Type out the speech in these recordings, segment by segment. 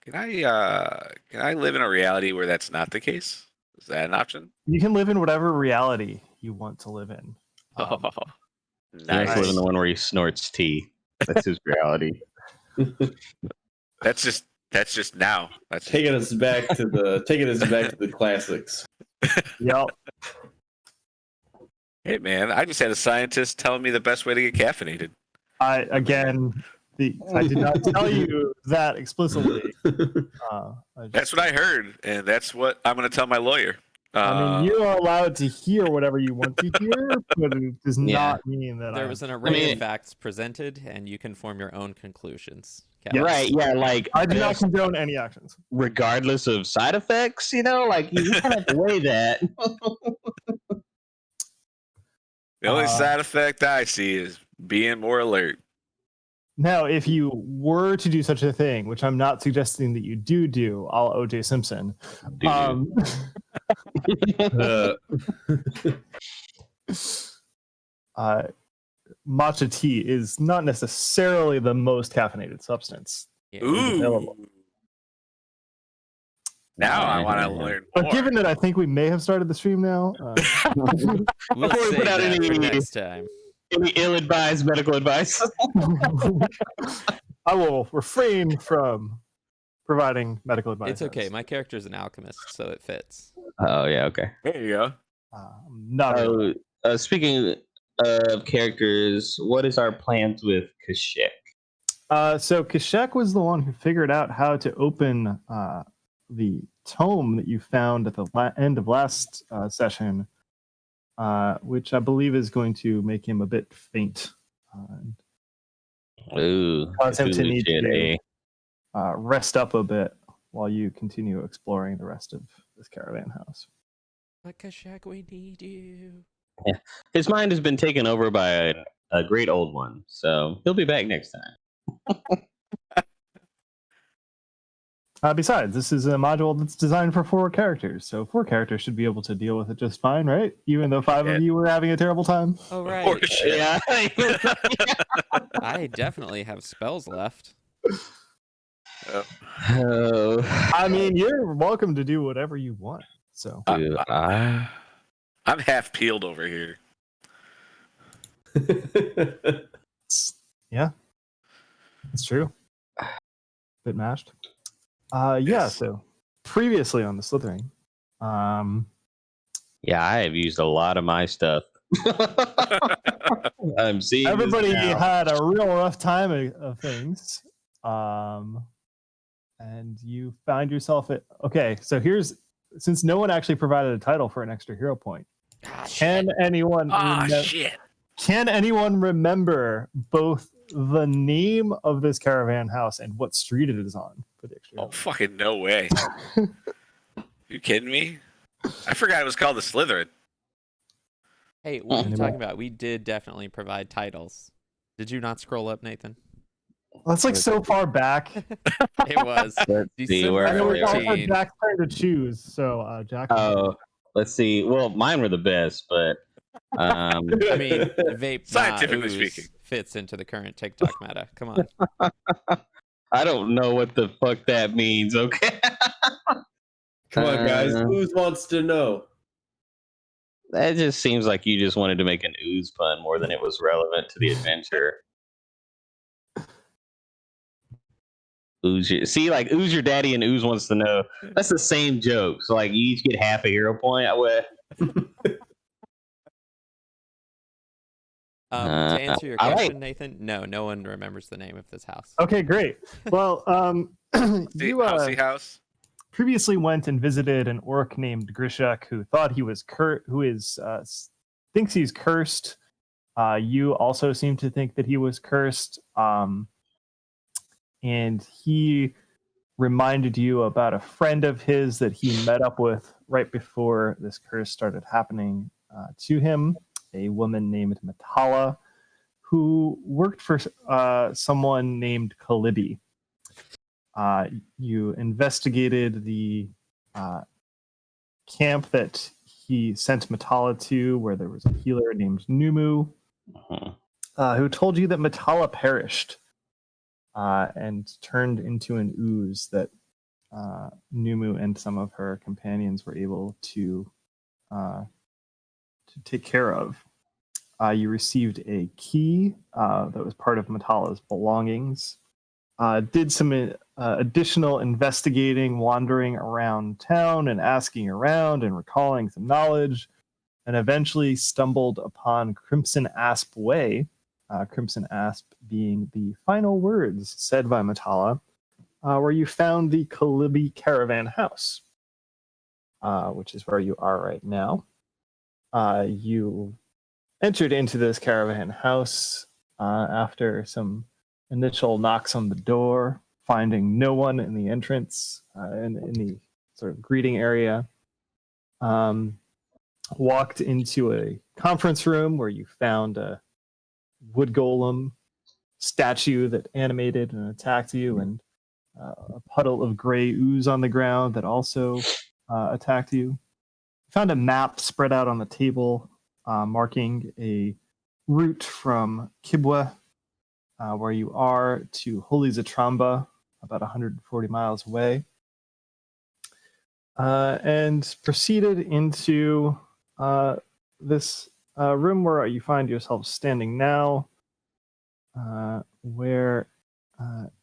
can I live in a reality where that's not the case? Is that an option? You can live in whatever reality you want to live in. Oh, He wants to live in nice. the one where he snorts tea. That's his reality. That's just now. That's just, Taking us back to the classics. Yep. hey man, I just had a scientist telling me the best way to get caffeinated. I did not tell you that explicitly. That's what I heard, and that's what I'm going to tell my lawyer. I mean, you are allowed to hear whatever you want to hear, but it does Yeah. not mean that There was an array of facts presented, and you can form your own conclusions. Yes. Right, yeah, like I do not condone any actions. regardless of side effects, like you kind of have to weigh that. The only side effect I see is being more alert. Now, if you were to do such a thing, which I'm not suggesting that you do, I'll O.J. Simpson. Matcha tea is not necessarily the most caffeinated substance. Yeah. Ooh. Now I want to learn more. But given that I think we may have started the stream now, We'll Before we save put out that for any- next time. Any ill-advised medical advice? I will refrain from providing medical advice. It's okay. My character's an alchemist, so it fits. Oh yeah, okay. There you go. Not really. Speaking of characters, what is our plans with Kashek? So Kashek was the one who figured out how to open the tome that you found at the end of last session, which I believe is going to make him a bit faint. Ooh, Cause him to Cthulhu need shit, to eh? rest up a bit while you continue exploring the rest of this caravan house. Kashak, we need you. Yeah. His mind has been taken over by a great old one, so he'll be back next time. Besides, this is a module that's designed for 4 characters, so 4 characters should be able to deal with it just fine, right? Even though 5 of you were having a terrible time. Oh, right. Yeah. I definitely have spells left. Oh. I mean, you're welcome to do whatever you want. So Dude, I'm half peeled over here. yeah, it's true. Bit mashed. Yeah. Yes. So previously on the Slithering, yeah, I have used a lot of my stuff. I'm seeing everybody this now. had a real rough time of things, and you found yourself at. Okay, so since no one actually provided a title for an extra hero point, can anyone? Shit. Can anyone remember both the name of this caravan house and what street it is on for the extra? Oh, fucking no way. You kidding me? I forgot it was called the Slithering. Hey, what are you talking about? We did definitely provide titles. Did you not scroll up, Nathan? That's like so far back. It was. Let's see, December where And it was also 14. Jack's turn to choose. So Jack. Oh, let's see. Well, mine were the best, but I mean, vape Scientifically not ooze speaking. fits into the current TikTok meta. Come on. I don't know what the fuck that means. Okay. Come on, guys. Ooze wants to know. That just seems like you just wanted to make an ooze pun more than it was relevant to the adventure. Ooze ooze your daddy and ooze wants to know. That's the same joke. So like you each get half a hero point. To answer your question, Nathan, no one remembers the name of this house. Okay, great. Well, you Housey house. previously went and visited an orc named Grishak who thought he was thinks he's cursed. You also seem to think that he was cursed. And he reminded you about a friend of his that he met up with right before this curse started happening to him, a woman named Matala, who worked for someone named Kalibi. You investigated the camp that he sent Matala to, where there was a healer named Numu, who told you that Matala perished and turned into an ooze that Numu and some of her companions were able to take care of. You received a key that was part of Matala's belongings. Did some additional investigating, wandering around town and asking around and recalling some knowledge, and eventually stumbled upon Crimson Asp Way, Crimson Asp being the final words said by Matala, where you found the Kalibi Caravan House, which is where you are right now. You entered into this caravan house after some initial knocks on the door, finding no one in the entrance, in the sort of greeting area. Walked into a conference room where you found a wood golem statue that animated and attacked you, and a puddle of gray ooze on the ground that also attacked you. Found a map spread out on the table, marking a route from Kibwe, where you are, to Holy Zatramba, about 140 miles away, and proceeded into this room where you find yourself standing now, where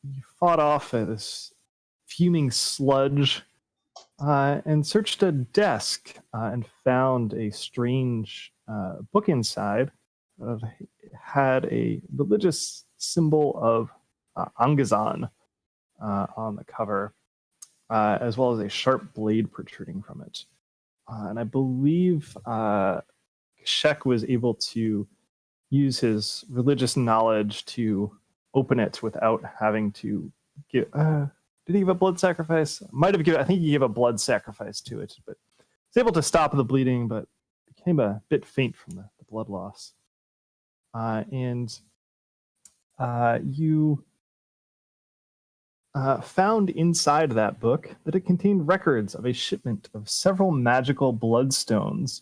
you fought off this fuming sludge and searched a desk and found a strange book inside. It had a religious symbol of Angazan on the cover, as well as a sharp blade protruding from it. And I believe Shek was able to use his religious knowledge to open it without having to give. Did he give a blood sacrifice? Might have given. I think he gave a blood sacrifice to it, but was able to stop the bleeding, but became a bit faint from the blood loss. And you found inside that book that it contained records of a shipment of several magical bloodstones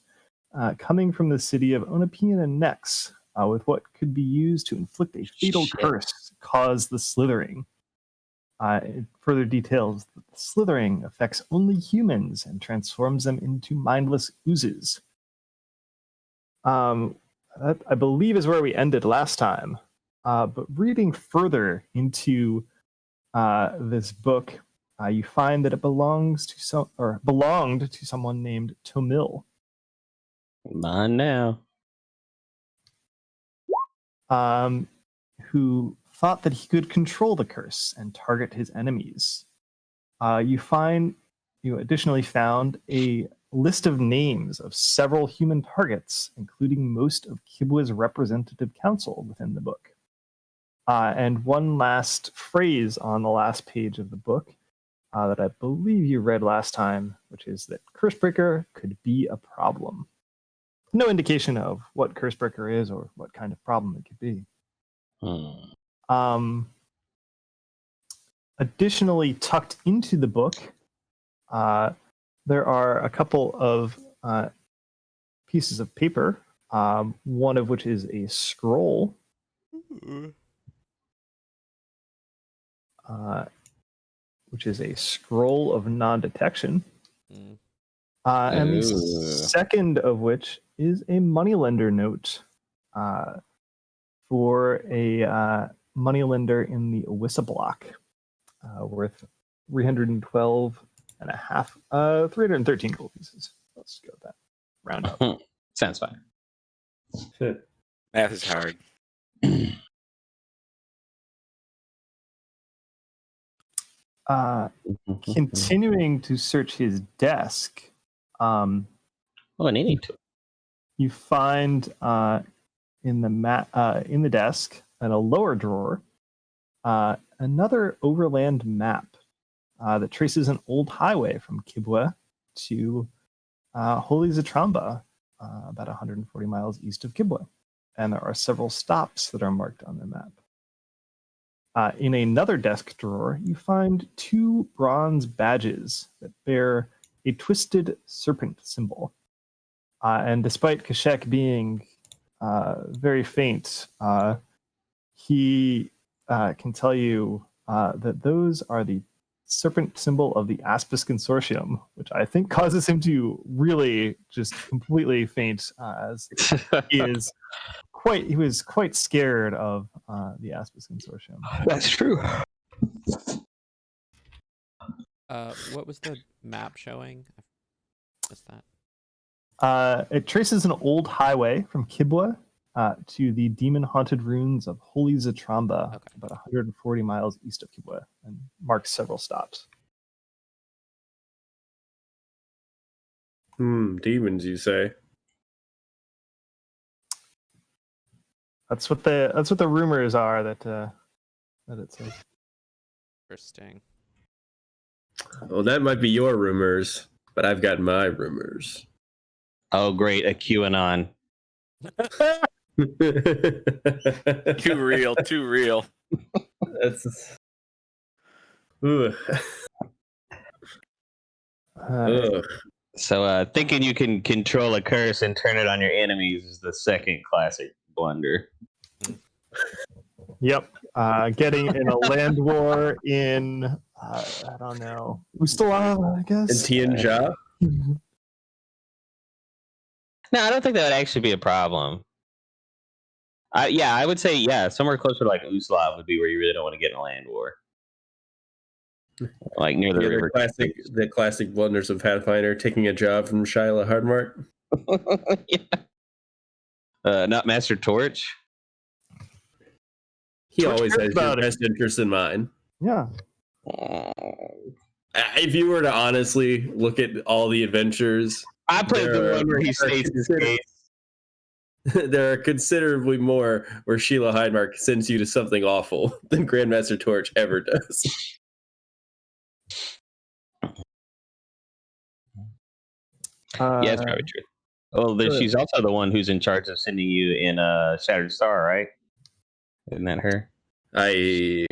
coming from the city of Onapian and Nex, with what could be used to inflict a fatal curse, cause the slithering. It further details that the slithering affects only humans and transforms them into mindless oozes. That, I believe, is where we ended last time. But reading further into this book, you find that it belonged to someone named Tomil. Mine now. Who thought that he could control the curse and target his enemies. You additionally found a list of names of several human targets, including most of Kibwe's representative council within the book. And one last phrase on the last page of the book that I believe you read last time, which is that Cursebreaker could be a problem. No indication of what Cursebreaker is or what kind of problem it could be. Additionally, tucked into the book, there are a couple of pieces of paper, one of which is a scroll, which is a scroll of non-detection, and the second of which is a moneylender note for a moneylender in the Owissa block, worth 312 and a half, 313 gold pieces. Let's go with that. Round up. Sounds fine. Math is hard. Continuing to search his desk, I need to. you find in the desk in a lower drawer another overland map that traces an old highway from Kibwe to Holy Zatramba, about 140 miles east of Kibwe, and there are several stops that are marked on the map. In another desk drawer, you find two bronze badges that bear a twisted serpent symbol. And despite Kashek being very faint, he can tell you that those are the serpent symbol of the Aspis Consortium, which I think causes him to really just completely faint, as he was quite scared of the Aspis Consortium. That's true. What was the map showing? I missed that. It traces an old highway from Kibwa to the demon-haunted ruins of Holy Zatramba, Okay. about 140 miles east of Kibwa, and marks several stops. Demons, you say? That's what the rumors are that it says. Interesting. Well, that might be your rumors, but I've got my rumors. Oh, great. A QAnon. Too real, too real. That's. Ugh. Ugh. So thinking you can control a curse and turn it on your enemies is the second classic blunder. Yep. Getting in a land war in I don't know. Ustalav, I guess. And Tianjia? No, I don't think that would actually be a problem. I would say, somewhere closer to like Uslav would be where you really don't want to get in a land war. Like near the Yeah, river. the classic blunders of Pathfinder, taking a job from Shyla Hardmark. Yeah. Not Master Torch. He Torch always cares has your about it. best interest in mind. Yeah. If you were to honestly look at all the adventures, I played the there one where he are states his consider- case. there are considerably more where Sheila Hydemark sends you to something awful than Grandmaster Torch ever does. Yeah, it's probably true. Well, she's also the one who's in charge of sending you in Shattered Star, right? Isn't that her? I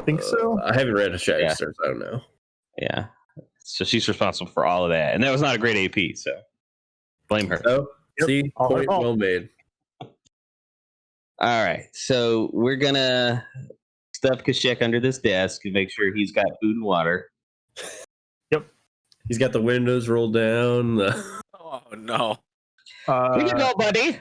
think so. I haven't read a Shattered Yeah. Stars. I don't know. Yeah. So she's responsible for all of that. And that was not a great AP, so blame her. So, Yep, see, all her point fault. well made. All right. So we're going to stuff Kashek under this desk and make sure he's got food and water. He's got the windows rolled down. Oh no. We can go, buddy.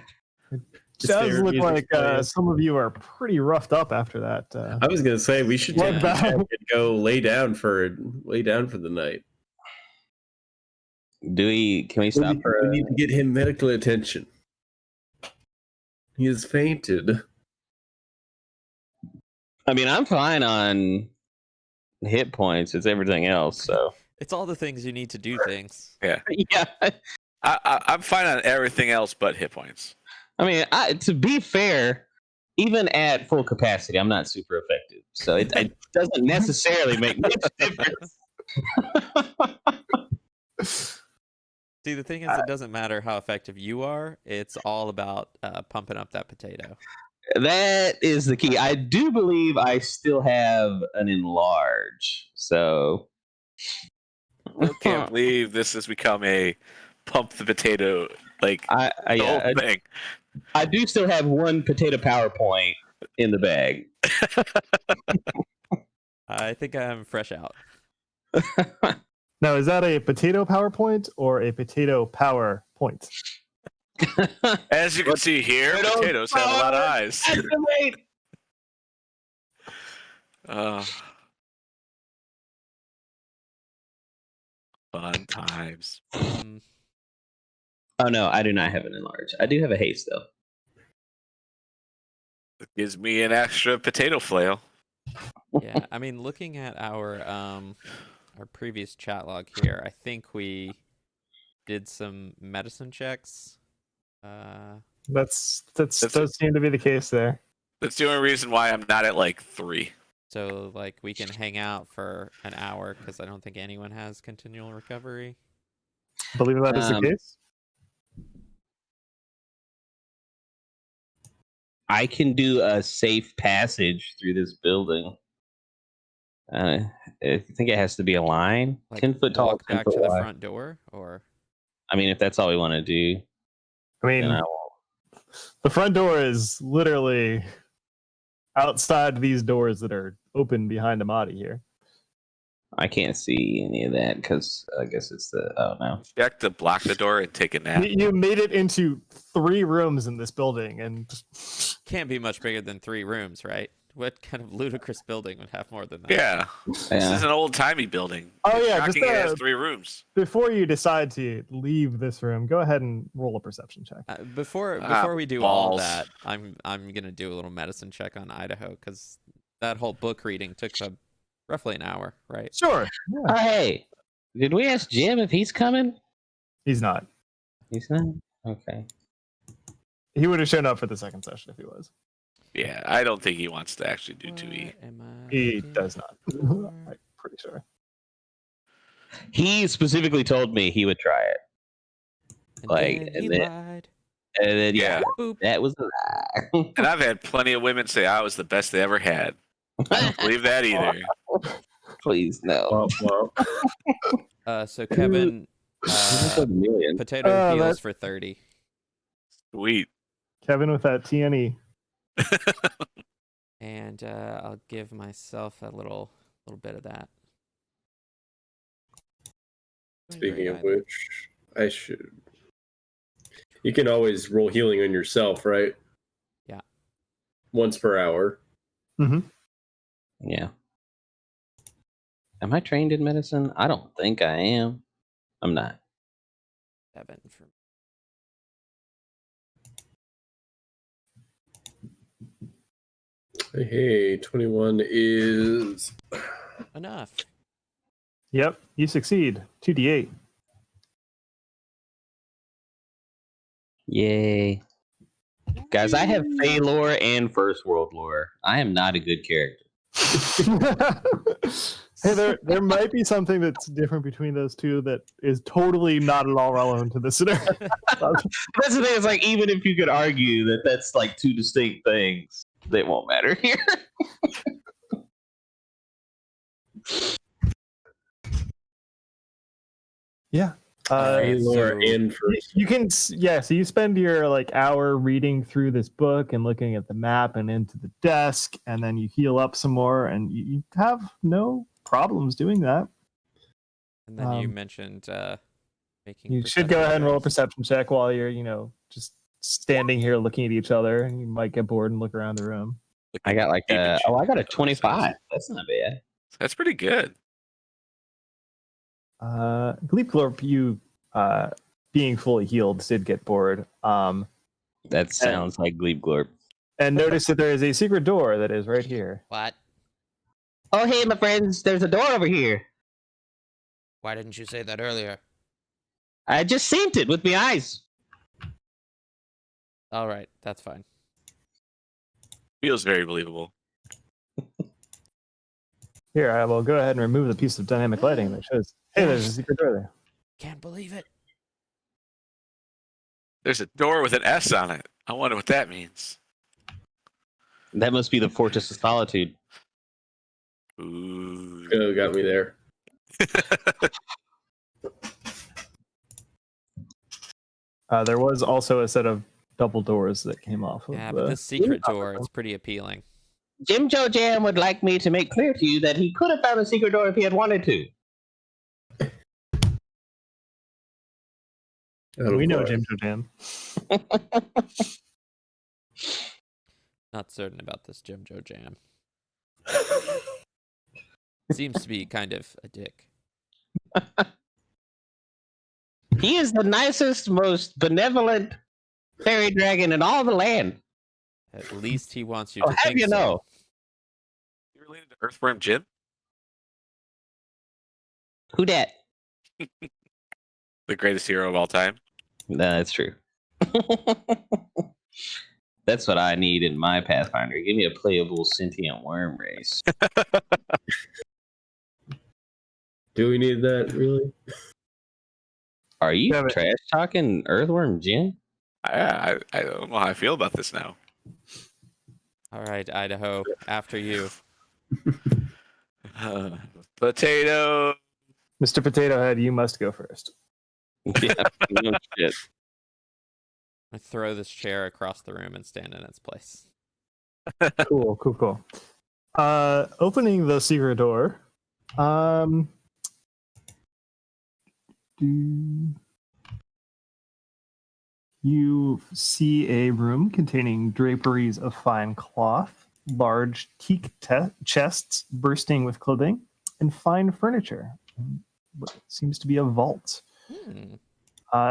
Does look music's like playing. some of you are pretty roughed up after that. I was gonna say we should Blood take bath. and go lay down for the night. Can we stop for We need to get him medical attention. He has fainted. I mean, I'm fine on hit points. It's everything else, so. It's all the things you need to do things. Yeah. I'm fine on everything else but hit points. I mean, to be fair, even at full capacity, I'm not super effective. So it doesn't necessarily make much difference. See, the thing is, it doesn't matter how effective you are. It's all about pumping up that potato. That is the key. I do believe I still have an enlarge. So. I can't believe this has become a pump the potato thing. I do still have one potato PowerPoint in the bag. I think I'm fresh out. Now, is that a potato PowerPoint or a potato power point? As you can see here, potatoes have a lot of eyes. Fun times. Oh no, I do not have an enlarge. I do have a haste though. It gives me an extra potato flail. Yeah, I mean, looking at our previous chat log here, I think we did some medicine checks. That does seem to be the case there. That's the only reason why I'm not at like 3. So, like, we can hang out for an hour because I don't think anyone has continual recovery. I believe that is the case. I can do a safe passage through this building. I think it has to be a line, Like 10-foot tall, walk 10 back foot to the wide. front door, or I mean, if that's all we want to do, I mean, then I won't. the front door is literally outside these doors that are open behind Amadi here. I can't see any of that because I guess it's the. Oh no. Check to block the door and take a nap. You made it into 3 rooms in this building, and Can't be much bigger than 3 rooms, right? What kind of ludicrous building would have more than that? Yeah. This is an old timey building. Oh, It's yeah, shocking just, it has 3 rooms. before you decide to leave this room, go ahead and roll a perception check. Before we do all of that, I'm gonna do a little medicine check on Idaho because that whole book reading took roughly an hour, right? Sure. Yeah. Oh, hey, did we ask Jim if he's coming? He's not. He's not. Okay. He would have shown up for the second session if he was. Yeah, I don't think he wants to actually do 2E. What am I He looking does not. for? I'm pretty sure. He specifically told me he would try it. And Like, then and he then- lied. And then, yeah, Boop. that was a lie. And I've had plenty of women say I was the best they ever had. I don't believe that either. Please, no. So Kevin, That's a million. potato that- heals for 30. Sweet. Kevin with that E. TNE. And I'll give myself a little bit of that. Speaking of which, I should. You can always roll healing on yourself, right? Yeah. Once per hour. Mm-hmm. Yeah. Am I trained in medicine? I don't think I am. I'm not. 7 for Hey, 21 is. enough. Yep, you succeed. 2d8. Yay. Guys, I have Fey lore and First World lore. I am not a good character. Hey, there might be something that's different between those two that is totally not at all relevant to this scenario. That's the thing. It's like, even if you could argue that that's like 2 distinct things, they won't matter here. Yeah. Alright, Lore so- and first. You can, yeah. So you spend your like hour reading through this book and looking at the map and into the desk, and then you heal up some more, and you have no problems doing that. And then you Um, mentioned making. You should go ahead and roll a perception perception check while you're, just standing here looking at each other, and you might get bored and look around the room. I got like Even I got a shit. 25. That's not bad. That's pretty good. Gleepglorp, you being fully healed, did get bored. That sounds like Gleep Glorp. And notice that there is a secret door that is right here. What? Oh, hey, my friends, there's a door over here. Why didn't you say that earlier? I just seen it with my eyes. All right, that's fine. Feels very believable. Here, I will go ahead and remove the piece of dynamic lighting that shows, hey, there's a secret door there. Can't believe it. There's a door with an S on it. I wonder what that means. That must be the Fortress of Solitude. Ooh. Oh, got me there. There was also a set of double doors that came off of Yeah, the... but this secret door, it's pretty appealing. Jim Joe Jam would like me to make clear to you that he could have found a secret door if he had wanted to. We know Jim Joe Jam. Not certain about this Jim Joe Jam. Seems to be kind of a dick. He is the nicest, most benevolent fairy dragon in all the land. At least he wants you Oh, to have think you so. know? You related to Earthworm Jim? Who dat? The greatest hero of all time? No, that's true. That's what I need in my Pathfinder. Give me a playable sentient worm race. Do we need that, really? Are you Yeah, but- trash talking Earthworm Jim? I don't know how I feel about this now. All right, Idaho, after you. Potato. Mr. Potato Head, you must go first. Yeah, no shit. I throw this chair across the room and stand in its place. Cool. Opening the secret door, You see a room containing draperies of fine cloth, large teak chests bursting with clothing, and fine furniture. What seems to be a vault.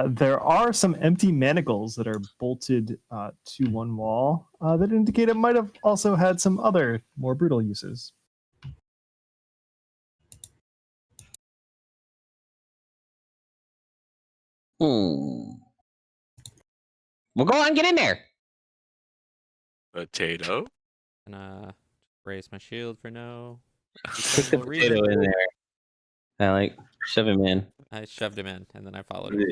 There are some empty manacles that are bolted to one wall that indicate it might have also had some other more brutal uses. Well, go on, get in there. Potato. And raise my shield for no Stick the discernible potato reason. in there. I like shove him in. I shoved him in, and then I followed him.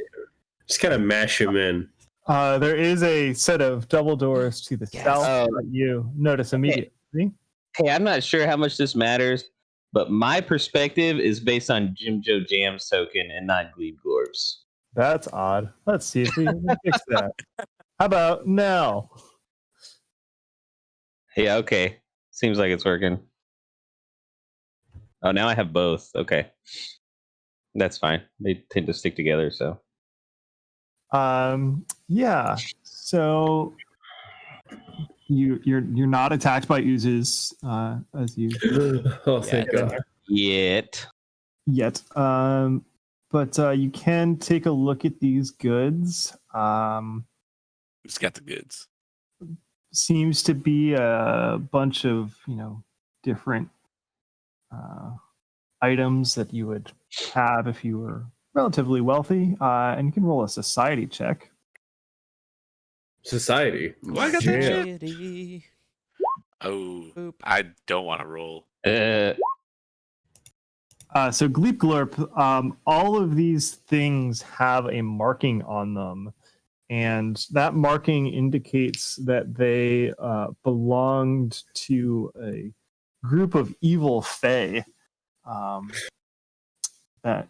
Just kind of mash him in. There is a set of double doors to the south that you notice immediately. Hey, I'm not sure how much this matters, but my perspective is based on Jim Joe Jam's token and not Glebe Glorp's. That's odd. Let's see if we can fix that. How about now? Yeah, okay. Seems like it's working. Oh, now I have both. Okay. That's fine. They tend to stick together, so. Yeah. So you're not attacked by oozes as you Oh, thank God. Yet. But you can take a look at these goods. Who's got the goods? Seems to be a bunch of different items that you would have if you were relatively wealthy, and you can roll a society check. Society. Well, I got that shit. Society. Oh, Boop. I don't want to roll. So Gleep Glorp, all of these things have a marking on them, and that marking indicates that they belonged to a group of evil fae. That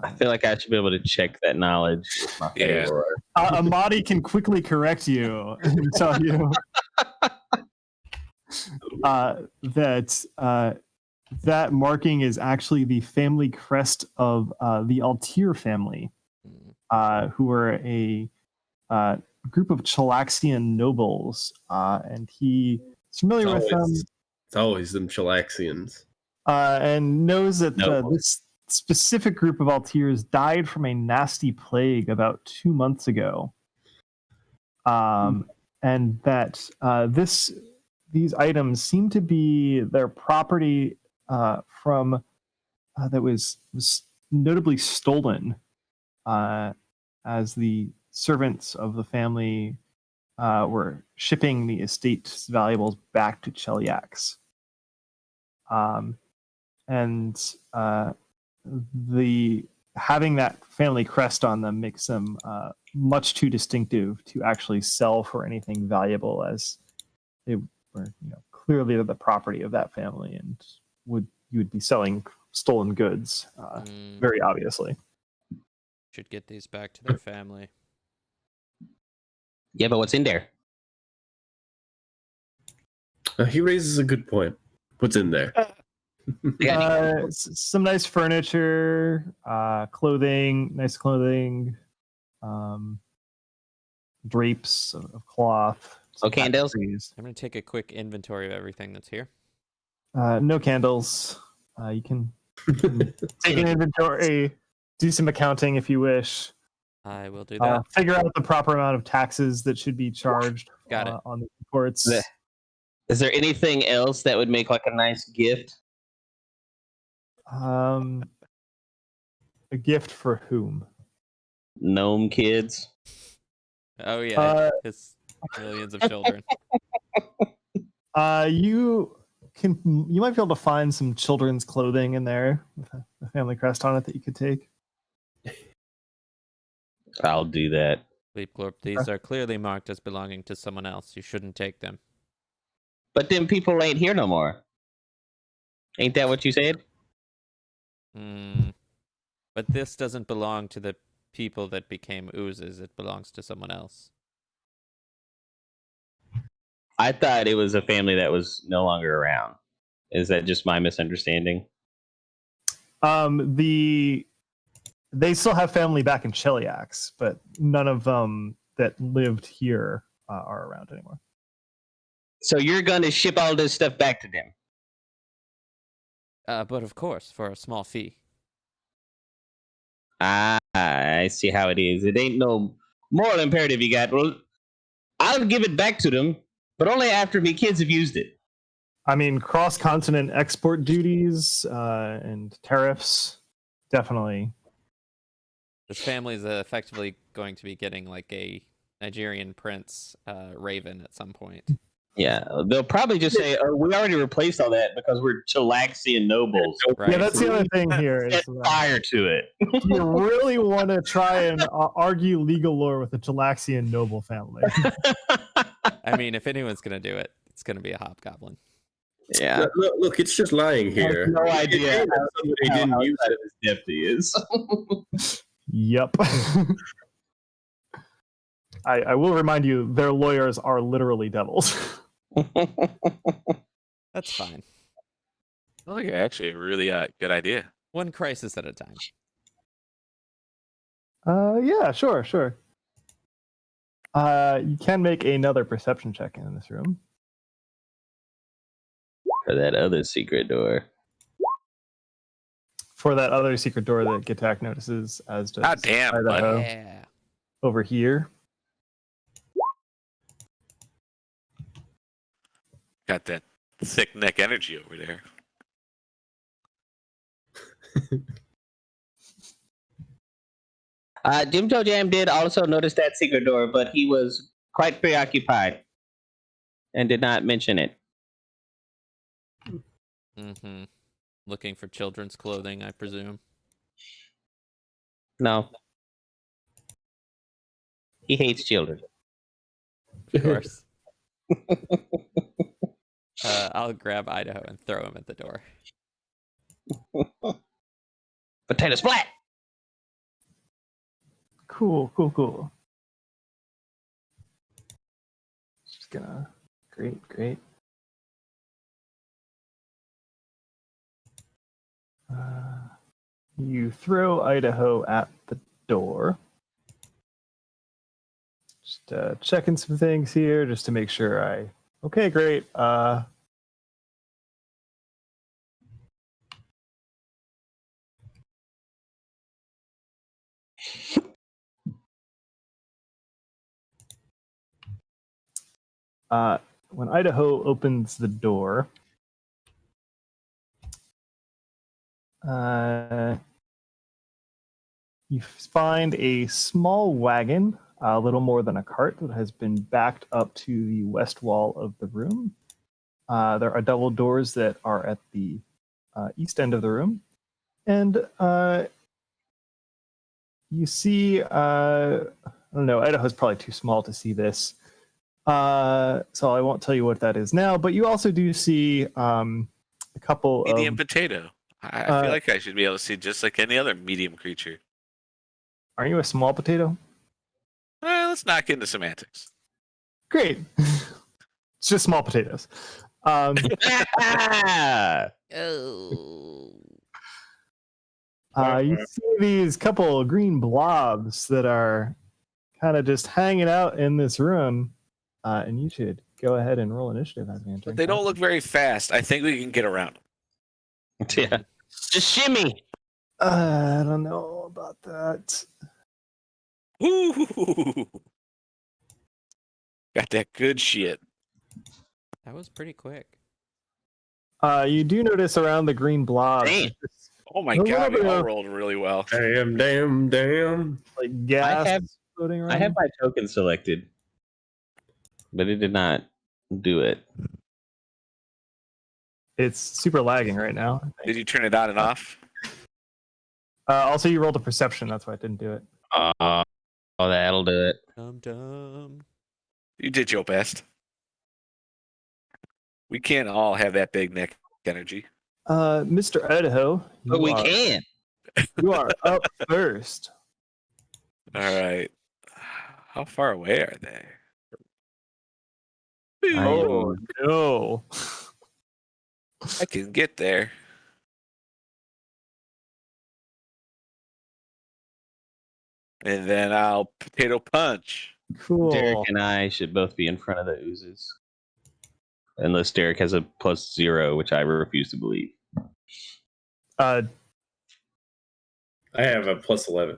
I feel like I should be able to check that knowledge with my Yeah. favor. Amadi can quickly correct you and tell you that marking is actually the family crest of the Altir family, who are a group of Chalaxian nobles, and he's familiar with them. It's always them Chilaxians. And knows that No. this specific group of Altirs died from a nasty plague about 2 months ago. And that these items seem to be their property from that was notably stolen as the servants of the family were shipping the estate's valuables back to Cheliax. And the having that family crest on them makes them much too distinctive to actually sell for anything valuable, as they were clearly the property of that family, and you would be selling stolen goods very obviously. Should get these back to their family. Yeah, but what's in there? He raises a good point. What's in there? Some nice furniture, nice clothing, drapes of cloth. Candles. I'm going to take a quick inventory of everything that's here. No candles. You can take an inventory, do some accounting if you wish. I will do that. Figure out the proper amount of taxes that should be charged Got it. on the imports. Is there anything else that would make like a nice gift? A gift for whom? Gnome kids. Oh yeah, his millions of children. You might be able to find some children's clothing in there with a family crest on it that you could take. I'll do that. Bleep Glorp, these are clearly marked as belonging to someone else. You shouldn't take them. But then people ain't here no more. Ain't that what you said? But this doesn't belong to the people that became oozes. It belongs to someone else. I thought it was a family that was no longer around. Is that just my misunderstanding? They still have family back in Cheliax, but none of them that lived here are around anymore. So you're going to ship all this stuff back to them? But of course, for a small fee. I see how it is. It ain't no moral imperative you got. Well, I'll give it back to them, but only after me kids have used it. I mean, cross-continent export duties and tariffs, definitely. This family is effectively going to be getting like a Nigerian prince raven at some point. Yeah, they'll probably just say, "Oh, we already replaced all that because we're Chilaxian nobles." Right. Yeah, that's the other thing here. Set fire to it. You really want to try and argue legal lore with the Chilaxian noble family. I mean, if anyone's going to do it, it's going to be a hobgoblin. Yeah, Look, it's just lying here. no idea How somebody didn't use it. depth he is. Yep. I will remind you, their lawyers are literally devils. That's fine. I think actually a really good idea. One crisis at a time. Yeah, sure. You can make another perception check in this room. For that other secret door. For that other secret door that Gitak notices, as does God damn, Idaho Yeah. over here. Got that thick neck energy over there. Jim Toe Jam did also notice that secret door, but he was quite preoccupied and did not mention it. Mm-hmm. Looking for children's clothing, I presume. No. He hates children. Of course. I'll grab Idaho and throw him at the door. Potato splat! Cool. Just gonna. Great. You throw Idaho at the door. Just checking some things here, just to make sure Okay, great. When Idaho opens the door, you find a small wagon, a little more than a cart, that has been backed up to the west wall of the room. There are double doors that are at the east end of the room. And you see, I don't know, Idaho's probably too small to see this. So I won't tell you what that is now, but you also do see a couple Medium of... potato. I feel like I should be able to see just like any other medium creature. Aren't you a small potato? Let's not get into semantics. Great. It's just small potatoes. Oh. You see these couple green blobs that are kind of just hanging out in this room, and you should go ahead and roll initiative as we enter. But they don't look very fast. I think we can get around them. Yeah. Just shimmy. I don't know about that. Ooh. Got that good shit. That was pretty quick. You do notice around the green blob, Oh my A god, we little bit all of- rolled really well. Damn. like gas floating around. I have my token selected, but it did not do it. It's super lagging right now. Did you turn it on and off? Also, you rolled a perception. That's why it didn't do it. Oh, that'll do it. Dum. You did your best. We can't all have that big neck energy. Mr. Idaho, But we can. you are up first. All right. How far away are they? Oh no! I can get there. And then I'll potato punch. Cool. Derek and I should both be in front of the oozes. Unless Derek has a +0, which I refuse to believe. Uh, I have a +11.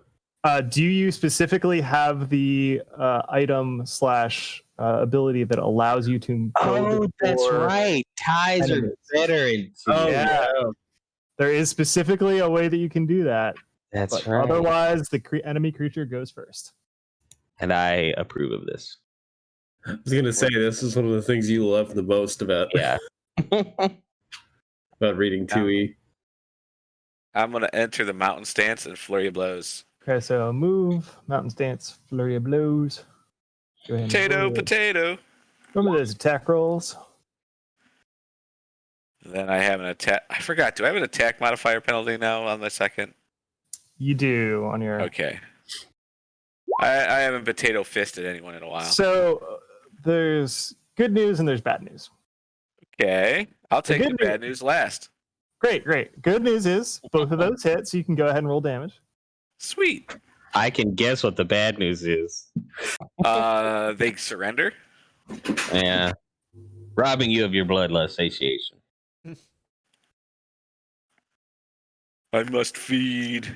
do you specifically have the item / ability that allows you to go before Ties enemies? are better in two. Oh, yeah. There is specifically a way that you can do that. That's But right. otherwise, the enemy creature goes first. And I approve of this. I was gonna say this is one of the things you love the most about Yeah. about reading 2E. I'm gonna enter the mountain stance and flurry of blows. Okay, so move, mountain stance, flurry of blows. Go ahead and roll Potato. Remember those attack rolls. Then I have an attack. I forgot. Do I have an attack modifier penalty now on the second? You do on your. Okay. I haven't potato fisted anyone in a while. So there's good news and there's bad news. Okay. I'll take the good bad news last. Great. Good news is both of those hit, so you can go ahead and roll damage. Sweet. I can guess what the bad news is. They surrender. Yeah. Robbing you of your bloodlust satiation. I must feed.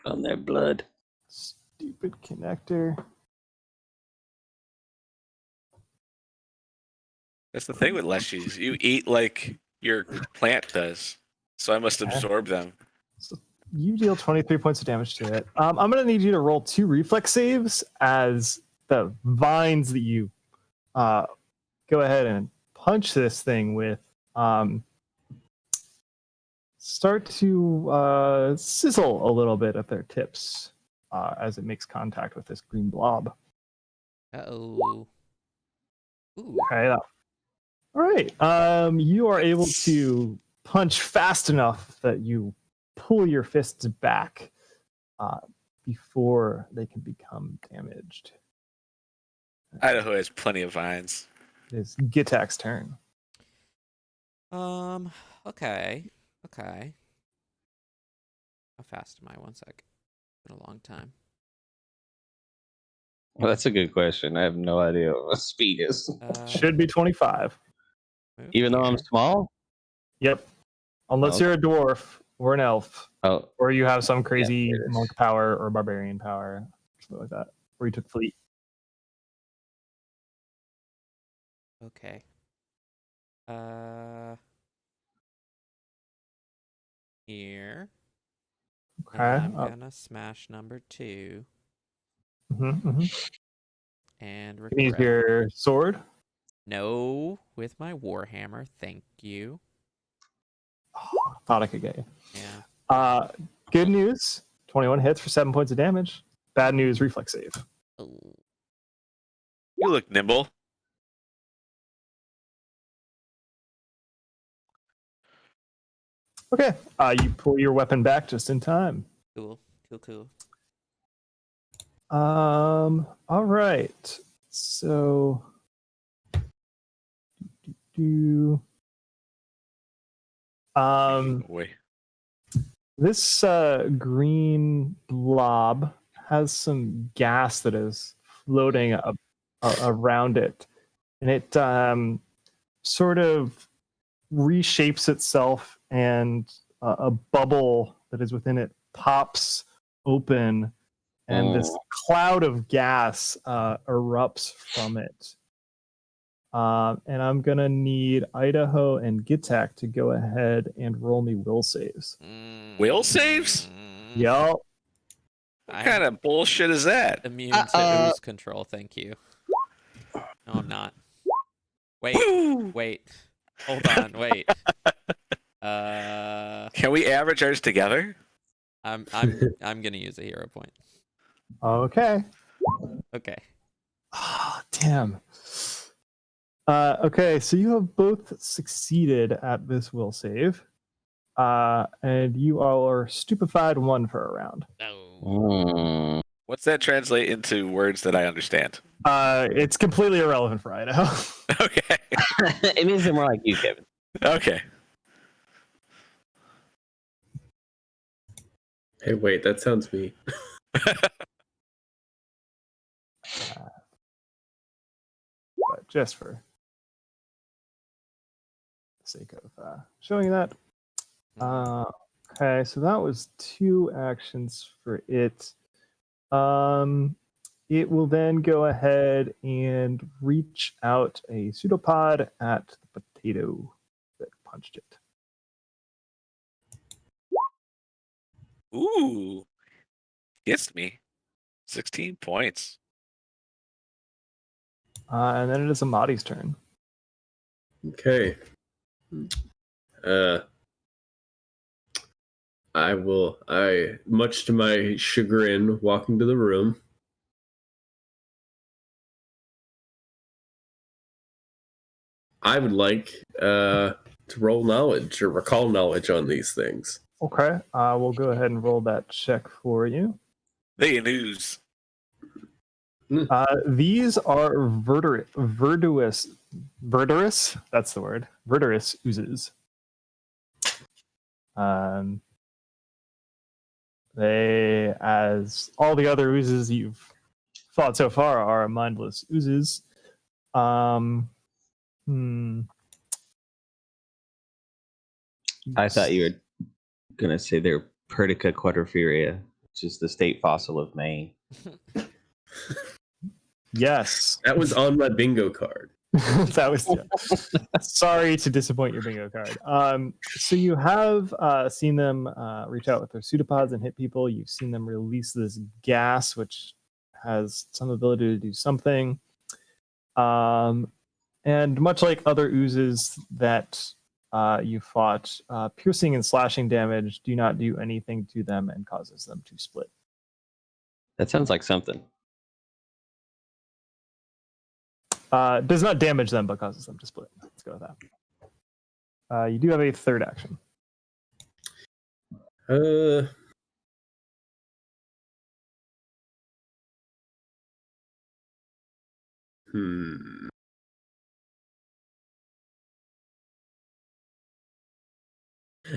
On their blood. Stupid connector. That's the thing with leshies. You eat like your plant does. So I must absorb them. So you deal 23 points of damage to it. I'm going to need you to roll 2 reflex saves as the vines that you go ahead and punch this thing with start to sizzle a little bit at their tips as it makes contact with this green blob. Uh-oh. Ooh. Okay. All right. You are able to punch fast enough that you pull your fists back before they can become damaged. Idaho has plenty of vines. It's Gitak's turn. Okay. How fast am I? 1 sec. Been a long time. Well, that's a good question. I have no idea what speed is. Should be 25. Even though I'm small? Yep. Unless you're a dwarf or an elf, or you have some crazy monk power or barbarian power, something like that, or you took fleet. Okay. Here. Okay. I'm gonna smash number 2 and Can you use your sword? No, with my warhammer. Thank you. Oh, thought I could get you. Yeah. Good news: 21 hits for 7 points of damage. Bad news: reflex save. Oh. You look nimble. Okay. You pull your weapon back just in time. Cool. All right. So Wait. this green blob has some gas that is floating around it, and it sort of reshapes itself, and a bubble that is within it pops open, and this cloud of gas erupts from it. And I'm going to need Idaho and Gitak to go ahead and roll me will saves. Will saves? Yep. What kind of bullshit is that? Immune to ooze control, thank you. No, I'm not. Wait. Hold on, wait. Can we average ours together? I'm gonna use a hero point. Okay. Okay. Oh, damn. Okay, so you have both succeeded at this will save. And you are stupefied 1 for a round. No. What's that translate into words that I understand? It's completely irrelevant for Idaho. Okay. It means they're more like you, Kevin. Okay. Hey, wait, that sounds me. But just for the sake of showing you that. Okay, so that was 2 actions for it. It will then go ahead and reach out a pseudopod at the potato that punched it. Ooh. Gets me. 16 points. And then it is Amadi's turn. Okay. Much to my chagrin, walk into the room. I would like to roll knowledge or recall knowledge on these things. Okay, we'll go ahead and roll that check for you. They news. These are verdurous, that's the word, verdurous oozes. They, as all the other oozes you've fought so far, are mindless oozes. I thought you were going to say they're Perdica quadriferia, which is the state fossil of Maine. Yes. That was on my bingo card. That was sorry to disappoint your bingo card. So you have seen them reach out with their pseudopods and hit people. You've seen them release this gas, which has some ability to do something. And much like other oozes that you fought, piercing and slashing damage do not do anything to them and causes them to split. That sounds like something. Does not damage them, but causes them to split. Let's go with that. You do have a third action.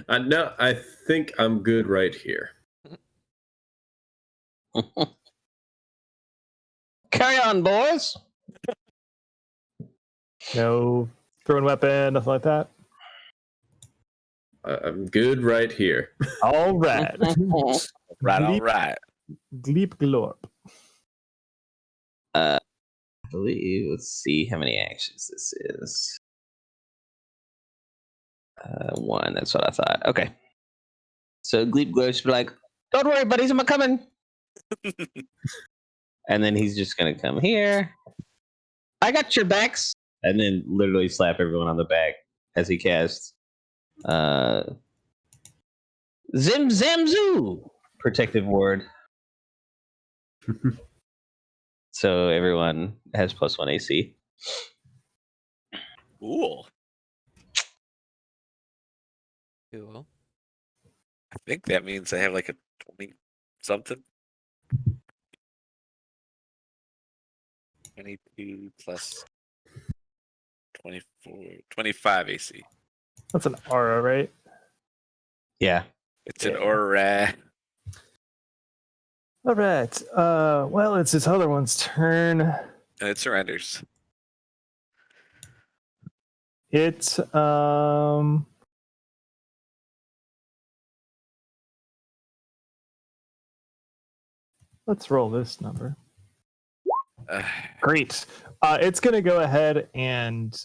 No, I think I'm good right here. Carry on, boys. No throwing weapon, nothing like that. I'm good right here. All right. Right, all right. Gleep glorp. I believe, let's see how many actions this is. 1, that's what I thought. Okay. So Gleep Glorp should be like, don't worry, buddies, I'm coming. And then he's just going to come here. I got your backs. And then literally slap everyone on the back as he casts Zim Zam Zoo, protective ward. So everyone has +1 AC. Cool. Cool. I think that means I have like a 20 something. 22 plus 24, 25 AC. That's an aura, right? Yeah. It's an aura. All right. Well, it's this other one's turn. And it surrenders. It let's roll this number. Great. It's going to go ahead and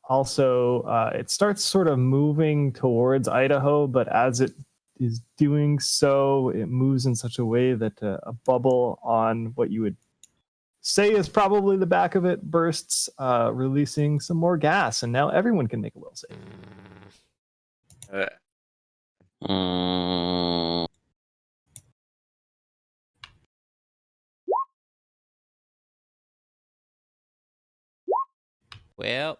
also it starts sort of moving towards Idaho, but as it is doing so, it moves in such a way that a bubble on what you would say is probably the back of it bursts, releasing some more gas, and now everyone can make a will save. Well,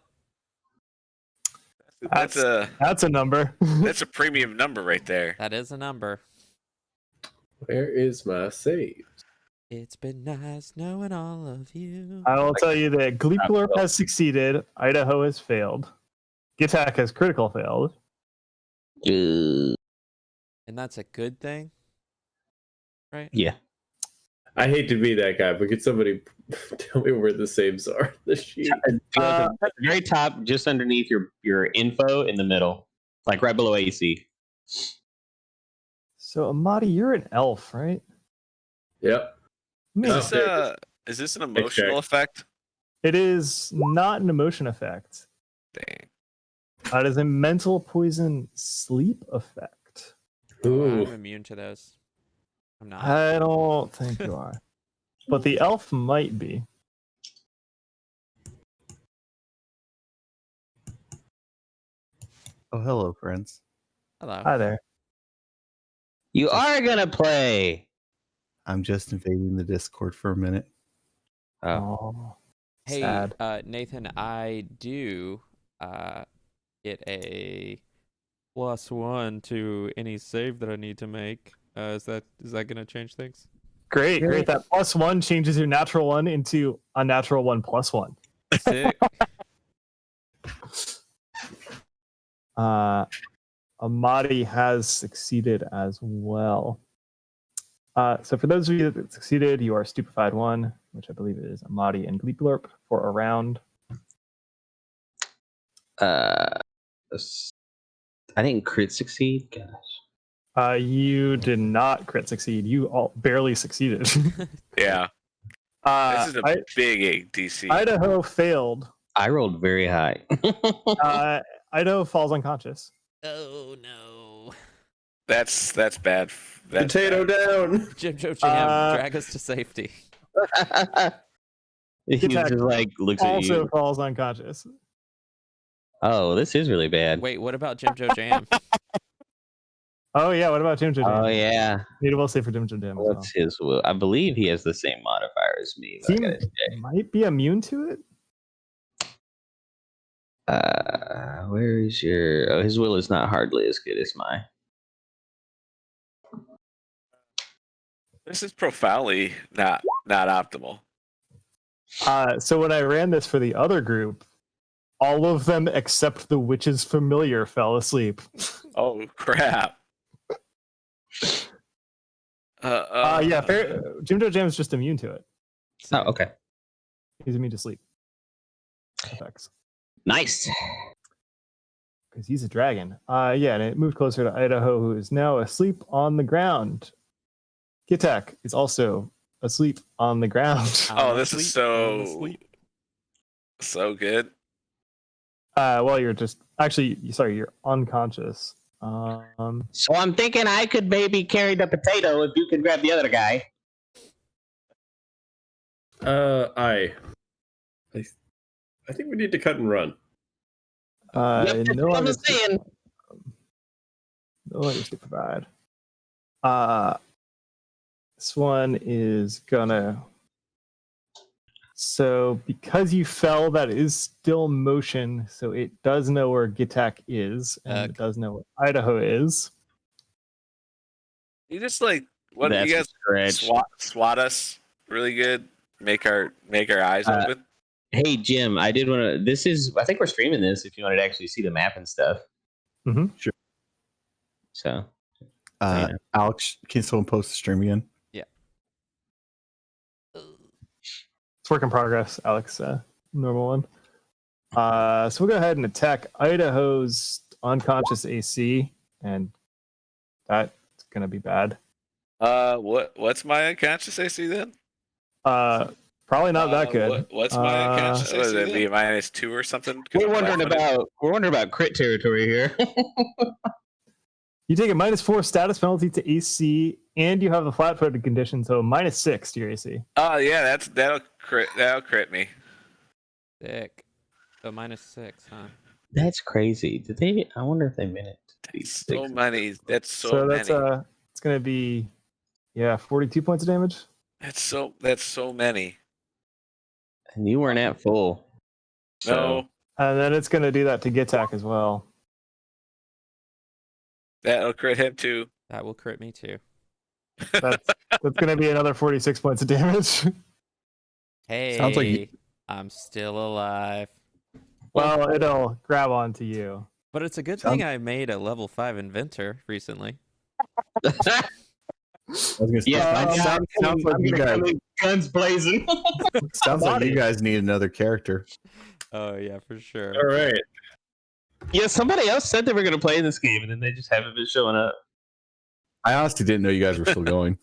That's a number. that's a premium number right there. that is a number. Where is my save? It's been nice knowing all of you. I will tell you that Gleepglorp has succeeded. Idaho has failed. Gitak has critical failed. And that's a good thing, right? Yeah. I hate to be that guy, but could somebody tell me where the saves are? The sheet. At the very top, just underneath your info in the middle, like right below AC. So Amadi, you're an elf, right? Yep. Man, Is this an emotional effect? it is not an emotion effect. Dang. It is a mental poison sleep effect. Oh, I'm immune to those. I'm not. I don't think you are, but the elf might be. Oh, hello, friends. Hello. Hi there. You are gonna play. I'm just invading the Discord for a minute. Oh, Hey, sad. Nathan, I do get a +1 to any save that I need to make. Is that gonna change things? Great. That +1 changes your natural one into a natural 1 +1. Sick. Amadi has succeeded as well. So for those of you that succeeded, you are stupefied 1, which I believe is Amadi and Gleeplurp for a round. I didn't crit succeed. Gosh. You did not crit succeed. You all barely succeeded. Yeah. This is a big DC. Idaho failed. I rolled very high. Idaho falls unconscious. Oh no. That's bad. That's Potato bad. down. Jim Joe Jam, drag us to safety. He just like looks at you. Also falls unconscious. Oh, this is really bad. Wait, what about Jim Joe Jam? Oh yeah, what about Jim Joe Jam? Oh yeah. Need a will save for Jim Joe Jam. What's his will? I believe he has the same modifier as me. He might be immune to it. Where is your? Oh, his will is not hardly as good as mine. This is profoundly not optimal. So when I ran this for the other group, all of them except the witch's familiar fell asleep. Oh crap! Yeah, Jim Joe Jam is just immune to it. Oh, okay. He's immune to sleep effects. Nice. Because he's a dragon. Yeah, and it moved closer to Idaho, who is now asleep on the ground. Kitak is also asleep on the ground. Oh, this is so good. Well, you're just you're unconscious. So I'm thinking I could maybe carry the potato if you could grab the other guy. I think we need to cut and run. Yep, that's what I'm saying. No others to provide. This one is gonna. So because you fell, that is still motion. So it does know where Gitak is, and it does know where Idaho is. You just what do you guys swat us really good? Make our eyes open. Hey Jim, I did want to. I think we're streaming this. If you wanted to actually see the map and stuff. Mm-hmm. Sure. So, Alex, can someone post the stream again? Yeah. It's work in progress, Alex. Normal one. So we'll go ahead and attack Idaho's unconscious AC, and that's gonna be bad. What's my unconscious AC then? Probably not that good. What's my unconscious AC? Would it be -2 or something? We're wondering about crit territory here. You take a -4 status penalty to AC, and you have a flat-footed condition, so -6 to your AC. Oh yeah, that'll crit me. Sick. So -6, huh? That's crazy. Did they? I wonder if they meant it to be so many. That's so many. That's it's gonna be 42 points of damage. That's so many. And you weren't at full. No. And then it's gonna do that to Gitak as well. That'll crit him too. That will crit me too. That's gonna be another 46 points of damage. Hey, Sounds like I'm still alive. Well, it'll grab onto you. But it's a good thing I made a level 5 inventor recently. I was gonna say, sounds like you guys. Guns blazing. Sounds like you guys need another character. Oh yeah, for sure. All right. Yeah, somebody else said they were going to play this game, and then they just haven't been showing up. I honestly didn't know you guys were still going.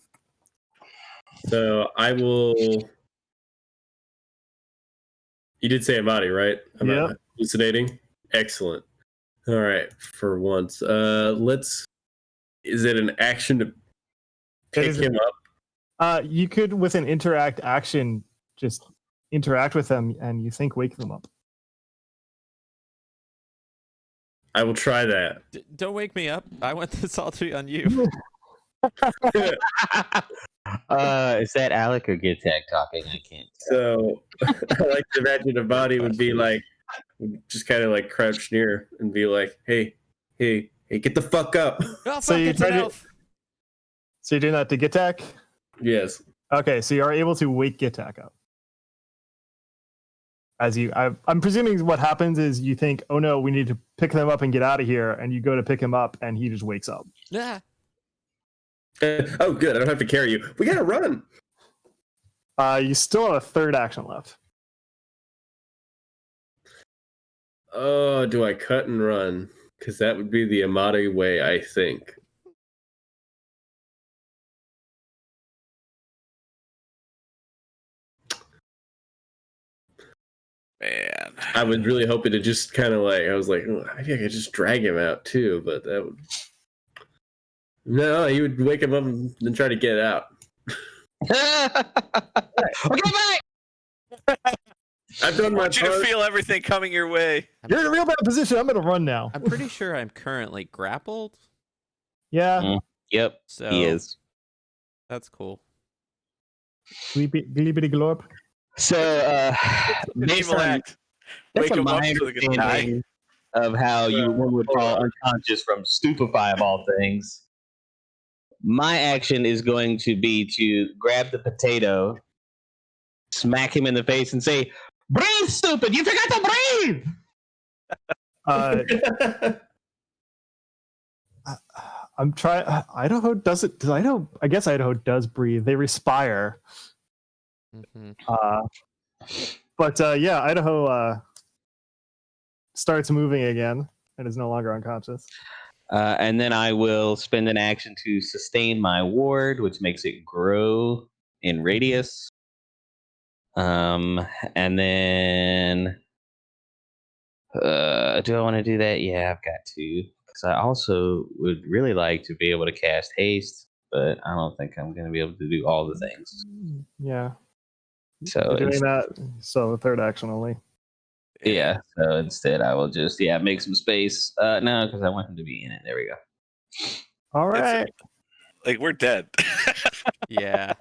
So I will. You did say Amadi, right? I'm Yep. not hallucinating. Excellent. All right. For once, let's. Is it an action to pick him up? You could, with an interact action, just interact with them, and you think wake them up. I will try that. Don't wake me up. I want this all to be on you. Is that Alec or Gitak talking? I can't. So I like to imagine a body would be like, just kind of like crouch near and be like, hey, get the fuck up. Oh, So fuck, you it's an tried to- elf. So you're doing that to Gitak? Yes. Okay, so you are able to wake Gitak up. I'm presuming what happens is you think, oh no, we need to pick them up and get out of here, and you go to pick him up, and he just wakes up. Yeah. Oh, good. I don't have to carry you. We gotta run. You still have a third action left. Oh, do I cut and run? Because that would be the Amadi way, I think. Man. I was really hoping to just kind of like, I was like, oh, maybe I could just drag him out too, but that would. No, he would wake him up and then try to get out. Okay, back. I've done I my want you to part. feel everything coming your way. You're in a real bad position. I'm going to run now. I'm pretty sure I'm currently grappled. Yeah. Yep, So he is. That's cool. Glibbity glorp. So, based Evil on act. that's Wake a him up my so they can die. understanding of how one would fall unconscious from stupefy of all things. My action is going to be to grab the potato, smack him in the face, and say, "Breathe, stupid! You forgot to breathe!" I'm trying. Idaho does it. I guess Idaho does breathe. They respire. Mm-hmm. But yeah, Idaho starts moving again and is no longer unconscious. And then I will spend an action to sustain my ward, which makes it grow in radius. And then, do I want to do that? Yeah, I've got to. Because I also would really like to be able to cast haste, but I don't think I'm going to be able to do all the things. Yeah. So You're doing that. So third action only. yeah. So instead, I will just make some space. No, because I want him to be in it. There we go. All right. Like we're dead. Yeah.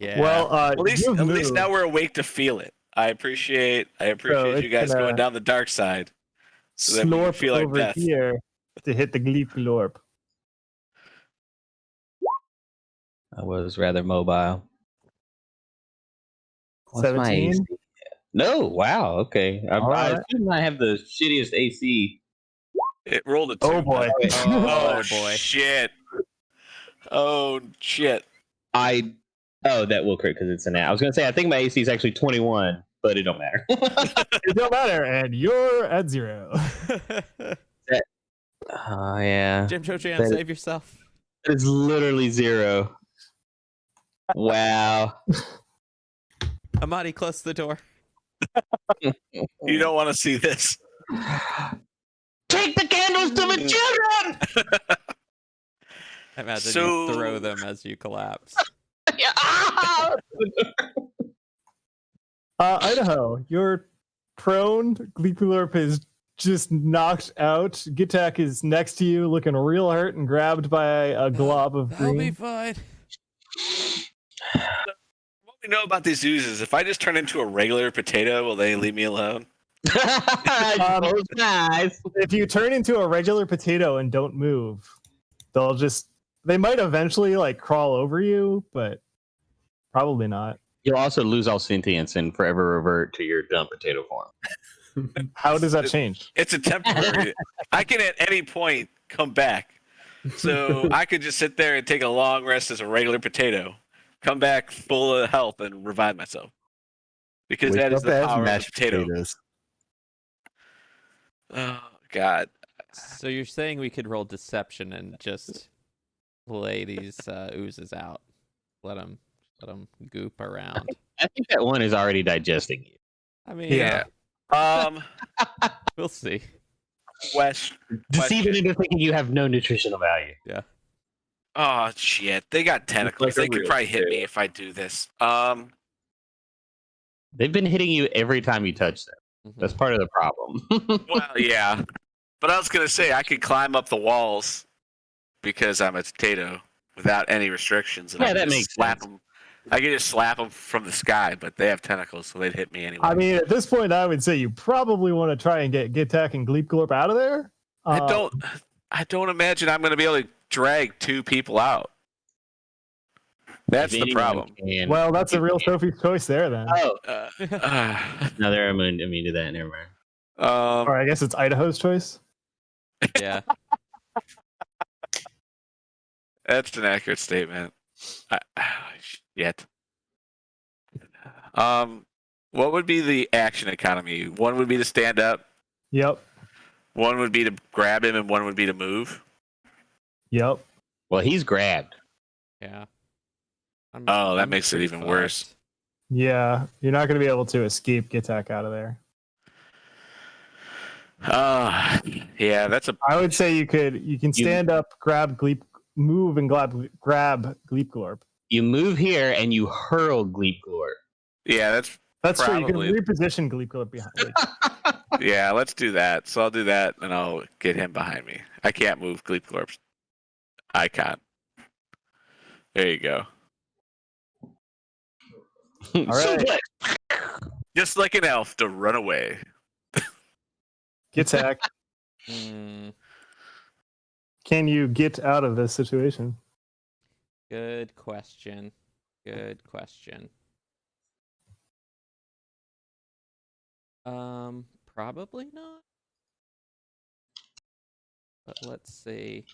Yeah. Well, at least now we're awake to feel it. I appreciate it's you guys gonna going down the dark side. so that we can slurp feel our over death. here to hit the gleep glorp. I was rather mobile. What's my 17? AC? No, wow, okay. I right. assume I have the shittiest AC. It rolled a 2. Oh boy. Oh, boy. shit. Oh shit. That will crit because it's an I was gonna say I think my AC is actually 21, but it don't matter. It don't matter, and you're at 0. Oh yeah, Jim Jam, That- save yourself. it's literally 0. Wow. Amadi, close the door. You don't want to see this. Take the candles to the children. I imagine So- you throw them as you collapse. Idaho, you're prone. Gleep glorp is just knocked out. Gitak is next to you, looking real hurt and grabbed by a glob of I'll be green. fine. What we know about these oozes, if I just turn into a regular potato, will they leave me alone? Close my eyes. If you turn into a regular potato and don't move, they might eventually like crawl over you, but probably not. You'll also lose all sentience and forever revert to your dumb potato form. How does that change? It's a temporary. I can at any point come back. So I could just sit there and take a long rest as a regular potato, come back full of health, and revive myself. Because Wake that is up the as power of the mashed potato. potatoes. Oh God. So you're saying we could roll deception and just lay these oozes out, let them goop around. I think that one is already digesting you. I mean, Yeah. we'll see. Question. Deceive it into thinking you have no nutritional value. Yeah. Oh shit! They got tentacles. like a They could real probably hit me potato. if I do this. They've been hitting you every time you touch them. Mhm. That's part of the problem. Well, yeah. But I was gonna say I could climb up the walls because I'm a potato without any restrictions, and I Yeah, could that just makes slap sense. them. I could just slap them from the sky, but they have tentacles, so they'd hit me anyway. I mean, at this point, I would say you probably want to try and get Gitak and Gleepglorp out of there. I don't imagine I'm gonna be able to drag two people out. That's If the anyone problem. can- Well, that's a you real can. Sophie's choice there, then. Oh, Uh, no, they're immune to that. Never mind. Or I guess it's Idaho's choice. Yeah. That's an accurate statement. Yet. What would be the action economy? One would be to stand up. Yep. One would be to grab him, and one would be to move. Yep. Well, he's grabbed. Yeah. Oh, that I'm makes it pretty even worse. fucked. Yeah. You're not going to be able to escape Gitak out of there. Yeah, that's a. I would say you can stand up, grab Gleep, move and grab Gleepglorp. You move here and you hurl Gleep Glor. Yeah, that's. That's true. You can Probably. reposition Gleepglorp behind. Like, Yeah, let's do that. So I'll do that, and I'll get him behind me. I can't move Gleepglorp's icon. There you go. all right. Just like an elf to run away. Gitak, Hmm. can you get out of this situation? Good question. Good question. Probably not. But let's see.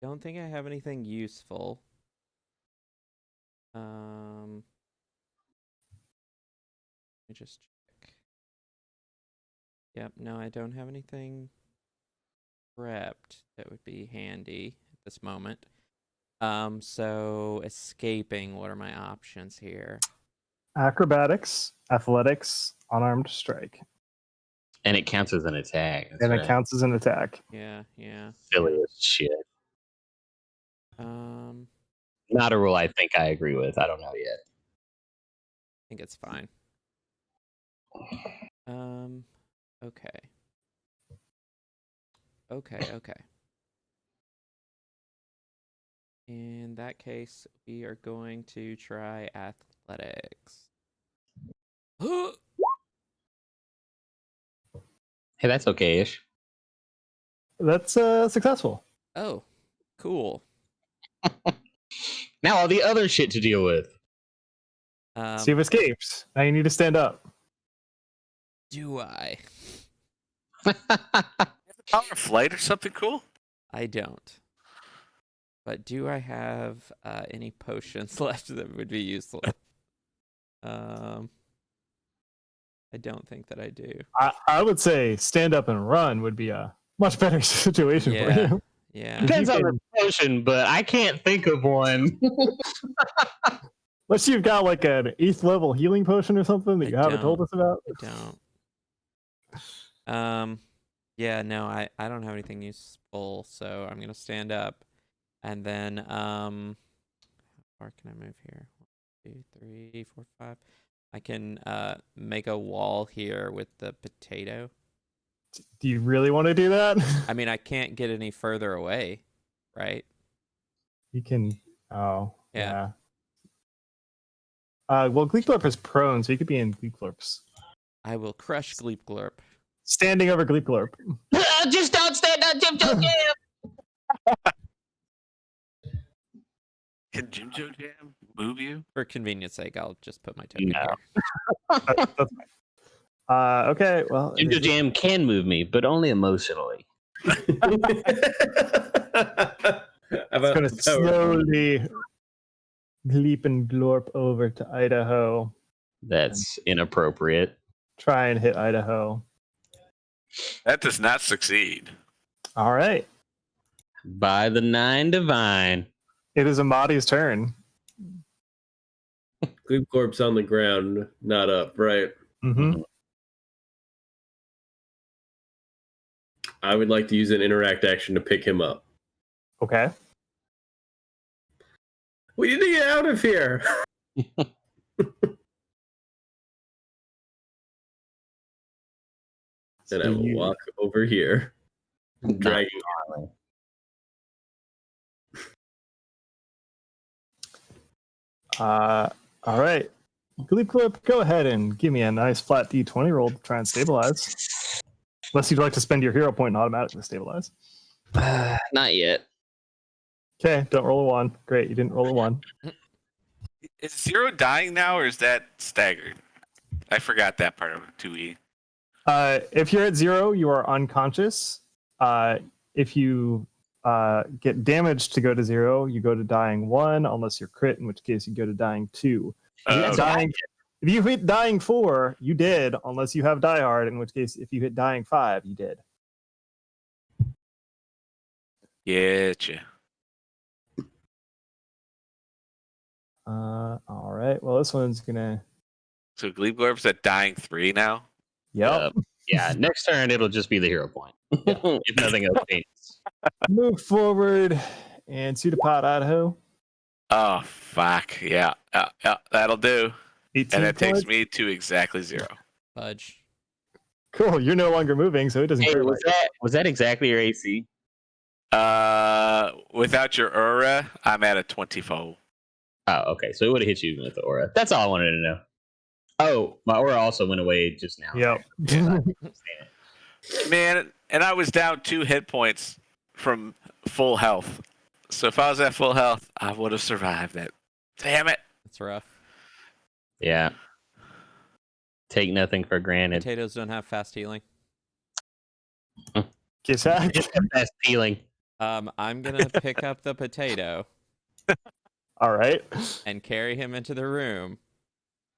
Don't think I have anything useful. Let me just check. Yep, no, I don't have anything prepped that would be handy at this moment. So escaping, what are my options here? Acrobatics, athletics, unarmed strike. And it counts as an attack. That's And right. it counts as an attack. Yeah. Silly as shit. I Not a rule I think I agree with. I don't know yet. think it's fine. Okay. In that case, we are going to try athletics. Hey, that's okay-ish. That's successful. Oh, cool. Now all the other shit to deal with. So you've escaped. Now you need to stand up. Do I? Power of flight or something cool? I don't. But do I have any potions left that would be useful? I don't think that I do. I would say stand up and run would be a much better situation for Yeah. you. Yeah. Depends You on can- the potion, but I can't think of one. Unless you've got like an 8th level healing potion or something that I you haven't told don't. us about. I don't. Yeah, no, I don't have anything useful, so I'm gonna stand up. And then how far can I move here? 1, 2, 3, 4, 5. I can make a wall here with the potato. Do you really want to do that? I mean, I can't get any further away, right? You can. Oh, Yeah. yeah. Well, Gleepglorp is prone, so you could be in Gleepglorp's. I will crush Gleep Glurp. Standing over Gleepglorp. Just don't stand up, Jim Joe Jam. Can Jim Joe Jam move you? For convenience sake, I'll just put my token No. here. That's fine. Okay, well. Jim Joe Jam can move me, but only emotionally. It's going to slowly leap and glorp over to Idaho. That's inappropriate. Try and hit Idaho. That does not succeed. All right. By the 9 divine. It is Amadi's turn. Glebe Corp's on the ground, not up, right? Mm-hmm. I would like to use an interact action to pick him up. Okay. We need to get out of here. And I will walk over here, dragging him. All right. Glebe Clip, go ahead and give me a nice flat D20 roll to try and stabilize. Unless you'd like to spend your hero point and automatically stabilize. Not yet. Okay, don't roll a 1. Great, you didn't roll a 1. Is 0 dying now, or is that staggered? I forgot that part of 2E. If you're at 0, you are unconscious. If you get damaged to go to 0, you go to dying 1, unless you're crit, in which case you go to dying 2. If you hit dying 4, you did, unless you have die hard, in which case if you hit dying 5, you did. Getcha. All right. Well, this one's gonna. So Gleebglorp's at dying 3 now? Yep. Yeah, next turn it'll just be the hero point. If nothing else changes. Move forward and Pseudopod Idaho. Oh, fuck. Yeah, that'll do. 18 And that takes points. me to exactly 0. Fudge. Cool. You're no longer moving, so it doesn't Hey, care. was that exactly your AC? Without your aura, I'm at a 24. Oh, okay. So it would have hit you with the aura. That's all I wanted to know. Oh, my aura also went away just now. Yep. Man, and I was down 2 hit points from full health. So if I was at full health, I would have survived it. Damn it. That's rough. Yeah. Take nothing for granted. Potatoes don't have fast healing. Guess that. Just the best healing. I'm gonna pick up the potato All right. and carry him into the room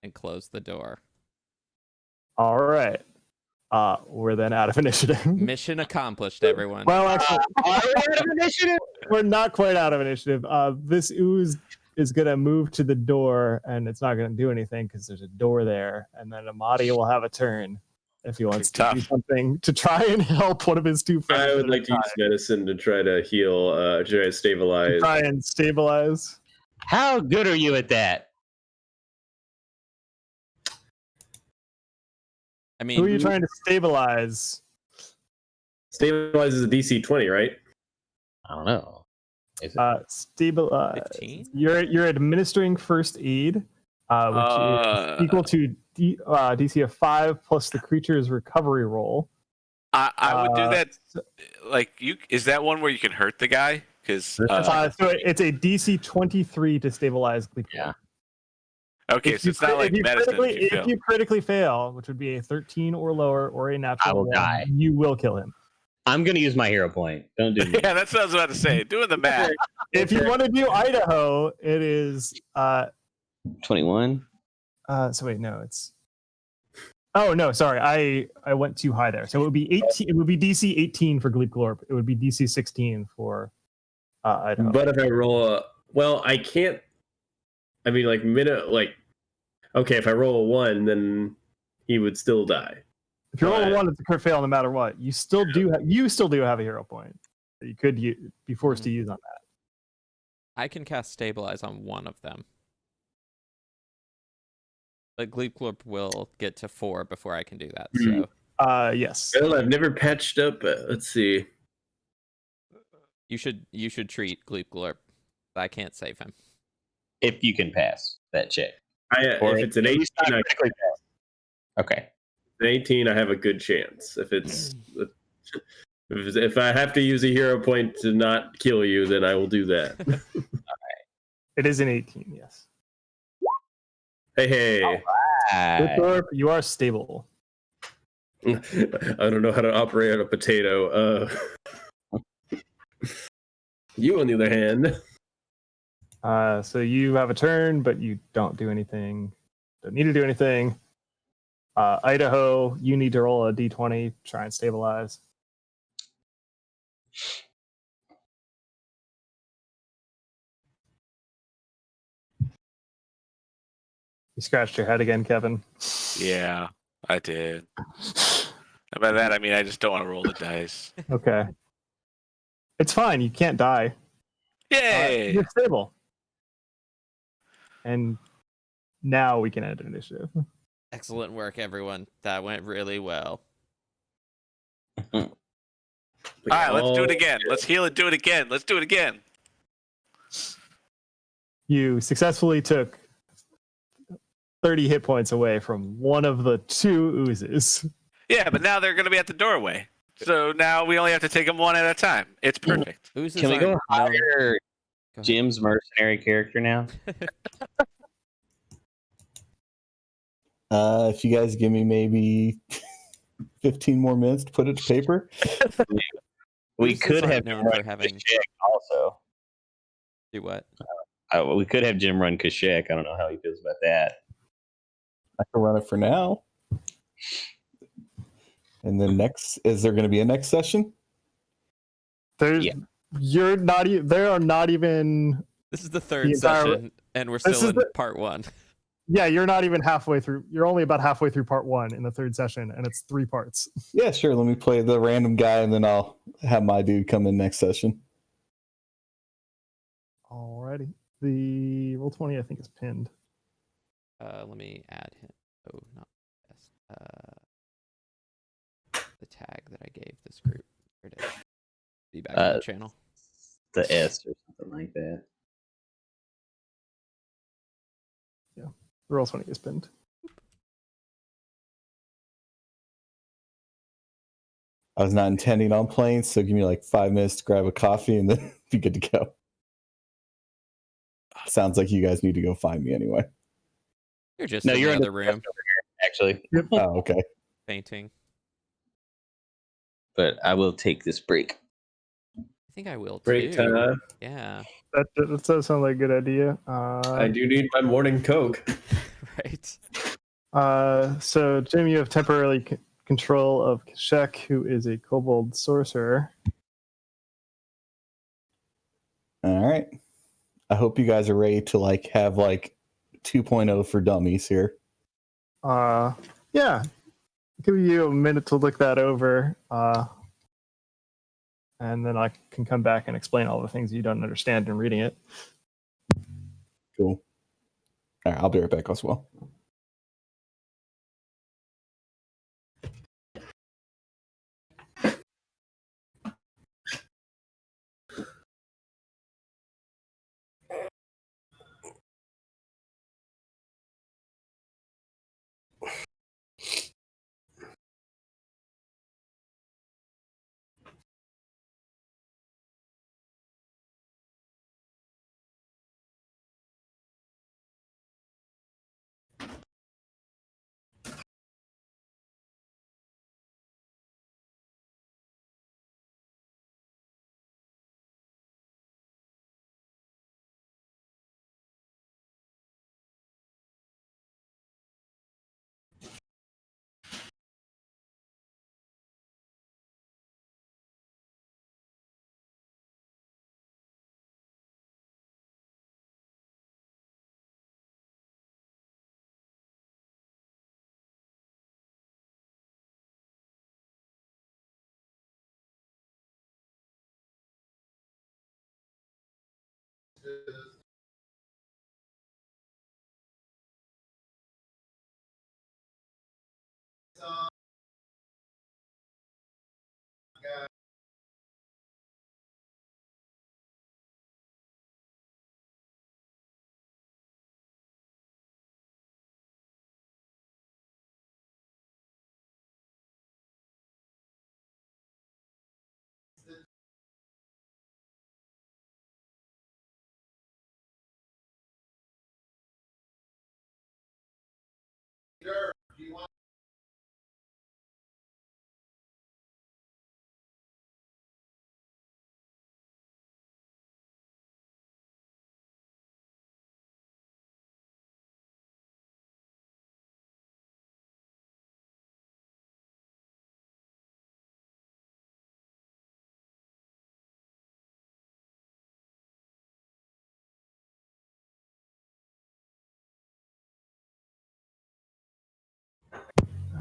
and close the door. All right. We're then out of initiative. Mission accomplished, everyone. Well, actually, Are we out of initiative? we're not quite out of initiative. This ooze is going to move to the door, and it's not going to do anything because there's a door there. And then Amadi will have a turn if he wants to do something to try and help one of his 2 friends. I would like to use medicine to try to heal, try to stabilize. Try and stabilize. How good are you at that? I Who are mean, you trying to stabilize? Stabilizes a DC 20, right? I don't know. Is it? Stabilize. 15? You're administering first aid, which is equal to DC of 5 plus the creature's recovery roll. I would do that. Like, is that one where you can hurt the guy? Because So it's a DC 23 to stabilize Gleep. Yeah. okay, so it's not like medicine. If you critically fail, which would be a 13 or lower or a natural, I will 1, die. You will kill him. I'm going to use my hero point. Don't do me. Yeah, that's what I was about to say. Doing the math. If you want to do Idaho, it is 21. so wait, no, it's oh no, sorry, I went too high there. So it would be 18. It would be DC 18 for Gleep Glorp. It would be DC 16 for Idaho. But if I roll I can't. I mean, okay, if I roll a 1, then he would still die. If you roll a 1, it's a crit fail no matter what. You still do have a hero point that you could be forced to use on that. I can cast Stabilize on one of them. But Gleepglorp will get to 4 before I can do that. So Yes. Well, I've never patched up. Let's see. you should treat Gleepglorp. I can't save him. If you can pass that check. If it's an 18, Okay. an 18, I have a good chance. If I have to use a hero point to not kill you, then I will do that. It is an 18, yes. Hey. Gleep Glorp, you are stable. I don't know how to operate on a potato. You, on the other hand, So you have a turn, but you don't do anything. Don't need to do anything. Idaho, you need to roll a d20, try and stabilize. You scratched your head again, Kevin. Yeah, I did. By that I mean I just don't want to roll the dice. Okay. It's fine. You can't die. Yay! You're stable. And now we can end initiative. Excellent work, everyone. That went really well. All right, let's do it again. Let's heal and do it again. Let's do it again. You successfully took 30 hit points away from one of the two oozes. Yeah, but now they're going to be at the doorway. So now we only have to take them one at a time. It's perfect. Oozes Can we go aren't known- hire Go ahead. Jim's mercenary character now? If you guys give me maybe 15 more minutes to put it to paper. We Oozes could aren't have known Jim for run having- Kashik also. Do what? We could have Jim run Kashik. I don't know how he feels about that. I can run it for now. And then is there going to be a next session? There's, Yeah. You're not. There are not even. This is the third entire- session, and we're This still is in the- part one. Yeah, you're not even halfway through. You're only about halfway through part one in the third session, and it's 3 parts. Yeah, sure. Let me play the random guy, and then I'll have my dude come in next session. Alrighty. The roll 20, I think, is pinned. Let me add him. Oh, not this. The tag that I gave this group. Here it is. Be back on the channel. The S or something like that. The roll 20 is pinned. I was not intending on playing, so give me like 5 minutes to grab a coffee and then be good to go. Sounds like you guys need to go find me anyway. You're just No, in you're the in other room Actually, Oh, okay. painting. but I will take this break. I think I will great too. time. Yeah. That does sound like a good idea. I do need my morning Coke. Right. So, Jim, you have temporarily control of Kashek, who is a kobold sorcerer. All right. I hope you guys are ready to have 2.0 for dummies here. Yeah. Give you a minute to look that over. And then I can come back and explain all the things you don't understand in reading it. Cool. All right, I'll be right back as well.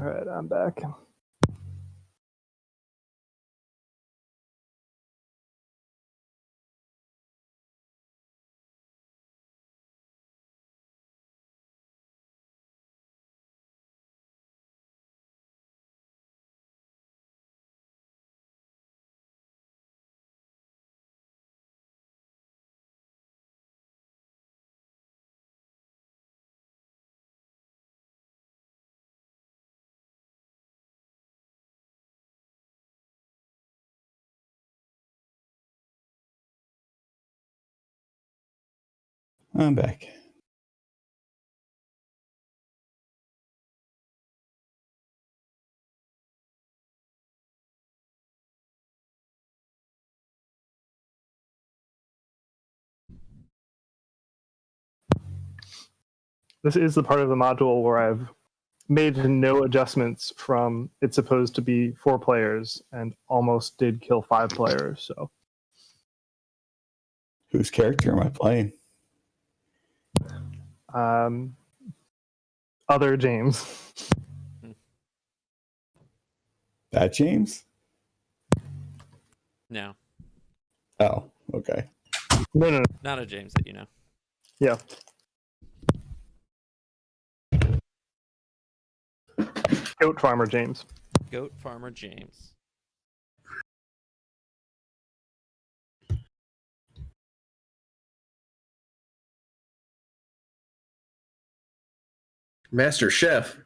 All right, I'm back. I'm back. This is the part of the module where I've made no adjustments from it's supposed to be 4 players and almost did kill 5 players. So Whose character am I playing? Other James. That James? No, Oh, okay. No. not a James that you know. Yeah. Goat Farmer James. Goat Farmer James. Master Chef.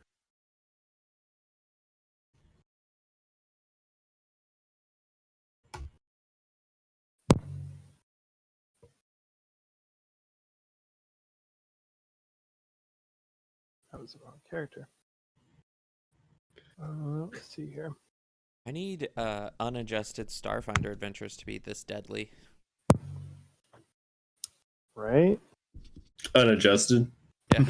That was the wrong character. Let's see here. I need unadjusted Starfinder adventures to be this deadly. Right? Unadjusted. Yeah.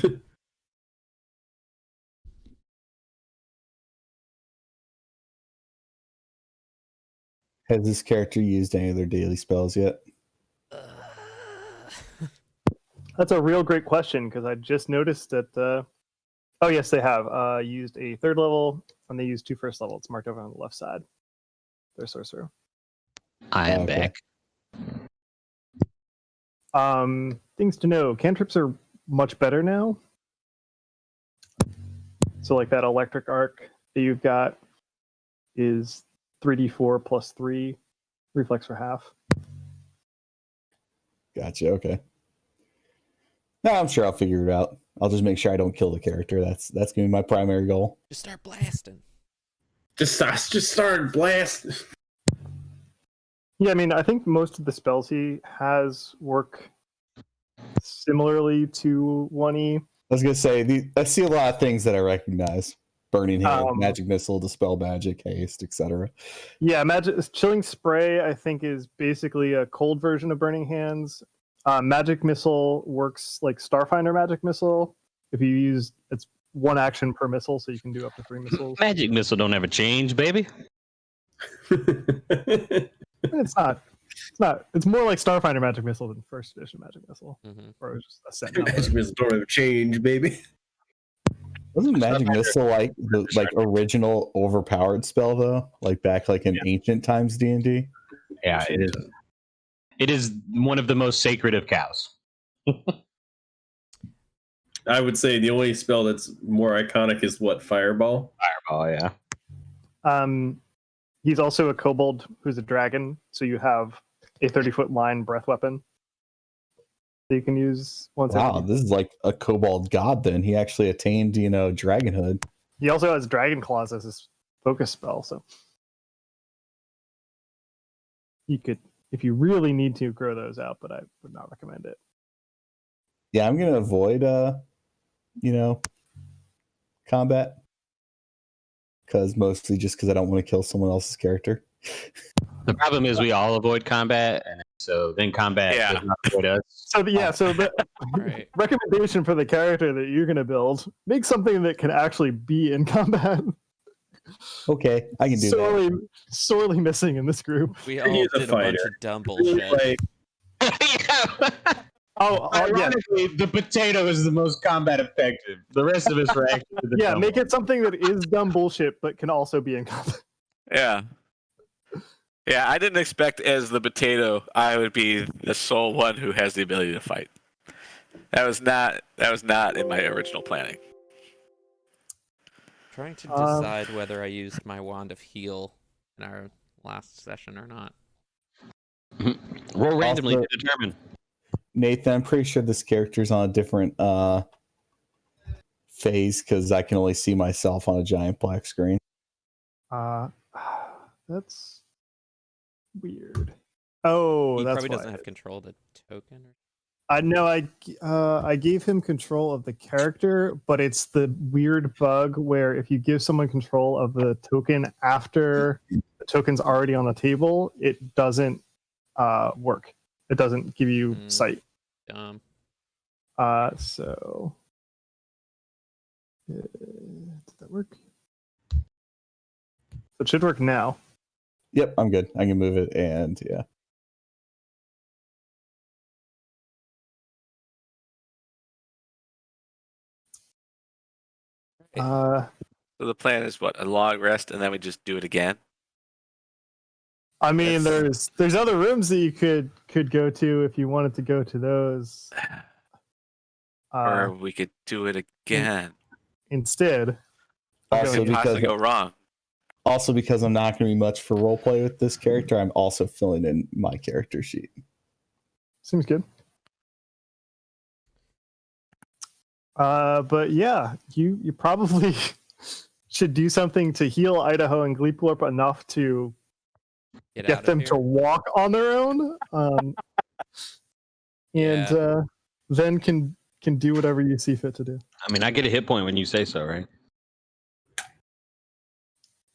Has this character used any of their daily spells yet? That's a real great question because I just noticed that. Oh yes, they have used a 3rd level and they used 2 first level. It's marked over on the left side. Their sorcerer. I am Okay. back. Things to know: cantrips are much better now. So like that electric arc that you've got is 3d4 plus 3, reflex for half. Gotcha. Okay. No, I'm sure I'll figure it out. I'll just make sure I don't kill the character. That's gonna be my primary goal. Just start blasting. Just start blast. Yeah, I mean, I think most of the spells he has work similarly to 1E. I was gonna say I see a lot of things that I recognize: burning hand, magic missile, dispel magic, haste, etc. Yeah, chilling spray I think is basically a cold version of burning hands. Magic missile works like Starfinder magic missile. If you use it's 1 action per missile, so you can do up to 3 missiles. Magic missile don't ever change, baby. It's not. It's not. It's more like Starfinder magic missile than 1st edition magic missile, Mm-hmm. or just a set number. Magic missile don't ever change, baby. Wasn't magic missile like the original overpowered spell though? Like back in ancient times D&D? Yeah, it is. It is one of the most sacred of cows. I would say the only spell that's more iconic is what? Fireball? Fireball, yeah. He's also a kobold who's a dragon, so you have a 30-foot line breath weapon that you can use once. Wow, this is like a kobold god then. He actually attained, dragonhood. He also has dragon claws as his focus spell, so you could, if you really need to, grow those out, but I would not recommend it. Yeah, I'm gonna avoid combat. Mostly just because I don't want to kill someone else's character. The problem is we all avoid combat, and so then combat does not avoid us. So the Right. recommendation for the character that you're going to build: make something that can actually be in combat. Okay, I can do that. Sorely missing in this group. We all He's a did a bunch fighter. of dumb bullshit. Like, Oh, yeah. Ironically, the potato is the most combat effective. The rest of us were actually the Yeah, dumb make ones. it something that is dumb bullshit, but can also be in combat. Yeah. Yeah, I didn't expect as the potato I would be the sole one who has the ability to fight. That was not in my original planning. Trying to decide whether I used my wand of heal in our last session or not. Roll randomly Also- to determine. Nathan, I'm pretty sure this character's on a different phase because I can only see myself on a giant black screen. That's weird. Oh, He that's probably why. doesn't have control of the token. I know I gave him control of the character, but it's the weird bug where if you give someone control of the token after the token's already on the table, it doesn't work. It doesn't give you sight. Dumb. So did that work? It should work now. Yep, I'm good. I can move it, and yeah. Uh, So the plan is what? A long rest and then we just do it again? I mean, That's- there's other rooms that you could go to if you wanted to go to those. Or we could do it again. Instead. What Also could because possibly go wrong? I'm not going to be much for roleplay with this character, I'm also filling in my character sheet. Seems good. But yeah, you probably should do something to heal Idaho and Gleeplorp enough to Get out get of them here. to walk on their own, and then can do whatever you see fit to do. I mean, I get a hit point when you say so, right?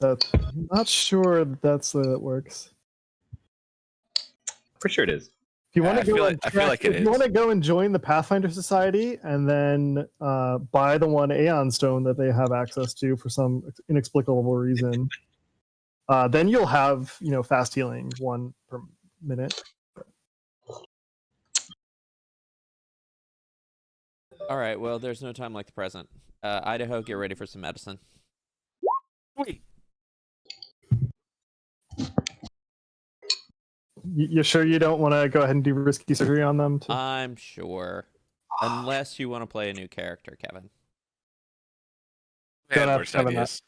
I'm not sure that's the way it works. For sure it is. If you Yeah, want to go, I feel like it if you want is. to go and join the Pathfinder Society, and then buy the one Aeon Stone that they have access to for some inexplicable reason, then you'll have fast healing 1 per minute. All right. Well, there's no time like the present. Idaho, get ready for some medicine. You sure you don't want to go ahead and do risky surgery on them? I'm sure, unless you want to play a new character, Kevin. I Don't had have worse Kevin ideas.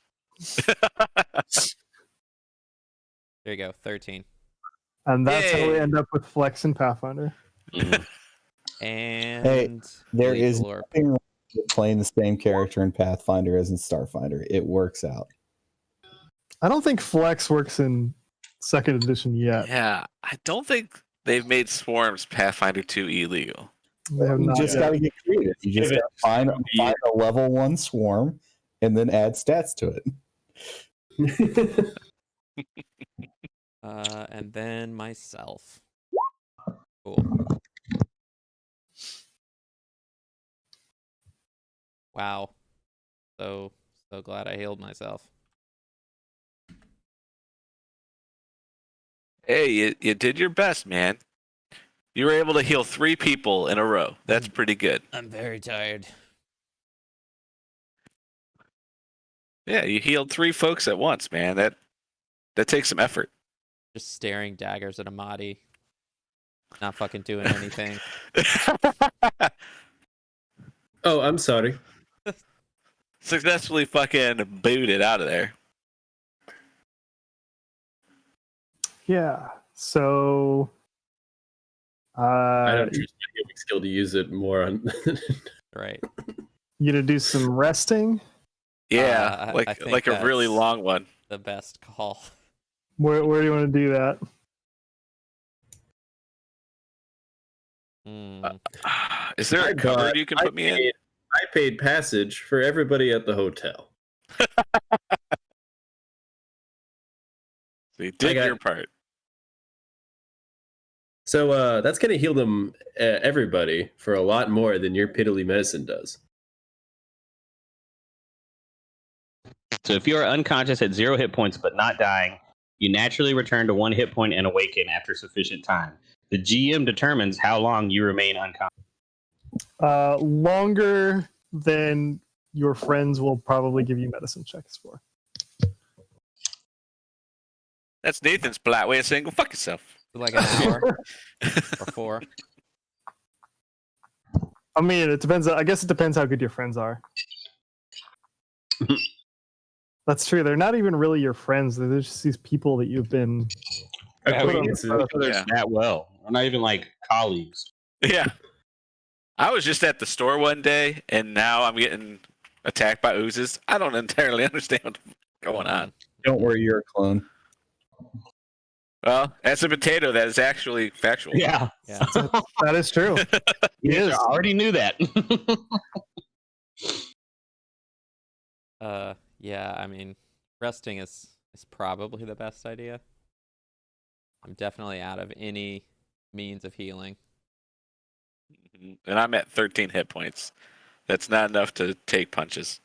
There you go. 13. And that's how we Yay. end up with Flex and Pathfinder. And There is Gleeplorp. nothing wrong with playing the same character in Pathfinder as in Starfinder. It works out. I don't think Flex works in 2nd edition yet. Yeah, I don't think they've made Swarms Pathfinder 2 illegal. They have You not just yet. got to get creative. You just got to find a level 1 swarm and then add stats to it. And then myself. Cool. Wow. So glad I healed myself. Hey, you did your best, man. You were able to heal 3 people in a row. That's pretty good. I'm very tired. Yeah, you healed 3 folks at once, man. That takes some effort. Just staring daggers at Amadi. Not fucking doing anything. Oh, I'm sorry. Successfully fucking booted out of there. Yeah. So I don't trust my healing skill to use it more on. Right. you gonna do some resting? Yeah, I think like a really that's long one. the best call. Where do you want to do that? Is there a cupboard you can put me in? I paid passage for everybody at the hotel. So you did got- your part. So that's going to heal them, everybody, for a lot more than your piddly medicine does. So if you are unconscious at 0 hit points but not dying, you naturally return to 1 hit point and awaken after sufficient time. The GM determines how long you remain unconscious. Longer than your friends will probably give you medicine checks for. That's Nathan's polite way of saying, "Go fuck yourself." Like an hour or 4. I mean, it depends. I guess it depends how good your friends are. That's true. They're not even really your friends. They're just these people that you've been. Acquaintances. Yeah. That well. We're not even like colleagues. Yeah. I was just at the store one day, and now I'm getting attacked by oozes. I don't entirely understand what's going on. Don't worry, you're a clone. Well, that's a potato that is actually factual. Yeah. Yeah. That is true. He Yes, is. I already knew that. Yeah, I mean, resting is probably the best idea. I'm definitely out of any means of healing. And I'm at 13 hit points. That's not enough to take punches.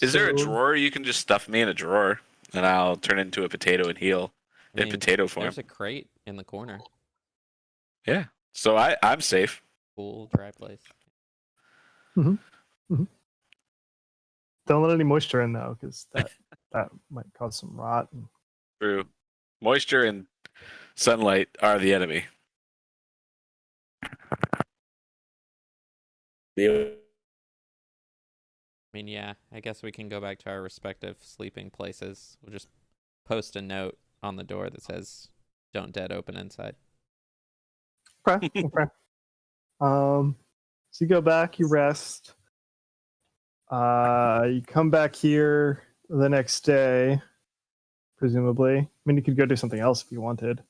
Is there a So- drawer you can just stuff me in a drawer, and I'll turn into a potato and heal I in mean, potato form? there's a crate in the corner. Yeah. So I'm safe. Cool, dry place. Don't let any moisture in though, because that might cause some rot. True. Moisture and sunlight are the enemy. The I mean, yeah, I guess we can go back to our respective sleeping places. We'll just post a note on the door that says, "Don't dead open inside." Okay. So you go back, you rest. You come back here the next day, presumably. I mean, you could go do something else if you wanted.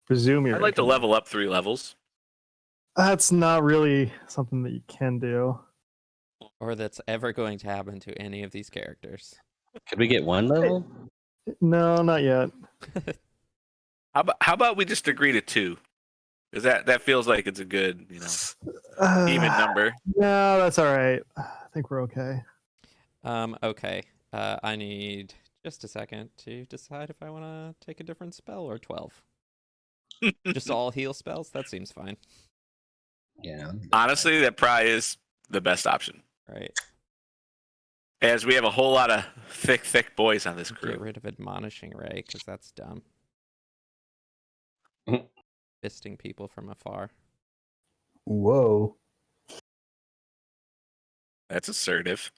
Presume you're. I'd like to level up 3 levels. That's not really something that you can do. Or that's ever going to happen to any of these characters. Could we get 1 level? No, not yet. How about we just agree to 2? Because that feels like it's a good, even number. No, that's all right. I think we're okay. Okay. I need just a second to decide if I want to take a different spell or 12. Just all heal spells? That seems fine. Yeah. Honestly, that probably is the best option. Right. As we have a whole lot of thick boys on this Get crew. rid of Admonishing Ray, because that's dumb. Fisting people from afar. Whoa. That's assertive.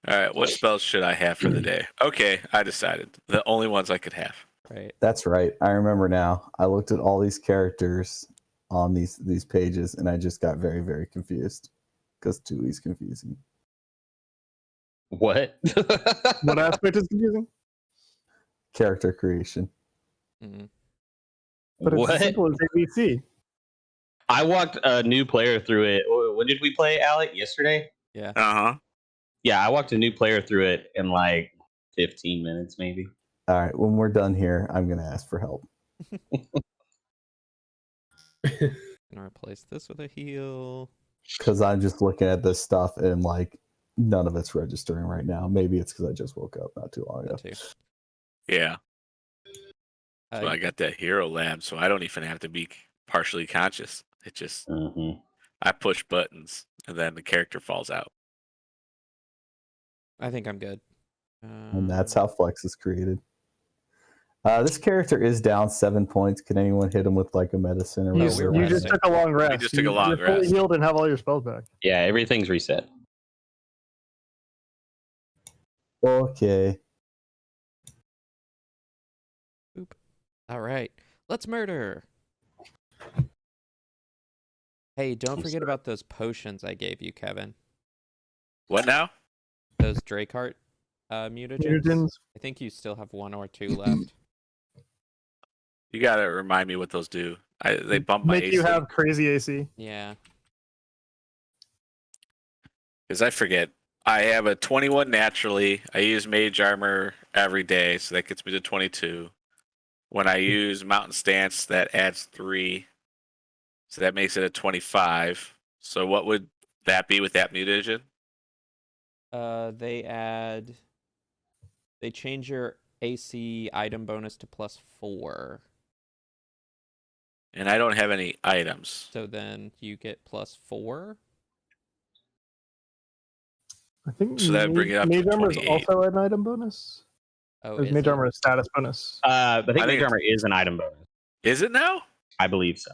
All right, what spells should I have for the day? Okay, I decided. The only ones I could have. Right. That's right. I remember now. I looked at all these characters on these pages, and I just got very, very confused because Tui's confusing. What? What aspect is confusing? Character creation. Mhm. But it's What? as simple as ABC. I walked a new player through it. When did we play, Alec? Yesterday? Yeah. Uh-huh. Yeah, I walked a new player through it in like 15 minutes, maybe. All right, when we're done here, I'm going to ask for help. Gonna replace this with a heal. Because I'm just looking at this stuff and like none of it's registering right now. Maybe it's because I just woke up not too long ago. That too. Yeah. So I got that hero lab, so I don't even have to be partially conscious. It just I push buttons and then the character falls out. I think I'm good. And that's how Flex is created. This character is down 7 points. Can anyone hit him with like a medicine or You- whatever? we're You just resting. took a long rest. just took a long You're fully rest. healed and have all your spells back. Yeah, everything's reset. Okay. All right. Let's murder. Hey, don't forget about those potions I gave you, Kevin. What now? Those Drakeheart mutagens. Mutagens. I think you still have 1 or 2 left. You gotta remind me what those do. They bump my Make AC. you have crazy AC. Yeah. Because I forget. I have a 21 naturally. I use mage armor every day, so that gets me to 22. When I use mountain stance, that adds 3. So that makes it a 25. So what would that be with that mutagen? They change your AC item bonus to +4. And I don't have any items. So then you get +4. I think So that would bring it up to Mage Armor is 28. also an item bonus. Oh, Or is is Mage it? Armor a status bonus? I think I think Mage Armor is an item bonus. Is it now? I believe so.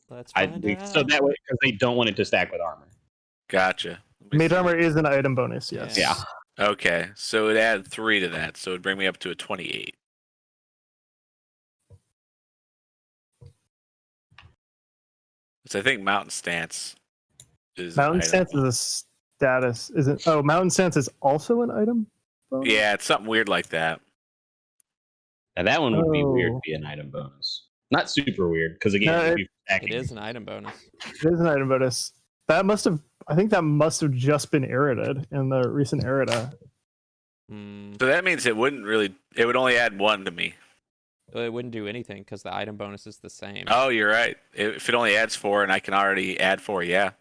Let's I find believe out. so that way because they don't want it to stack with armor. Gotcha. Let me Mage see. Armor is an item bonus, yes. Yeah. Okay, so it added 3 to that, so it'd bring me up to a 28. So I think Mountain Stance is an Mountain item. Stance is a status. Isn't? Oh, Mountain Stance is also an item bonus? Yeah, it's something weird like that. Now that one would be weird to Oh. be an item bonus. Not super weird because again, No, it'd be It stacking. is an item bonus. It is an item bonus. I think that must have just been errated in the recent errata. So that means it would only add 1 to me. Well, it wouldn't do anything because the item bonus is the same. Oh, you're right. If it only adds 4 and I can already add 4, yeah.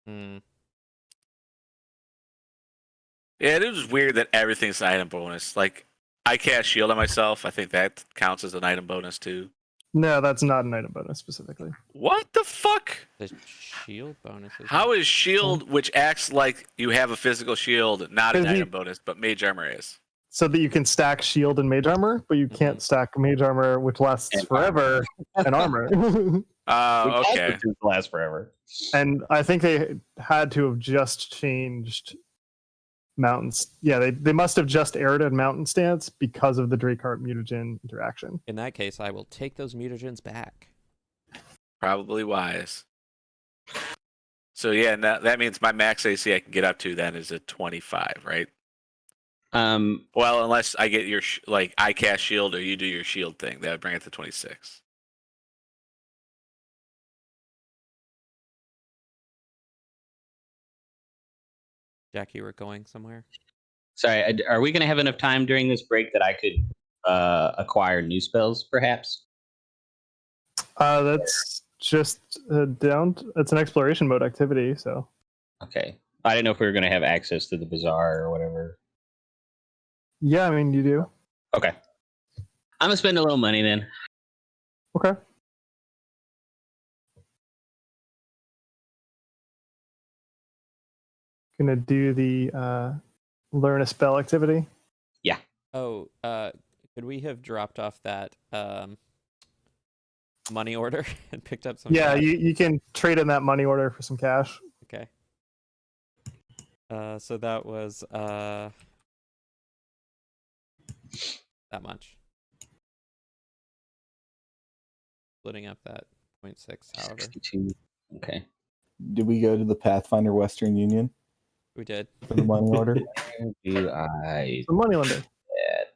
Hmm. Yeah, it is weird that everything's an item bonus. Like, I cast shield on myself. I think that counts as an item bonus too. No, that's not an item bonus specifically. What the fuck? The shield bonus is. How is shield, which acts like you have a physical shield, not an 'Cause item bonus, but mage armor is? So that you can stack shield and mage armor, but you can't stack mage armor, which lasts And forever, and armor. Oh, okay. Which also lasts forever. And I think they had to have just changed mountains. Yeah, they must have just added Mountain Stance because of the Drakeheart mutagen interaction. In that case, I will take those mutagens back. Probably wise. So yeah, that means my max AC I can get up to then is a 25, right? Well, unless I get your I cast shield or you do your shield thing, that would bring it to 26. Jack, you were going somewhere? Sorry, are we going to have enough time during this break that I could acquire new spells, perhaps? That's just it's an exploration mode activity, so. Okay. I didn't know if we were going to have access to the bazaar or whatever. Yeah, I mean, you do. Okay. I'm going to spend a little money then. Okay. Gonna do the learn a spell activity. Oh, could we have dropped off that money order and picked up some? Yeah, cash? you can trade in that money order for some cash. Okay. So that was that much. Splitting up that 0.6, however. 62. Okay. Did we go to the Pathfinder Western Union We did. for the money order? Where do I The money lender. get?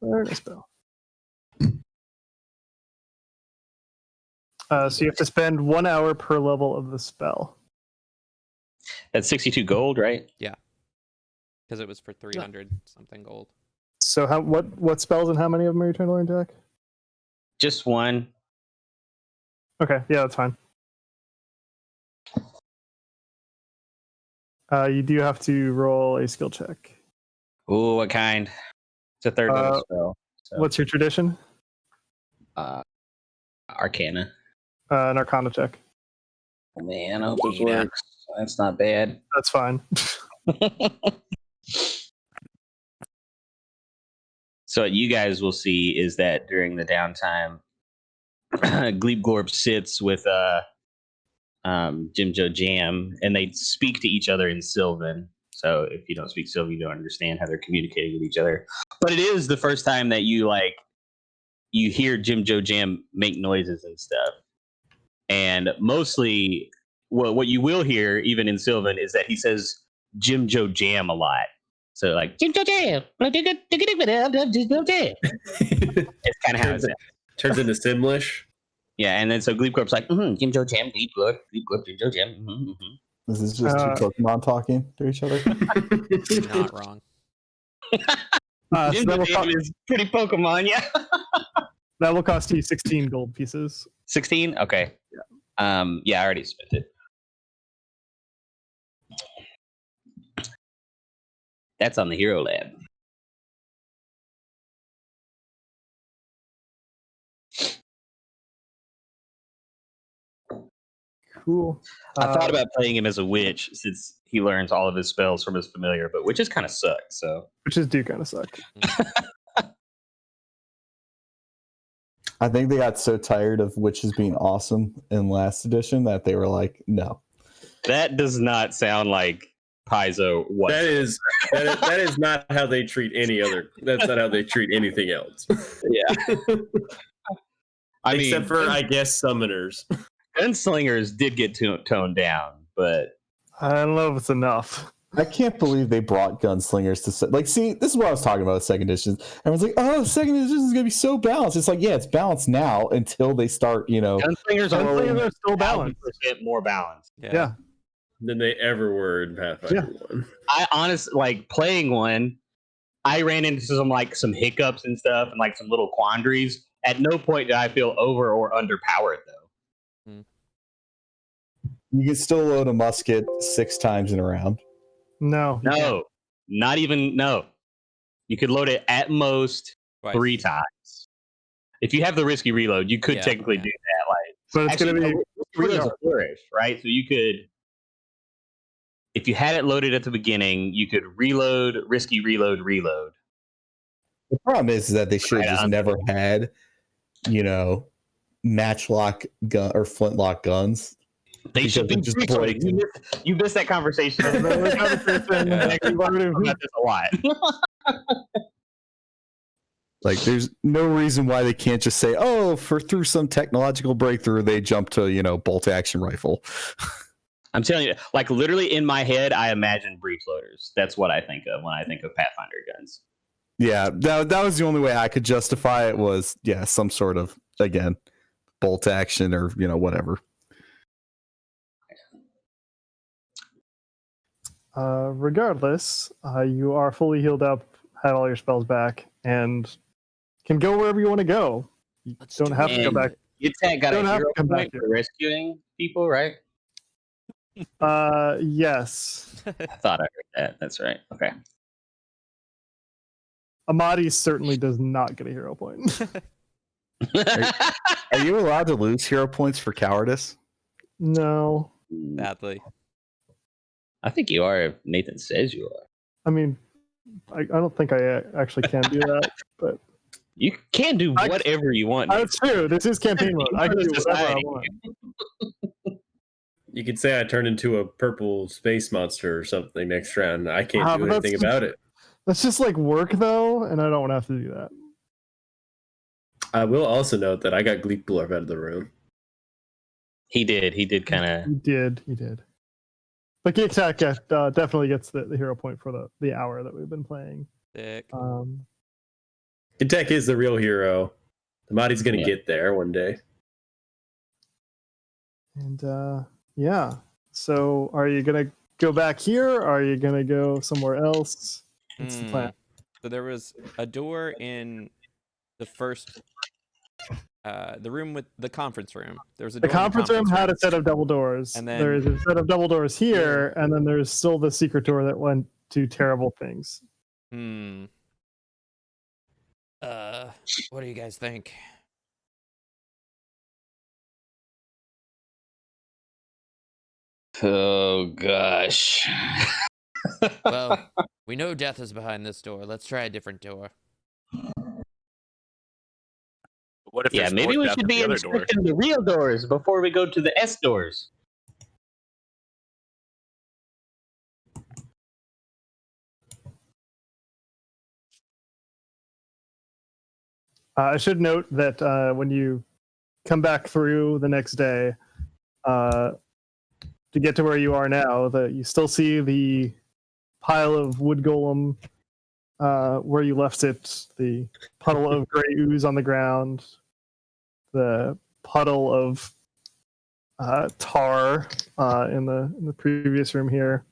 Learn a spell. So you have to spend 1 hour per level of the spell. That's 62 gold, right? Because it was for 300 something gold. So what spells and how many of them are you trying to learn, Jack? Just one. Okay, yeah, that's fine. You do have to roll a skill check. Ooh, what kind? It's a third level spell. So, What's your tradition? Arcana. An Arcana check. Oh, man, I hope this Yeah. works. That's not bad. That's fine. So what you guys will see is that during the downtime, Gleepgorp sits with Jim Joe Jam, and they speak to each other in Sylvan. So if you don't speak Sylvan, you don't understand how they're communicating with each other. But it is the first time that you hear Jim Joe Jam make noises and stuff. And mostly, what you will hear, even in Sylvan, is that he says Jim Joe Jam a lot. So like Jim Joe Jam, Jim Joe Jam. It's kind of how it sounds. Turns into Simlish. Yeah, and then so Gleepcorp's like, Jim Joe Jam, Gleepcorp, Jim Joe Jam. This is just two Pokemon talking to each other. Not wrong. Jim Joe Jam is pretty Pokemon, yeah. That will cost you 16 gold pieces. 16? Okay. Yeah, I already spent it. That's on the Hero Lab. Cool. I thought about playing him as a witch since he learns all of his spells from his familiar, but witches kind of suck. So Witches do kind of suck. I think they got so tired of witches being awesome in last edition that they were like, no. that does not sound like Paizo. That is not how they treat any other. That's not how they treat anything else. Yeah. I mean, Except for, I guess, summoners. gunslingers did get toned down, but I don't know if it's enough. I can't believe they brought gunslingers to like. See, this is what I was talking about with second edition. Everyone's like, "Oh, second edition is gonna be so balanced." It's like, yeah, it's balanced now until they start, gunslingers are still balanced. 1,000% more balanced. Yeah. Than they ever were in Pathfinder 1. I honestly like playing one. I ran into some hiccups and stuff and like some little quandaries. At no point did I feel over or underpowered though. You can still load a musket 6 times in a round. No. No, not even no. You could load it at most Twice. 3 times. If you have the risky reload, you could technically do that. Like, But it's going to be reload's a flourish, right? So you could, if you had it loaded at the beginning, you could reload, risky reload. The problem is that they should have just never had, matchlock gun or flintlock guns. They should be just breachloading. You missed that conversation. We've got this a lot. Like, there's no reason why they can't just say, "Oh, through some technological breakthrough, they jump to bolt action rifle." I'm telling you, like literally in my head, I imagine breech loaders. That's what I think of when I think of Pathfinder guns. Yeah, that was the only way I could justify it. Was some sort of, again, bolt action or whatever. Regardless, you are fully healed up, have all your spells back, and can go wherever you want to go. You don't have to go back. Yitzhak got a hero point for rescuing people, right? Yes. I thought I heard that. That's right. Okay. Amadi certainly does not get a hero point. Are you allowed to lose hero points for cowardice? No. Sadly. I think you are if Nathan says you are. I mean, I don't think I actually can do that, but you can do whatever you want. That's true. This is campaign mode. I can do whatever I want. You could say I turned into a purple space monster or something next round. I can't do anything about it. That's just like work, though, and I don't want to have to do that. I will also note that I got Gleekblurb out of the room. He did. He did kind of. He did. But Geek Attack definitely gets the hero point for the hour that we've been playing. Sick. Tech is the real hero. The Mahdi's going to get there one day. And yeah. So are you going to go back here? Or are you going to go somewhere else? What's the plan? So there was a door in the first, the room with the conference room. There was a door the conference room had a set of double doors. And then there's a set of double doors here, and then there's still the secret door that went to terrible things. What do you guys think? Oh gosh. Well, we know death is behind this door. Let's try a different door. What if maybe we should be inspecting the real doors before we go to the S doors. I should note that when you come back through the next day, to get to where you are now, that you still see the pile of wood golem where you left it, the puddle of gray ooze on the ground, the puddle of tar in the previous room here.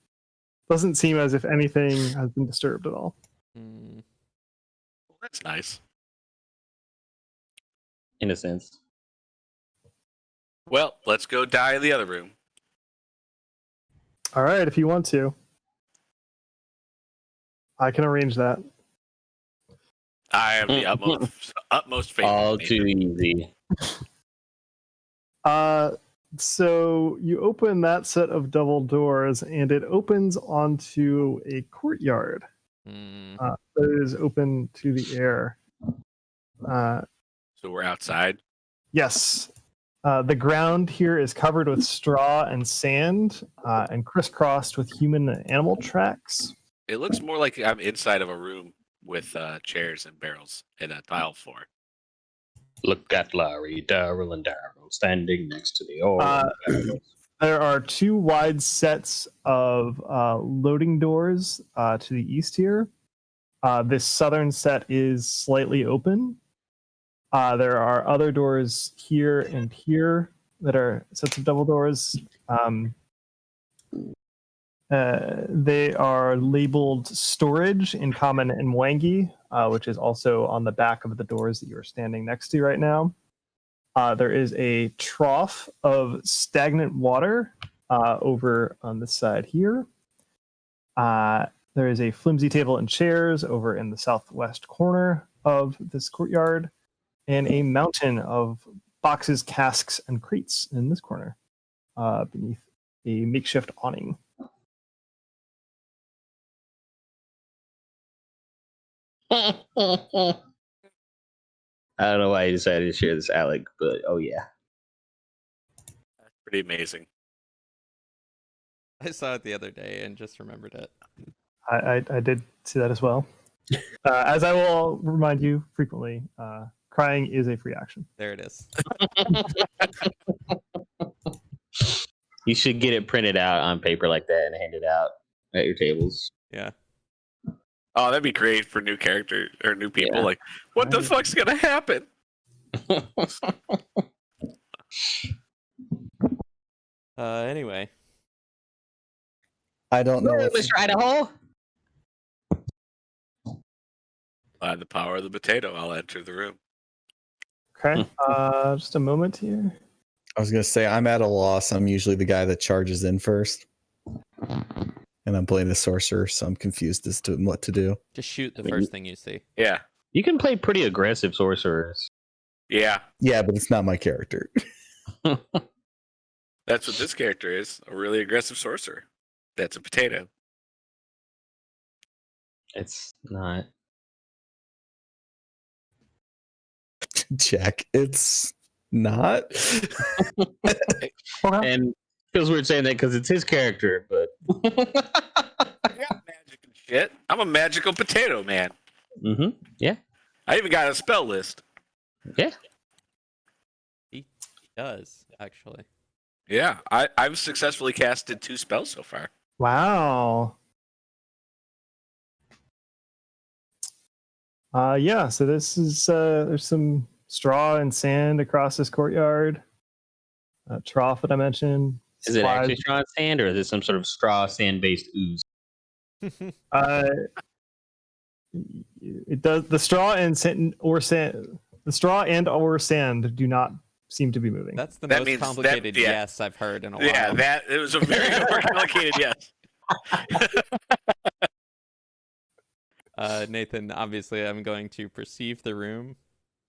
Doesn't seem as if anything has been disturbed at all. Well, that's nice. In a sense. Well, let's go die in the other room. All right, if you want to. I can arrange that. I have the utmost faith. All in too easy. So you open that set of double doors, and it opens onto a courtyard that is open to the air. So we're outside. Yes. The ground here is covered with straw and sand, and crisscrossed with human and animal tracks. It looks more like I'm inside of a room with chairs and barrels and a tile floor. Look at Larry, Daryl, and Daryl standing next to the oil. There are two wide sets of loading doors to the east here. This southern set is slightly open. There are other doors here and here that are sets of double doors. They are labeled storage in common and Mwangi, which is also on the back of the doors that you're standing next to right now. There is a trough of stagnant water over on this side here. There is a flimsy table and chairs over in the southwest corner of this courtyard, and a mountain of boxes, casks, and crates in this corner beneath a makeshift awning. I don't know why you decided to share this, Alec, but oh yeah. That's pretty amazing. I saw it the other day and just remembered it. I did see that as well. As I will remind you frequently, crying is a free action. There it is. You should get it printed out on paper like that and hand it out at your tables. Yeah. Oh, that'd be great for new character or new people. Yeah. Like, what the fuck's gonna happen? Anyway. I don't know. Mr. Idaho. By the power of the potato, I'll enter the room. Okay, just a moment here. I was gonna say I'm at a loss. I'm usually the guy that charges in first, and I'm playing the sorcerer, so I'm confused as to what to do. Just shoot the first thing you see. Yeah. You can play pretty aggressive sorcerers. Yeah. Yeah, but it's not my character. That's what this character is. A really aggressive sorcerer. That's a potato. It's not. Jack, it's not. And feels weird saying that because it's his character, but I got magic and shit. I'm a magical potato man. Yeah. I even got a spell list. Yeah. He does, actually. Yeah, I've successfully casted 2 spells so far. Wow. Yeah, so this is there's some straw and sand across this courtyard. Trough that I mentioned. Is it actually straw and sand, or is it some sort of straw sand based ooze? It does the straw and sand or sand. The straw and or sand do not seem to be moving. That's the That most means that- complicated yeah. yes I've heard in a while. Yeah, that it was a very more complicated yes. Nathan, obviously I'm going to perceive the room.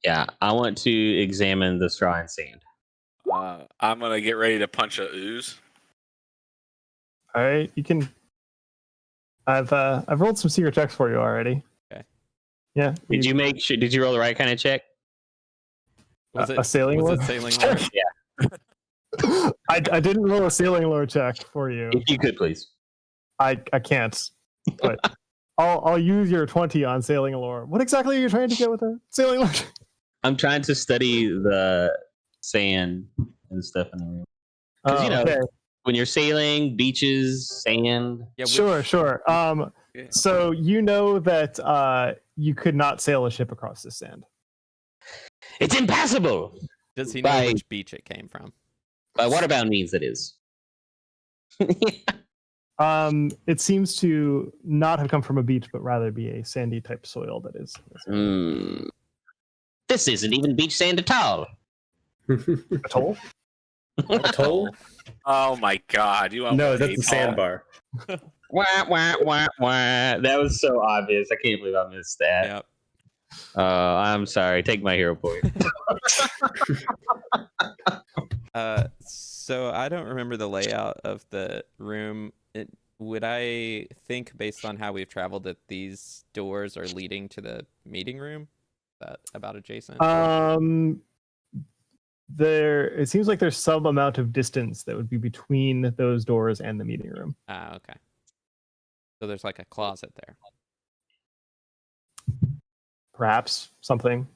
Yeah, I want to examine the straw and sand. I'm gonna get ready to punch a ooze. All right, you can. I've rolled some secret checks for you already. Okay. Yeah. Did you roll the right kind of check? Was it a sailing was lore? it sailing lore? Yeah. I didn't roll a sailing lore check for you. If you could, please. I can't. But I'll use your 20 on sailing lore. What exactly are you trying to get with a sailing lore? I'm trying to study the sand and stuff in the room. Because, okay. when you're sailing, beaches, sand. Yeah, Sure. Yeah. So you know that you could not sail a ship across this sand. It's impassable! Does he know By- which beach it came from? By waterbound means, that is. It seems to not have come from a beach, but rather be a sandy type soil that is. This isn't even beach sand at all. Atoll? Atoll? Oh my god! You No, almost that's ate the sandbar. Wah, wah, wah, wah. That was so obvious. I can't believe I missed that. Yep. I'm sorry. Take my hero point. So I don't remember the layout of the room. Would I think, based on how we've traveled, that these doors are leading to the meeting room? Is that about adjacent? It seems like there's some amount of distance that would be between those doors and the meeting room. Ah, okay. So there's like a closet there. Perhaps something.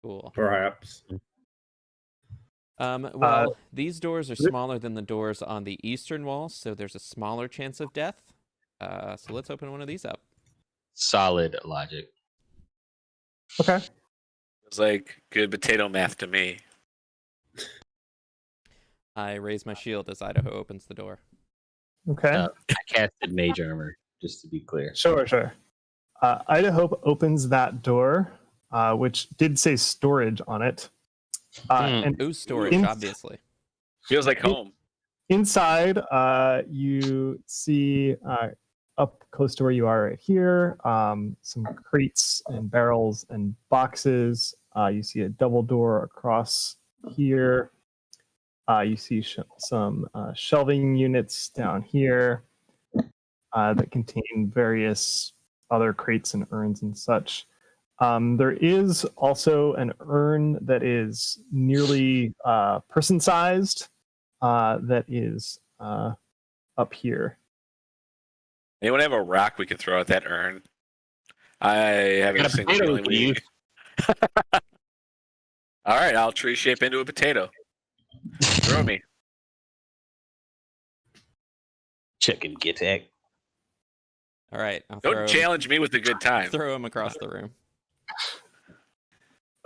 Cool. Perhaps. Well, these doors are smaller than the doors on the eastern wall, so there's a smaller chance of death. So let's open one of these up. Solid logic. Okay. It's like good potato math to me. I raise my shield as Idaho opens the door. Okay. I casted mage armor, just to be clear. Sure. Idaho opens that door, which did say storage on it. And Ooh, storage, obviously. Feels like home. inside, you see up close to where you are right here, some crates and barrels and boxes. You see a double door across here. You see some shelving units down here that contain various other crates and urns and such. There is also an urn that is nearly person-sized that is up here. Anyone have a rock we could throw at that urn? I have Got a a single potato feeling we can use. All right, I'll tree shape into a potato. Throw me. Chicken get egg. All right, I'll Don't challenge me with a good time. throw him across the room.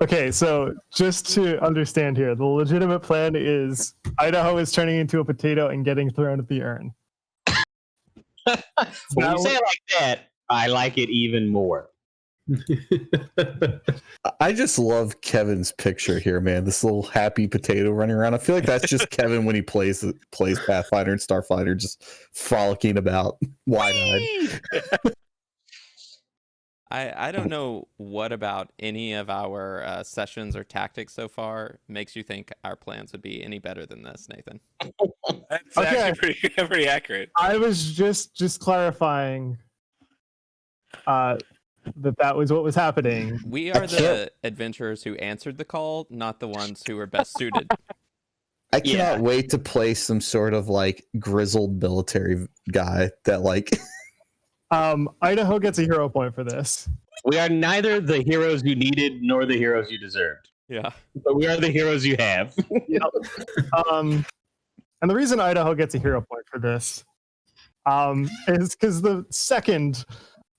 Okay, so just to understand here, the legitimate plan is Idaho is turning into a potato and getting thrown at the urn. When you say it like that, I like it even more. I just love Kevin's picture here, man. This little happy potato running around. I feel like that's just Kevin when he plays Pathfinder and Starfighter, just frolicking about wide-eyed. I don't know what about any of our sessions or tactics so far makes you think our plans would be any better than this, Nathan. That's actually pretty accurate. I was just clarifying that was what was happening. We are the adventurers who answered the call, not the ones who were best suited. I cannot wait to play some sort of like grizzled military guy that like Idaho gets a hero point for this. We are neither the heroes you needed nor the heroes you deserved. Yeah. But we are the heroes you have. Yep. And the reason Idaho gets a hero point for this is because the second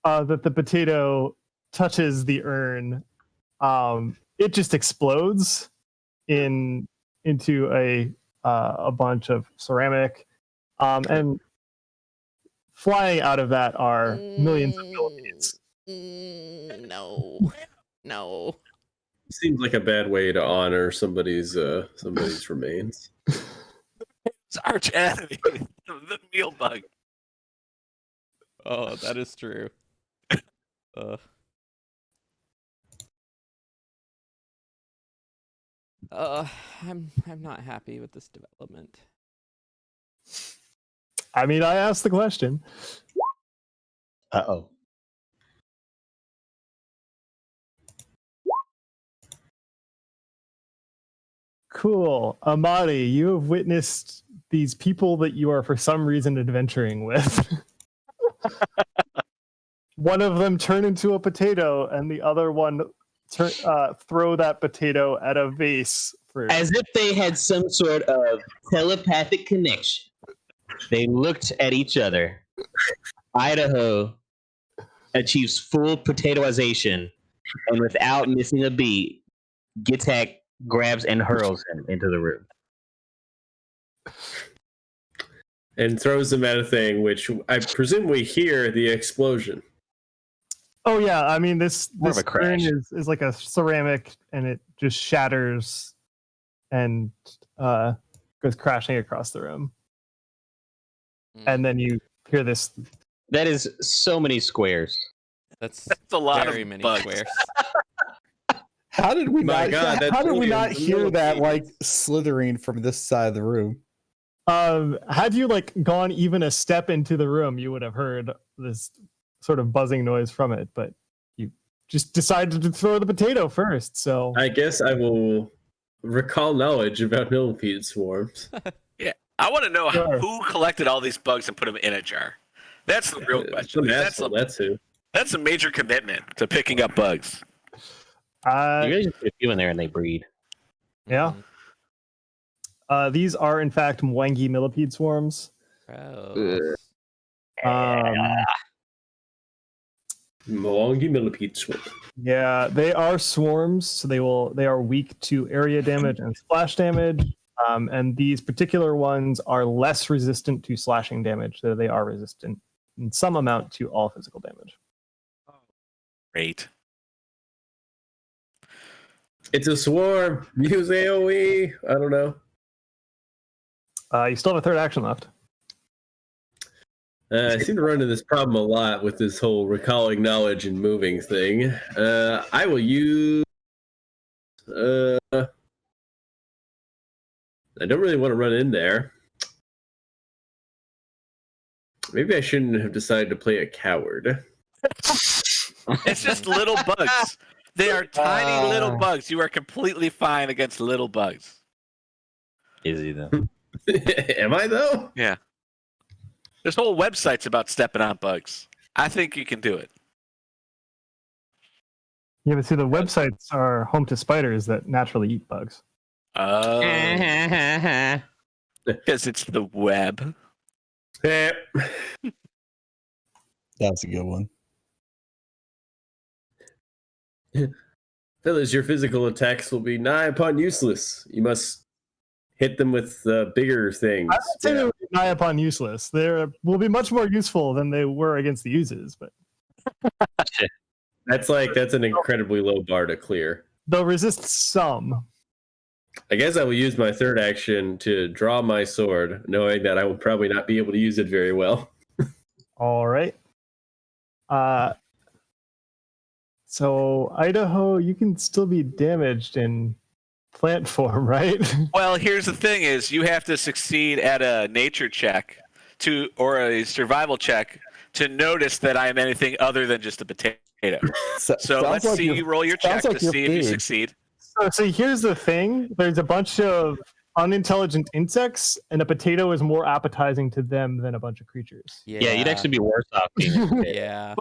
that the potato touches the urn, it just explodes into a bunch of ceramic, and flying out of that are millions of millipedes. No. Seems like a bad way to honor somebody's remains. It's arch enemy, the meal bug. Oh, that is true. I'm not happy with this development. I mean, I asked the question. Uh-oh. Cool. Amadi, you have witnessed these people that you are for some reason adventuring with. One of them turn into a potato, and the other one throw that potato at a vase. As if they had some sort of telepathic connection. They looked at each other. Idaho achieves full potatoization, and without missing a beat, Gitak grabs and hurls him into the room. And throws them at a thing, which I presume we hear the explosion. Oh yeah, I mean this More of a crash. urn is like a ceramic, and it just shatters and goes crashing across the room. And then you hear this That is so many squares. That's a lot very of many bugs. squares. How did we My not? God, that's how did we millions not and hear that like millipedes. slithering from this side of the room? Had you like gone even a step into the room, you would have heard this sort of buzzing noise from it. But you just decided to throw the potato first. So I guess I will recall knowledge about millipede swarms. I want to know Sure. who collected all these bugs and put them in a jar. That's the real question. Some That's asshole, that's who. a major commitment to picking up bugs. You really just put a few in there and they breed. Yeah. Mhm. These are in fact Mwangi millipede swarms. Gross. Mwangi millipede swarm. Yeah, they are swarms, so they are weak to area damage and splash damage. And these particular ones are less resistant to slashing damage, though they are resistant in some amount to all physical damage. Great. It's a swarm. Use AoE. I don't know. You still have a third action left. I seem to run into this problem a lot with this whole recalling knowledge and moving thing. I will use. I don't really want to run in there. Maybe I shouldn't have decided to play a coward. It's just little bugs. They are tiny little bugs. You are completely fine against little bugs. Is he though? Am I though? Yeah. There's whole websites about stepping on bugs. I think you can do it. Yeah, but see, the websites are home to spiders that naturally eat bugs. Because it's the web. Eh. That's a good one. Fellas, your physical attacks will be nigh upon useless. You must hit them with bigger things. I would say they would be nigh upon useless. They will be much more useful than they were against the uses, but That's an incredibly low bar to clear. they'll resist some. I guess I will use my third action to draw my sword, knowing that I will probably not be able to use it very well. All right. So Idaho, you can still be damaged in plant form, right? Well, here's the thing: is you have to succeed at a nature check or a survival check to notice that I am anything other than just a potato. So let's see you roll your check to see if you succeed. So here's the thing: there's a bunch of unintelligent insects, and a potato is more appetizing to them than a bunch of creatures. Yeah, you'd actually be worse off being a potato. Yeah.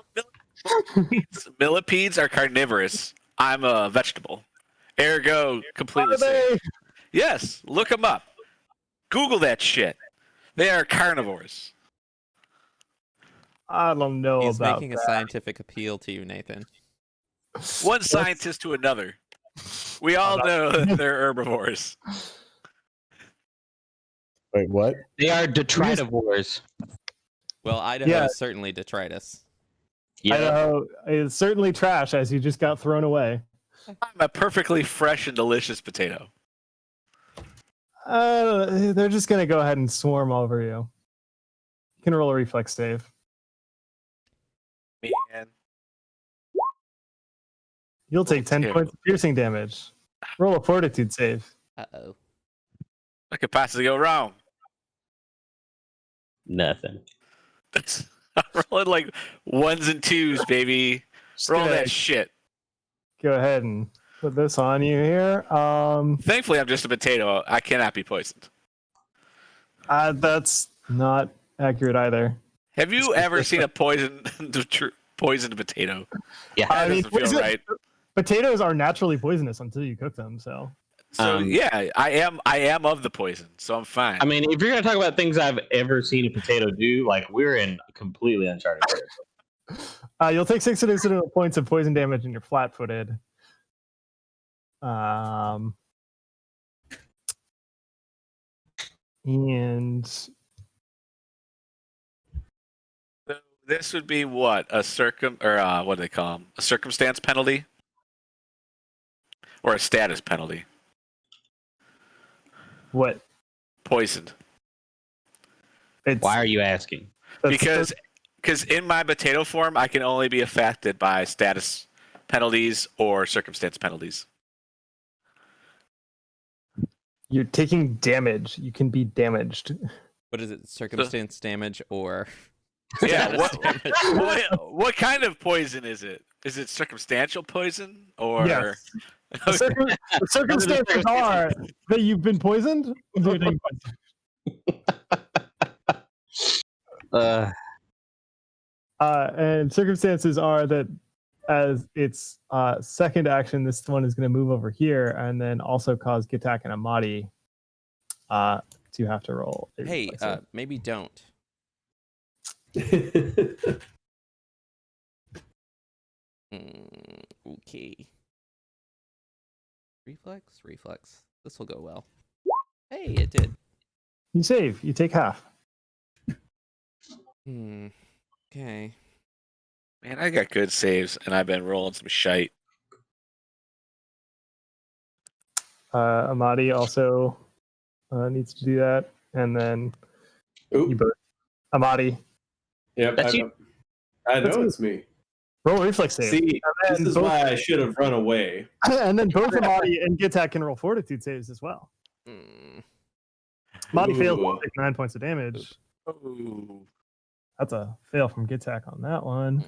Millipedes are carnivorous. I'm a vegetable. Ergo, completely Are they? safe. Yes, look them up. Google that shit. They are carnivores. I don't know He's about making a that. scientific appeal to you, Nathan. One scientist to another. We all know that they're herbivores. Wait, what? They are detritivores. Well, Idaho Yeah. is certainly detritus. Yeah. Idaho is certainly trash, as you just got thrown away. I'm a perfectly fresh and delicious potato. They're just gonna go ahead and swarm over you. You can roll a reflex save. Man. You'll take 10 terrible. points of piercing damage. Roll a fortitude save. Uh-oh. What could possibly go wrong? Nothing. I'm rolling like ones and twos, baby. Just Roll gonna that shit. go ahead and put this on you here. Thankfully, I'm just a potato. I cannot be poisoned. That's not accurate either. Have you ever seen a poisoned potato? Yeah. That I mean, doesn't feel right. potatoes are naturally poisonous until you cook them. So So yeah, I am of the poison, so I'm fine. I mean, if you're gonna talk about things I've ever seen a potato do, like we're in completely uncharted territory. you'll take 6 additional points of poison damage, and you're flat-footed. And So this would be what what do they call them? A circumstance penalty or a status penalty? what? Poisoned. It's, Why are you asking? that's- Because because in my potato form, I can only be affected by status penalties or circumstance penalties. You're taking damage. You can be damaged. What is it? Circumstance damage or Yeah. status damage? What kind of poison is it? Is it circumstantial poison or? Yes. The circumstances are that you've been poisoned. So you're taking poison. And circumstances are that as its second action, this one is going to move over here and then also cause Gitak and Amadi to have to roll. Hey, maybe don't. Okay. Reflex. This will go well. Hey, it did. You save. You take half. Okay. Man, I got good saves, and I've been rolling some shite. Amadi also needs to do that, and then you both. Amadi, Yep, That's you. I know That's it's me. roll a reflex save. See, And this then is both- why I should have run away. And then both Amadi and Gitak can roll fortitude saves as well. Amadi fails, Ooh. will take 9 points of damage. Ooh. That's a fail from Gitak on that one.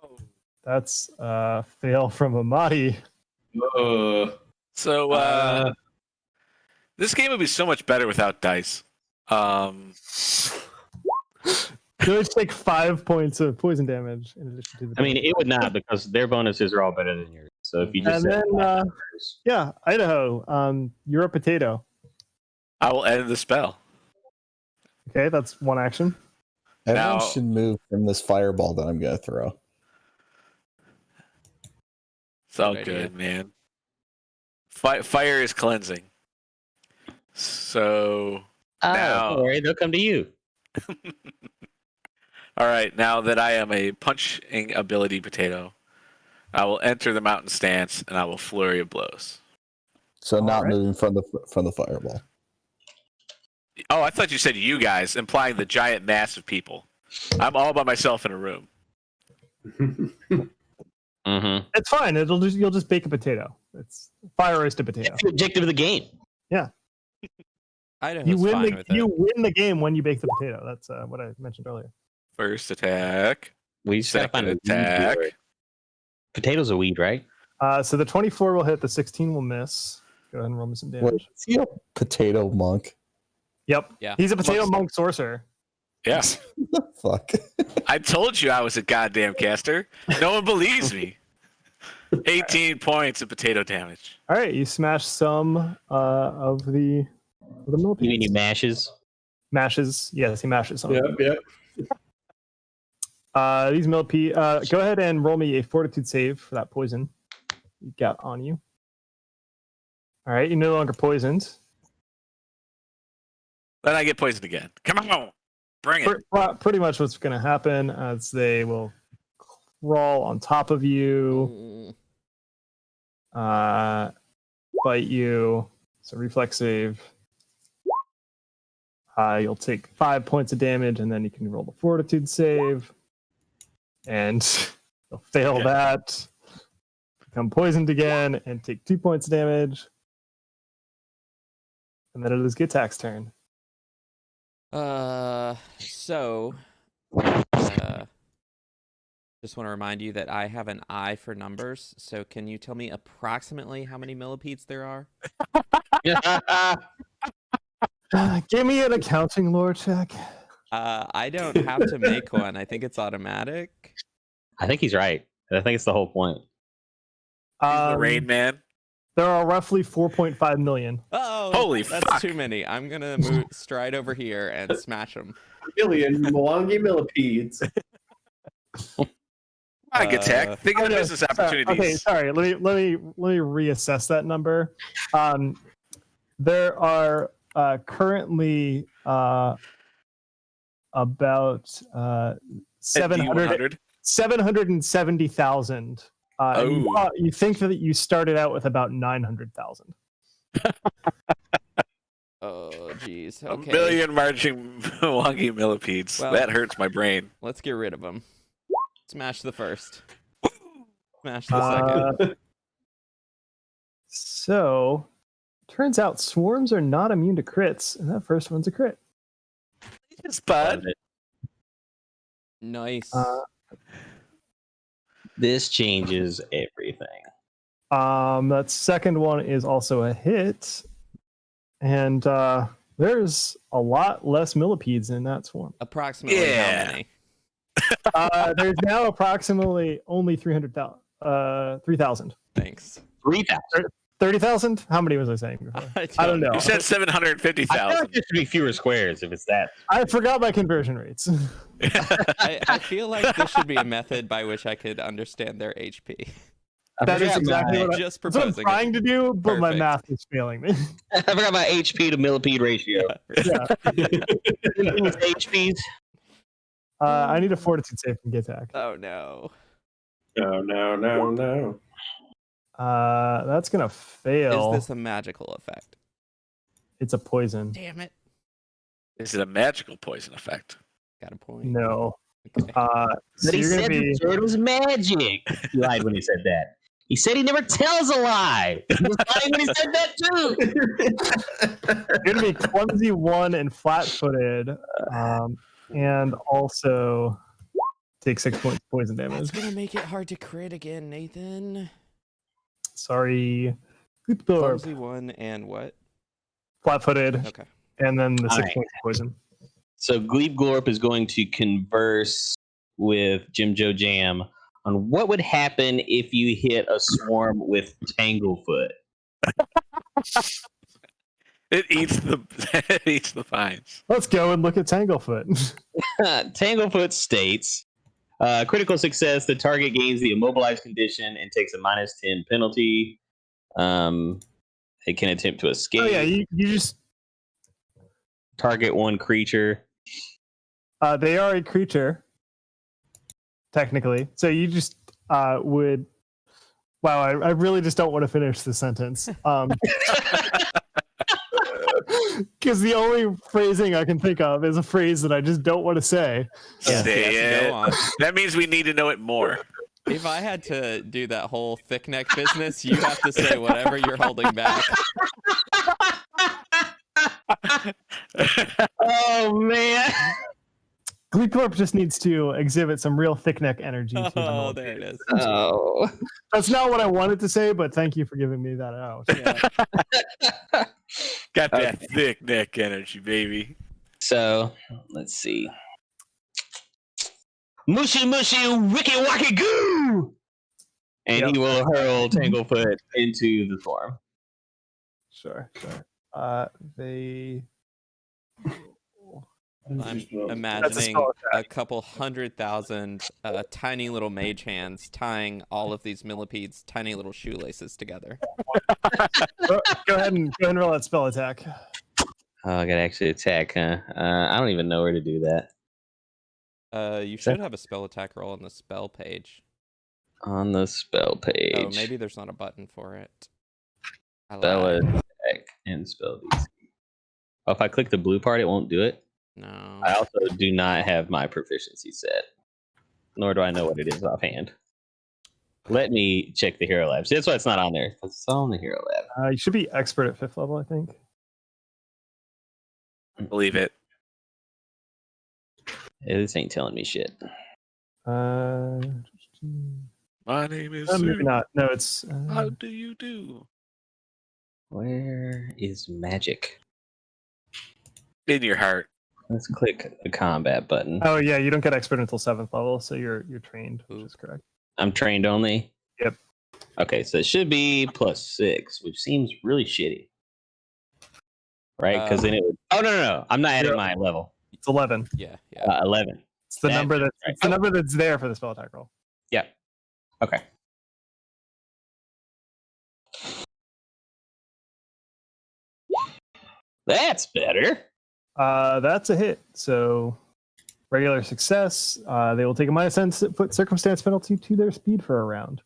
Oh. That's a fail from Amadi. So this game would be so much better without dice. You always take 5 points of poison damage in addition to the. I mean, it would not because their bonuses are all better than yours. So if you just And said then, yeah, Idaho, you're a potato. I will end the spell. Okay, that's one action. Everyone Now- should move from this fireball that I'm going to throw. It's all Good good, idea. man. Fire is cleansing. So now, don't worry, they'll come to you. all right. Now that I am a punching ability potato, I will enter the mountain stance and I will flurry of blows. So not right. moving from the fireball. Oh, I thought you said you guys, implying the giant mass of people. I'm all by myself in a room. Mm-hmm. It's fine. You'll just bake a potato. It's fire roast a potato. That's the objective of the game. Idaho's You win fine with you it. win the game when you bake the potato. That's what I mentioned earlier. First attack, We just gotta find second a weed attack. dealer. Potatoes are weed, right? So the 24 will hit. The 16 will miss. Go ahead and roll me some Wait, damage. is he a potato monk? Yep. Yeah. He's a potato Looks- monk sorcerer. Yeah, Fuck. I told you I was a goddamn caster. No one believes me. 18 points of potato damage. All right, you smash some of the You mean he millipedes. mashes? Mashes. Yes, he mashes some. Yep. These millipede. Go ahead and roll me a fortitude save for that poison you got on you. All right, you're no longer poisoned. Then I get poisoned again. Come on, bring it. Pretty much what's going to happen is they will crawl on top of you, bite you. So reflex save. You'll take 5 points of damage, and then you can roll the fortitude save. And you'll fail that. Become poisoned again and take 2 points of damage. And then it is Gitak's turn. So, just want to remind you that I have an eye for numbers. So, can you tell me approximately how many millipedes there are? Give me an accounting lore check. I don't have to make one. I think it's automatic. I think he's right. I think it's the whole point. He's the Rain Man. There are roughly 4.5 million. Oh, Holy that's fuck. too many. I'm gonna stride over here and smash them. Million Milwaukee millipedes. I get tech. Think of the business opportunities. Okay, sorry. Let me reassess that number. There are currently about 770,000. You think that you started out with about 900,000. Oh, jeez. A Okay. million marching wonky millipedes. Well- That hurts my brain. Let's get rid of them. Smash the first. Smash the second. So, turns out swarms are not immune to crits, and that first one's a crit. It's bud. Love it. Nice. This changes everything. That second one is also a hit, and there's a lot less millipedes in that swarm. Approximately Yeah. how many? There's now approximately only 3,000. Thanks. 3,000. 30,000? How many was I saying before? I don't know. You said I feel 750,000. like there should be fewer squares if it's that. I forgot my conversion rates. I feel like there should be a method by which I could understand their HP. That is exactly what, Just that's what I'm proposing. trying to do, but my Perfect. math is failing me. I forgot my HP to millipede ratio. Yeah. HPs. I need a fortitude save from Gitac. Oh no. No. That's gonna fail. Is this a magical effect? It's a poison. Damn it. Is it a magical poison effect? Got a point. No. Okay. So But he you're gonna said be the sword was magic. He lied when he said that. He said he never tells a lie. He was lying when he said that too. you're gonna be clumsy one and flat-footed, and also take 6 points poison That's damage. gonna make it hard to crit again, Nathan. Sorry. Good Thorpe. Clumsy one and what? Flat-footed, Okay. and then the 6 Alright. points of poison. So Glebe Glorp is going to converse with Jim Joe Jam on what would happen if you hit a swarm with Tanglefoot. It eats the it eats the vines. Let's go and look at Tanglefoot. Tanglefoot states, critical success, the target gains the immobilized condition and takes a -10 penalty. It can attempt to escape. Oh yeah, you just Target one creature. they are a creature, technically. So you just would. Wow, I really just don't want to finish the sentence. Because the only phrasing I can think of is a phrase that I just don't want to say. Yes, Say yes, it. go on. That means we need to know it more. If I had to do that whole thick neck business, you have to say whatever you're holding back. Oh man. Gleecorp just needs to exhibit some real thick neck energy. To Oh, them. there it is. Oh. That's not what I wanted to say, but thank you for giving me that out. Yeah. Got that thick neck energy, baby. So let's see. Mushy mushy wicky wacky goo! And he will hurl Tanglefoot into the swarm. Sure. They. I'm That's a imagining spell a couple 100,000 tiny little mage hands tying all of these millipedes' tiny little shoelaces together. Go ahead and roll that spell attack. Oh, I gotta actually attack, huh? I don't even know where to do that. You should have a spell attack roll on the spell page. On the spell page. Oh, maybe there's not a button for it. I Spell lied. attack and spell DC. Oh, if I click the blue part, it won't do it. No. I also do not have my proficiency set, nor do I know what it is offhand. Let me check the hero lab. See, that's why it's not on there. It's on the hero lab. You should be expert at 5th level, I think. Believe it. This ain't telling me shit. Uh, My name is maybe Sue. not. No, it's. How do you do? Where is magic? In your heart. Let's click the combat button. Oh yeah, you don't get expert until 7th level, so you're trained, which is correct. I'm trained only. Yep. Okay, so it should be +6, which seems really shitty, right? Because then it would. Oh no! I'm not adding my level. It's 11. Yeah, yeah. 11. It's the That's number that's right. it's the number that's there for the spell attack roll. Yeah. Okay. That's better. That's a hit. So regular success. They will take a -10 foot circumstance penalty to their speed for a round.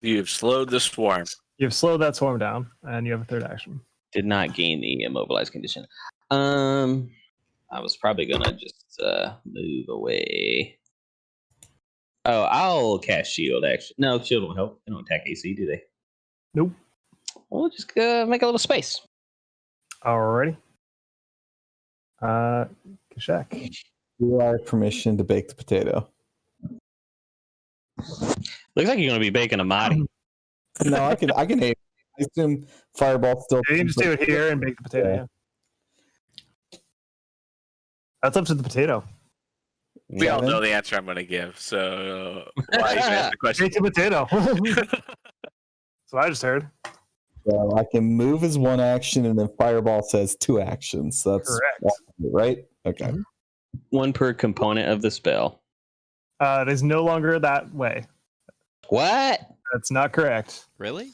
You've slowed the swarm. You've slowed that swarm down, and you have a third action. Did not gain the immobilized condition. I was probably gonna just move away. Oh, I'll cast shield. Actually, no, shield won't help. They don't attack AC, do they? Nope. We'll just make a little space. Alrighty. Kashak. You are permission to bake the potato. Looks like you're gonna be baking a Mahdi. No, I can aim. I assume fireball still. You can just do it here and bake the potato. Yeah. That's up to the potato. We all Kevin? know the answer I'm going to give, so why even ask the question? Bake the potato. That's what I just heard. So I can move as one action, and then fireball says 2 actions. So that's Correct. right. Okay. Mhm. One per component of the spell. It is no longer that way. What? That's not correct. Really?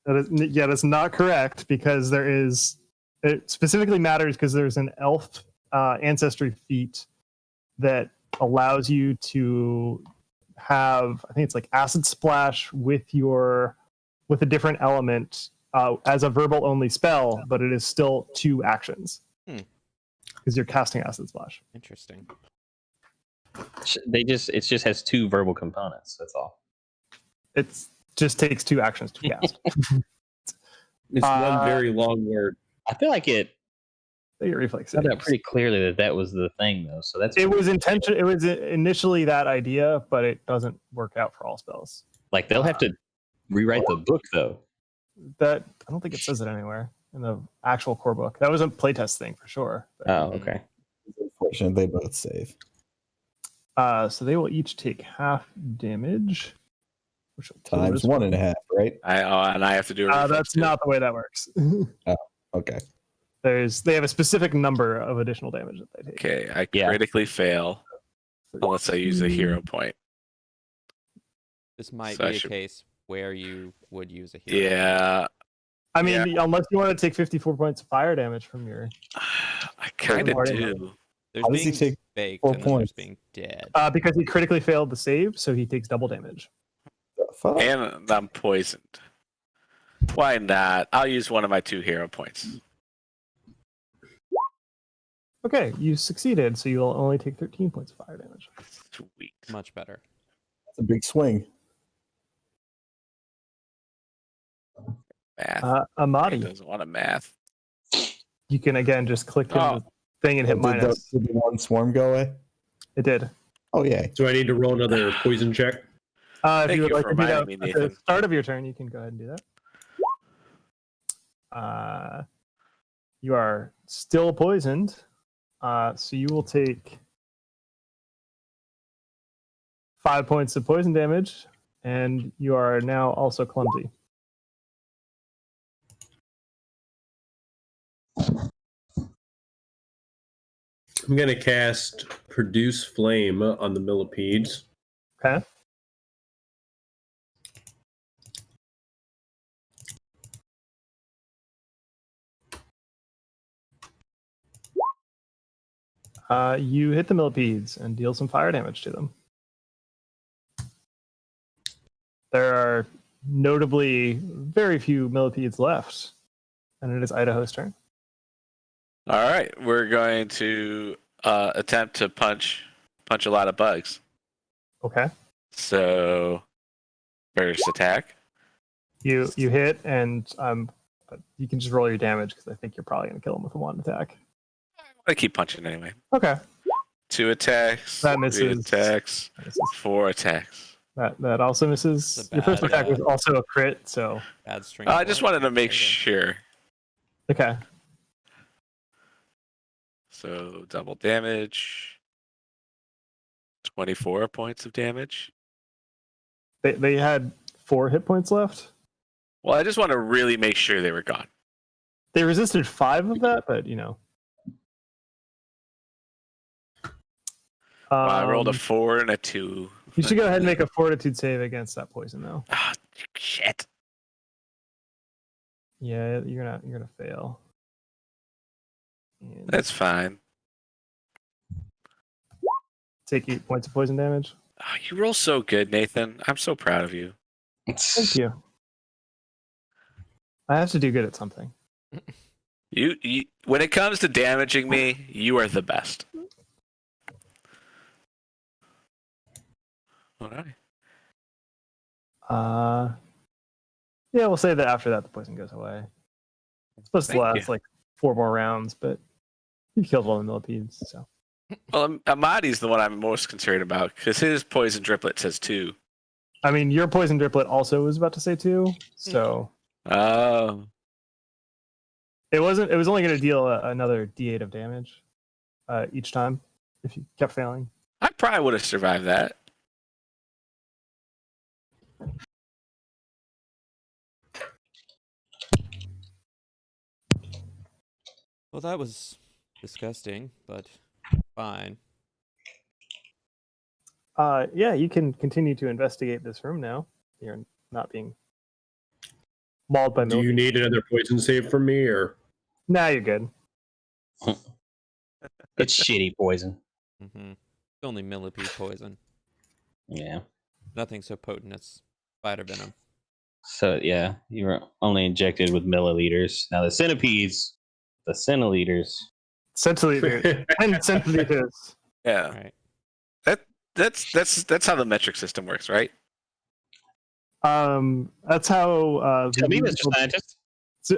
That's not correct because there is. It specifically matters because there's an elf ancestry feat that allows you to have, I think it's like acid splash with a different element as a verbal only spell, but it is still 2 actions because you're casting acid splash. Interesting. It just has 2 verbal components. That's all. It just takes 2 actions to cast. It's one very long word. I feel like it Your reflex said that saves. pretty clearly that was the thing, though. So that's It was intention. It was initially that idea, but it doesn't work out for all spells. like they'll have to rewrite the book, though. That I don't think it says it anywhere in the actual core book. That was a playtest thing for sure. But, Oh, okay. Unfortunately, they both save. so they will each take half damage, which will kill Times this 1.5, right? And I have to do a reflex That's too. not the way that works. Okay. They have a specific number of additional damage that they take. Okay, I Yeah. critically fail unless I use a hero point. This might So be I a should- case where you would use a hero. Yeah, I mean, unless you want to take 54 points of fire damage from your, I kind of Party do. There's How does he being take baked 4 and then there's points? being dead. because he critically failed the save, so he takes double damage. The fuck? And I'm poisoned. Why not? I'll use one of my 2 hero points. Okay, you succeeded, so you'll only take 13 points of fire damage. Sweet. Much better. That's a big swing. Math. He Amadi, doesn't want to math. you can again just click in Oh. the thing and hit Did minus. the 1 swarm go away? It did. Oh, yay. Do I need to roll another poison check? If Thank you would you like for to do that reminding me, at the Nathan. start of your turn, you can go ahead and do that. You are still poisoned, so you will take 5 points of poison damage, and you are now also clumsy. I'm going to cast Produce Flame on the millipedes. Okay. You hit the millipedes and deal some fire damage to them. There are notably very few millipedes left, and it is Idaho's turn. All right, we're going to attempt to punch a lot of bugs. Okay. So, first attack. You hit, and you can just roll your damage because I think you're probably going to kill him with a 1 attack. I keep punching anyway. Okay. 2 attacks. That 3 misses. attacks. That misses. 4 attacks. That also misses. It's a Your first bad, attack was also a crit, so Bad string. I just wanted to make There you go. sure. okay. So double damage. 24 points of damage. They had 4 hit points left. Well, I just want to really make sure they were gone. They resisted 5 of that, but you know. Well, I rolled a Um, 4 and a 2. You should go ahead and make a fortitude save against that poison, though. Ah, shit. Yeah, you're gonna fail. And That's fine. take 8 points of poison damage. Oh, you roll so good, Nathan. I'm so proud of you. Thank you. I have to do good at something. You when it comes to damaging me, you are the best. All right. Yeah, we'll say that after that the poison goes away. It's supposed to Thank last you. like 4 more rounds, but you killed all the millipedes, so. Well, Amadi's the one I'm most concerned about because his poison driplet says 2. I mean, your poison driplet also was about to say 2, so Oh. it was only going to deal another D8 of damage each time if you kept failing. I probably would have survived that. Well, that was disgusting, but fine. Yeah, you can continue to investigate this room now. You're not being mauled by Do you millipedes. need another poison save from me, or Nah, you're good. It's shitty poison. Mm-hmm. It's only millipede poison. Yeah. Nothing so potent as spider venom. So yeah, you were only injected with milliliters. Now the centiliters. Centiliters. 10 centiliters. Yeah. Right. That's how the metric system works, right? That's how Tell me, Mr. Scientist.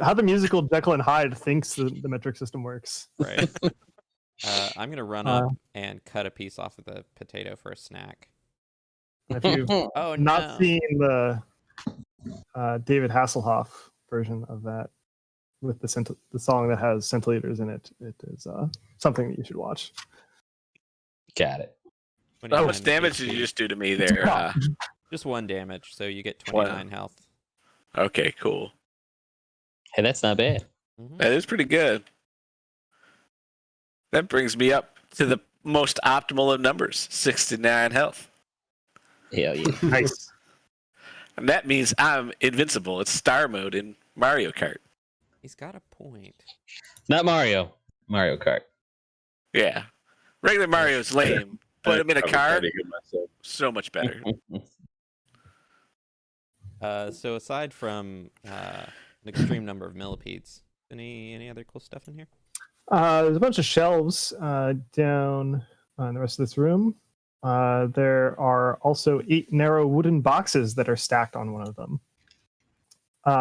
how the musical Jekyll and Hyde thinks the metric system works. Right. I'm gonna run up and cut a piece off of the potato for a snack. If you've Oh not no! seen the David Hasselhoff version of that with the song that has centiliters in it, it is something that you should watch. Got it. How much 29 damage did HP. you just do to me there? Just 1 damage, so you get 29 health. Okay, cool. Hey, that's not bad. Mhm. That is pretty good. That brings me up to the most optimal of numbers, 69 health. Hell yeah. Nice. And that means I'm invincible. It's star mode in Mario Kart. He's got a point. Not Mario. Mario Kart. Yeah. Regular Mario's lame. Put him in a I was car, trying to hear myself. so much better. So aside from an extreme number of millipedes, any other cool stuff in here? There's a bunch of shelves down in the rest of this room. There are also 8 narrow wooden boxes that are stacked on one of them.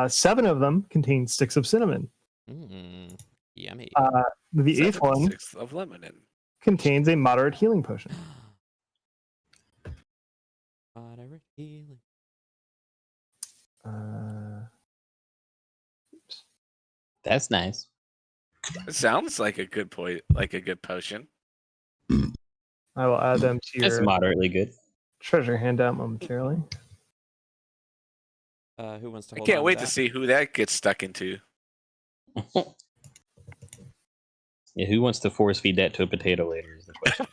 7 of them contain sticks of cinnamon. Yummy. The 8th one 6 of lemon. contains a moderate healing potion. Moderate healing. That's nice. It sounds like a good good potion. I will add them to That's your moderately good. treasure handout momentarily. Who wants to I hold can't on wait to to see who that gets stuck into. Yeah, who wants to force feed that to a potato later is the question.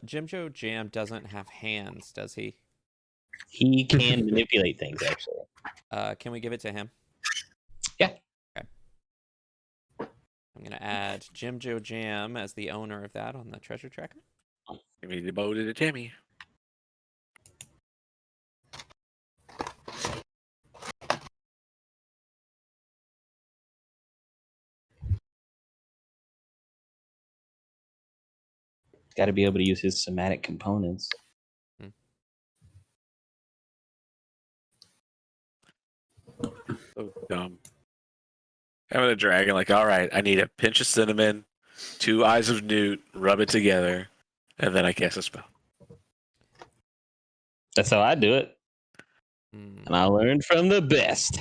Jim Joe Jam doesn't have hands, does he? He can manipulate things, actually. Can we give it to him? Yeah. Okay. I'm gonna add Jim Joe Jam as the owner of that on the treasure tracker. Give me the bow to the Jimmy. Got to be able to use his somatic components. So dumb. Having a dragon, like, all right, I need a pinch of cinnamon, 2 eyes of newt, rub it together, and then I cast a spell. That's how I do it. And I learned from the best.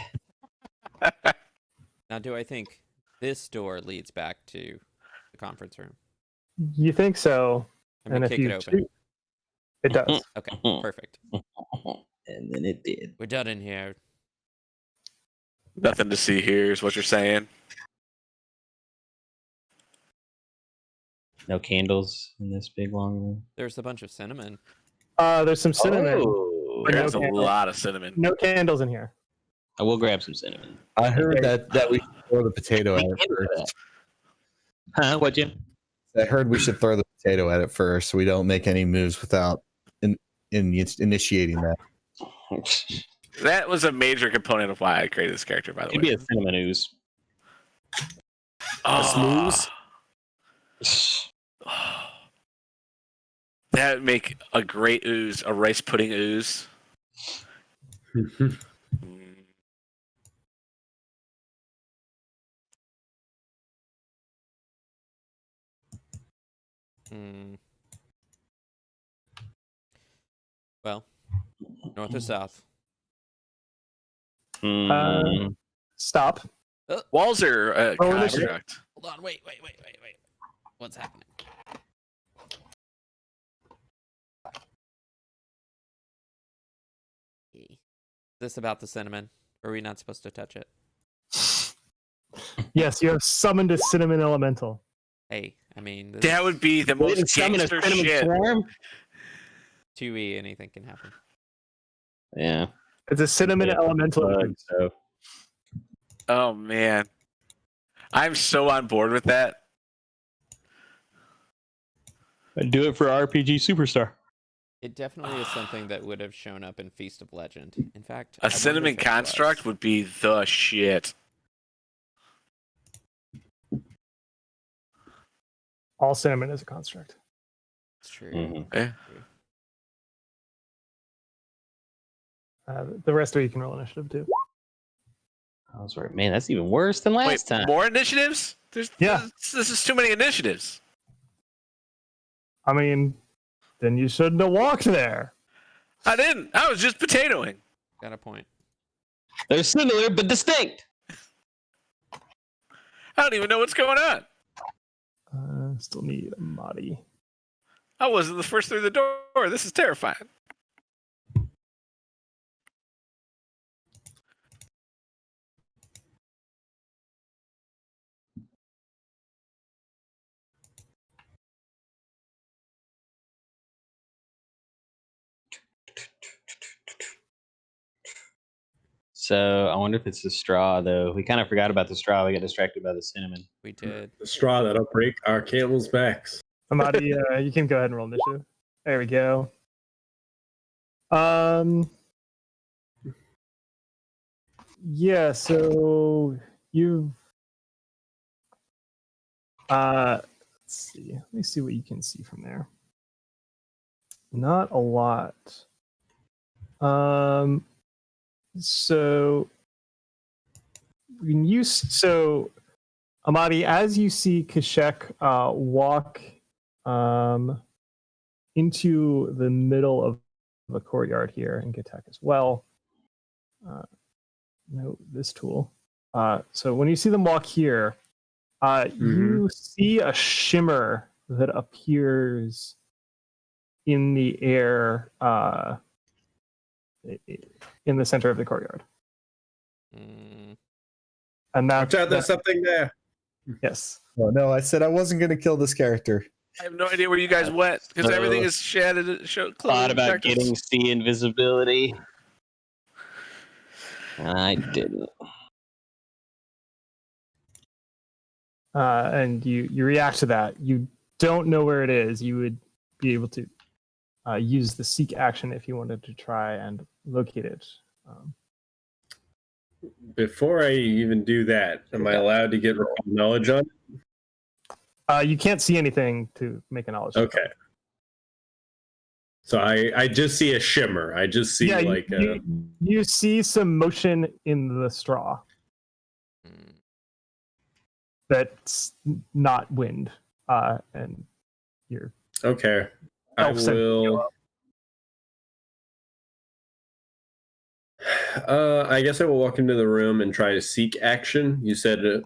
Now, do I think this door leads back to the conference room? You think so? I'm gonna and kick if it you open. shoot, it does. Okay, perfect. And then it did. We're done in here. Nothing to see here is what you're saying. No candles in this big long room. There's a bunch of cinnamon. There's some cinnamon. Oh, But no There's a candle. lot of cinnamon. No candles in here. I will grab some cinnamon. I heard that we should throw the potato at it first. Huh? What, Jim? I heard we should throw the potato at it first. So we don't make any moves without initiating that. That was a major component of why I created this character, by the Could way. be a cinnamon ooze. Oh. snooze? That would make a great ooze, a rice pudding ooze. Mm. Well, north or south? Stop. Walls are Oh, initiative. construct. Hold on, wait. What's happening? Is this about the cinnamon? Or are we not supposed to touch it? Yes, you have summoned a cinnamon elemental. Hey, I mean, this That would be the most Summon a gangster cinnamon shit. swarm? 2E, anything can happen. Yeah. It's a cinnamon elemental. So Oh man, I'm so on board with that. do it for RPG Superstar. It definitely is something that would have shown up in Feast of Legend. In fact, A cinnamon construct would be the shit. All cinnamon is a construct. It's true. Mhm. Eh. The rest of you can roll initiative too. I was right. Man, that's even worse than last Wait, time. more initiatives? Yeah. This is too many initiatives. I mean, then you shouldn't have walked there. I didn't. I was just potatoing. Got a point. They're similar but distinct. I don't even know what's going on. Still need a Mahdi. I wasn't the first through the door. This is terrifying. So I wonder if it's the straw, though. We kind of forgot about the straw. We got distracted by the cinnamon. We did. The straw that'll break our camel's backs. Mahdi, you can go ahead and roll initiative. There we go. Yeah, so you've let's see. Let me see what you can see from there. Not a lot. So when you Amadi, as you see Kashek walk into the middle of the courtyard here, and Gatek as well. Note this tool. So when you see them walk here, you see a shimmer that appears in the air in the center of the courtyard. And Watch out, there's something there. Yes. Oh no, I said I wasn't going to kill this character. I have no idea where you guys went because everything is shattered. Thought about getting sea invisibility. I didn't. And you react to that. You don't know where it is. You would be able to use the seek action if you wanted to try and locate it. Before I even do that, am I allowed to get knowledge on it? You can't see anything to make a knowledge check. Okay. So I just see a shimmer. I just see you see some motion in the straw. That's not wind. And you're okay. I will. I guess I will walk into the room and try to seek action. You said it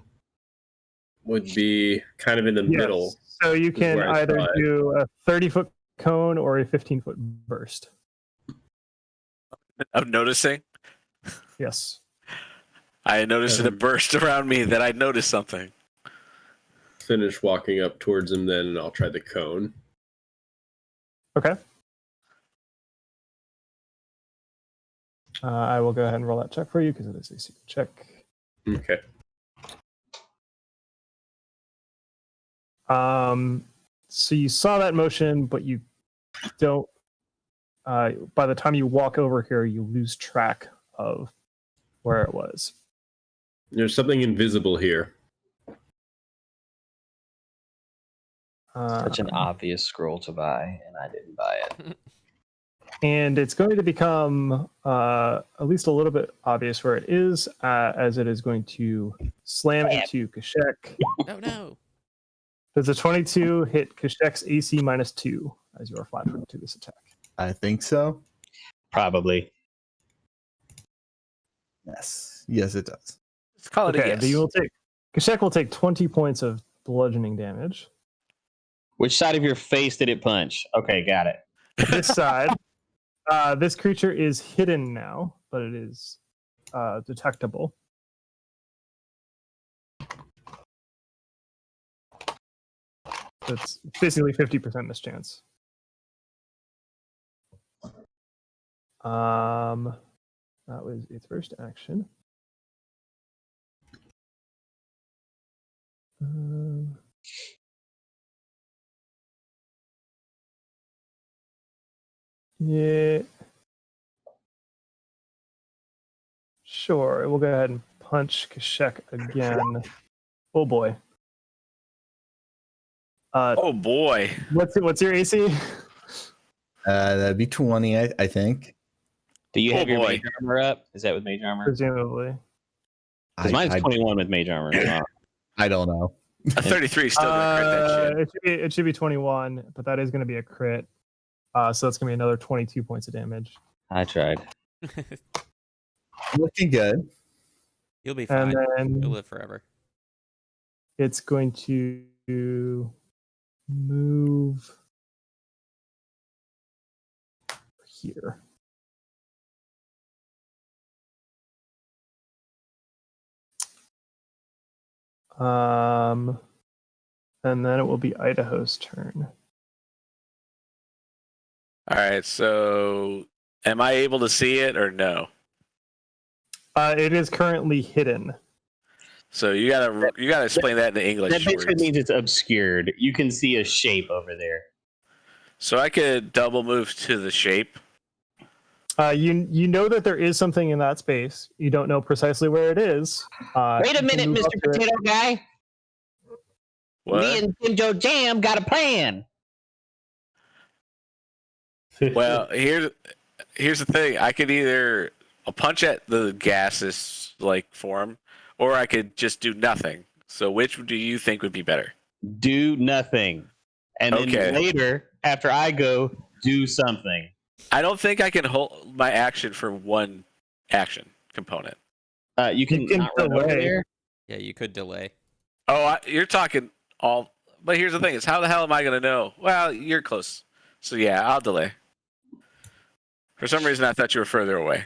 would be kind of in the middle. So you can either do a 30-foot cone or a 15-foot burst. Of noticing? Yes. I noticed in a burst around me that I noticed something. Finish walking up towards him then, and I'll try the cone. Okay. I will go ahead and roll that check for you because it is a secret check. Okay. So you saw that motion, but you don't. By the time you walk over here, you lose track of where it was. There's something invisible here. Such an obvious scroll to buy, and I didn't buy it. And it's going to become at least a little bit obvious where it is, as it is going to slam into Kashek. Oh no. Does a 22 hit Kashek's AC -2 as you are flat-footed to this attack? I think so. Probably. Yes. Yes, it does. Let's call it a Okay, yes. then you will take Kashek will take 20 points of bludgeoning damage. Which side of your face did it punch? Okay, got it. This side. This creature is hidden now, but it is detectable. So it's basically 50% mischance. That was its first action. Yeah. Sure, we'll go ahead and punch Kashek again. Oh boy. Oh boy. What's your AC? That'd be 20, I think. Do you Oh, have your boy. mage armor up? Is that with mage armor? Presumably. Because mine's 21 with mage armor. I don't know. A 33 is still gonna crit that shit. It should be 21, but that is going to be a crit. So that's going to be another 22 points of damage. I tried. Looking good. You'll be fine. And then You'll live forever. it's going to move here. And then it will be Idaho's turn. All right, so am I able to see it or no? It is currently hidden. So you gotta explain that in English. That basically words. means it's obscured. You can see a shape over there. So I could double move to the shape. You know that there is something in that space. You don't know precisely where it is. Wait a you can minute, move up Mr. to it. Potato Guy. What? Me and Kim Joe Jam got a plan. Well, here's the thing. I could either punch at the gaseous like form, or I could just do nothing. So which do you think would be better? Do nothing. And then Okay. later, after I go, do something. I don't think I can hold my action for one action component. You can not run over delay. there. Yeah, you could delay. Oh, you're talking all. But here's the thing: is how the hell am I going to know? Well, you're close. So yeah, I'll delay. For some reason, I thought you were further away.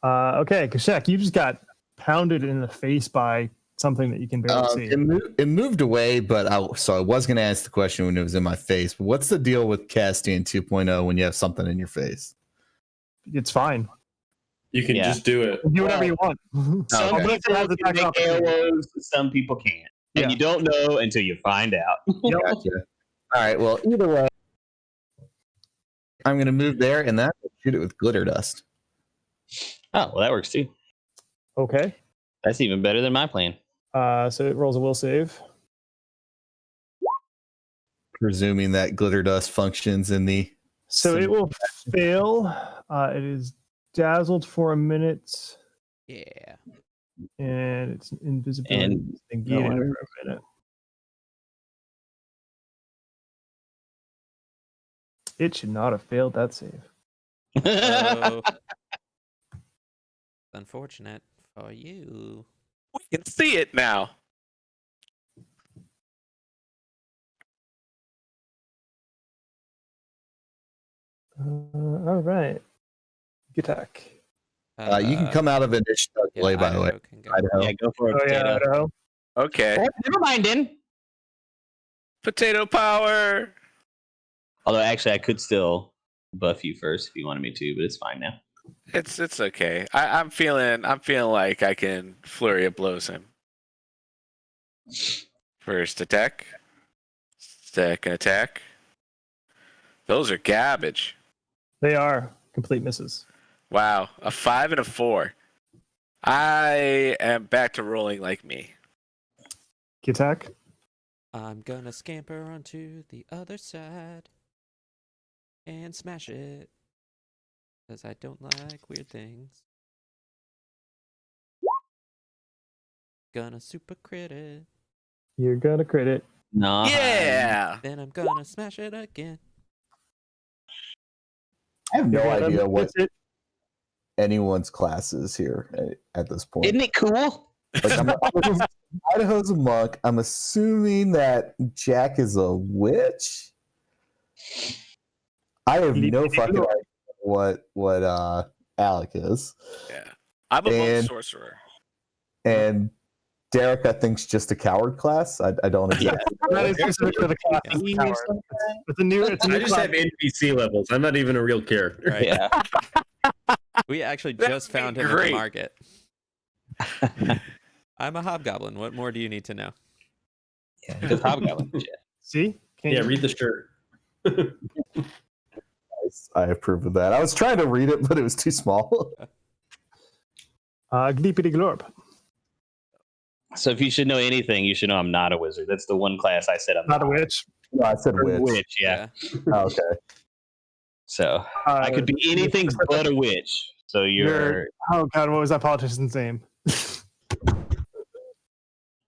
Okay, Kashek, you just got pounded in the face by something that you can barely see. It moved away, but I was going to ask the question when it was in my face. But what's the deal with casting 2.0 when you have something in your face? It's fine. You can Yeah. just do it. Do whatever you want. Some Unless it people has can attack make opportunity. arrows, some people can't. And Yeah. you don't know until you find out. Yep. Gotcha. All right. Well, either way, I'm going to move there and that shoot it with glitter dust. Oh, well, that works too. Okay. That's even better than my plan. So it rolls a will save. Presuming that glitter dust functions in the. So it will fail. It is dazzled for a minute, Yeah. and it's invisibility And is negated no, for a minute. It should not have failed that save. So, unfortunate for you. We can see it now. All right. Good attack. You can come out of initiative delay, by the way. Idaho can go. Idaho. Yeah, go for it, Oh, yeah, potato. Idaho. Okay. Oh, never mind then. Potato power. Although, actually, I could still buff you first if you wanted me to, but it's fine now. It's okay. I'm feeling like I can flurry of blows him. First attack. Second attack. Those are garbage. They are complete misses. Wow, a 5 and a 4. I am back to rolling like me. Key attack. I'm gonna scamper onto the other side and smash it. Because I don't like weird things. Gonna super crit it. You're gonna crit it. No. Yeah. Then I'm gonna smash it again. I have no You're gonna idea what miss it. anyone's class is here at this point. Isn't it cool? Like, Idaho's a monk. I'm assuming that Jack is a witch. I have no fucking idea what Alec is. Yeah. I'm a monk And- sorcerer. And Derek, I think, is just a coward class. I don't exactly. That is specific to the class. Yeah. It's a coward. It's a new. It's a new I just class. have NPC levels. I'm not even a real character. Right. Yeah. We actually That just would be found him at great. the market. I'm a hobgoblin. What more do you need to know? Just hobgoblin. Shit. See? Can't Yeah, you- read the shirt. I approve of that. I was trying to read it, but it was too small. Gleepity glorp. So if you should know anything, you should know I'm not a wizard. That's the one class I said I'm Not a witch. No, I said witch. Witch, yeah. Oh, okay. So I could be anything but a witch. So you're Oh god, what was that politician's name?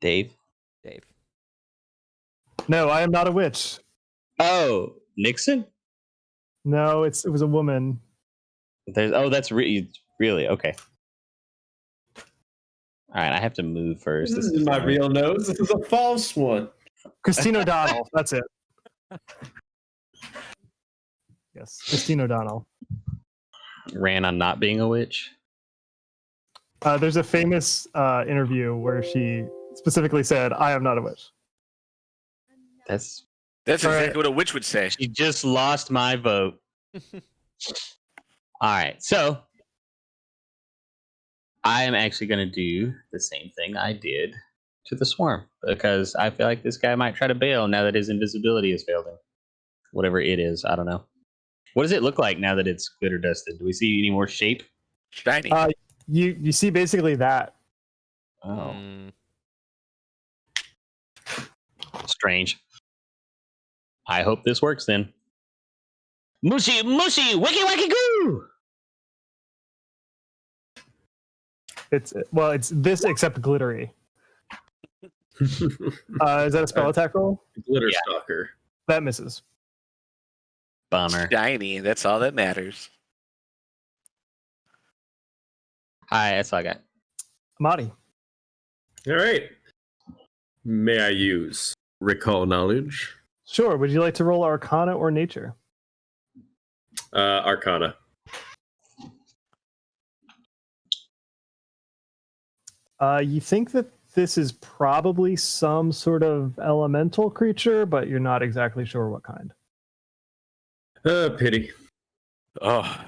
Dave. Dave. No, I am not a witch. Oh, Nixon. No, it was a woman. That's really okay. All right, I have to move first. This is my real nose. This is a false one. Christine O'Donnell. That's it. Yes, Christine O'Donnell. Ran on not being a witch. There's a famous interview where she specifically said, "I am not a witch." That's That's All right. exactly what a witch would say. she just lost my vote. All right, so I am actually going to do the same thing I did to the swarm because I feel like this guy might try to bail now that his invisibility has failed him. Whatever it is, I don't know. What does it look like now that it's glitter dusted? Do we see any more shape? Shiny. You see basically that. Oh, Mm, strange. I hope this works then. Mushy, mushy, wicky, wacky, goo! It's this except glittery. Is that a spell attack roll? Glitter Yeah. stalker. That misses. Bummer. Shiny. That's all that matters. All right, that's all I got. Amadi. All right. May I use recall knowledge? Sure. Would you like to roll Arcana or Nature? Arcana. You think that this is probably some sort of elemental creature, but you're not exactly sure what kind. Pity. Oh.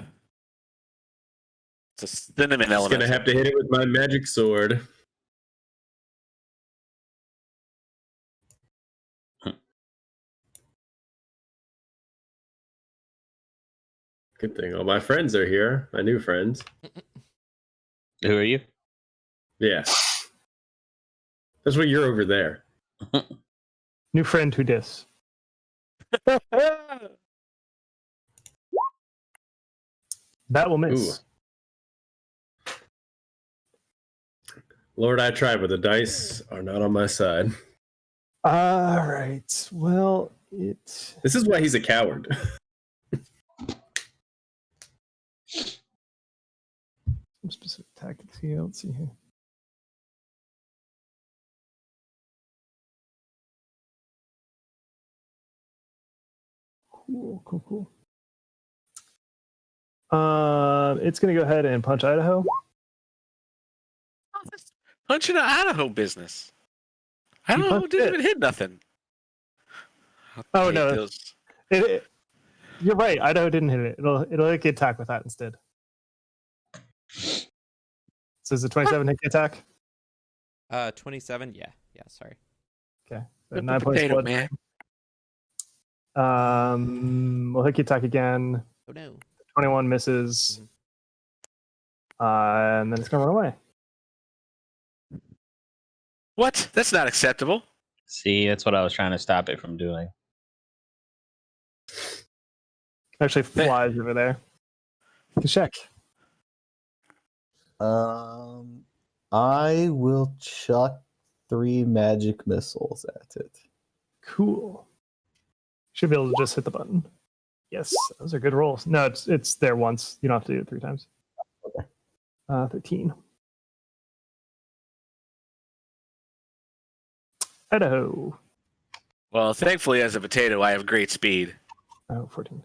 It's a cinnamon Just element. gonna have to hit it with my magic sword. Good thing all my friends are here. My new friends. Who are you? Yeah. That's why you're over there. New friend who dis. That will miss. Lord, I tried, but the dice are not on my side. All right. Well, it. This is why he's a coward. Some specific tactics here. Let's see here. Cool. It's gonna go ahead and punch Idaho. Punching an Idaho business. I You don't know. punched Didn't it. even hit nothing. Oh Okay, no, those- you're right. Idaho didn't hit it. It'll hit attack with that instead. So is the 27 hit attack? 27. Yeah. Sorry. Okay. So Put 9 the points potato, blood. man. We'll hickey attack again. Oh no. 21 misses. And then it's gonna run away. What? That's not acceptable. See, that's what I was trying to stop it from doing. Actually flies over there. Kashek. I will chuck 3 magic missiles at it. Cool. Should be able to just hit the button. Yes, those are good rolls. No, it's there once. You don't have to do it 3 times. Okay. 13. Idaho. Well, thankfully, as a potato, I have great speed. Oh, 14.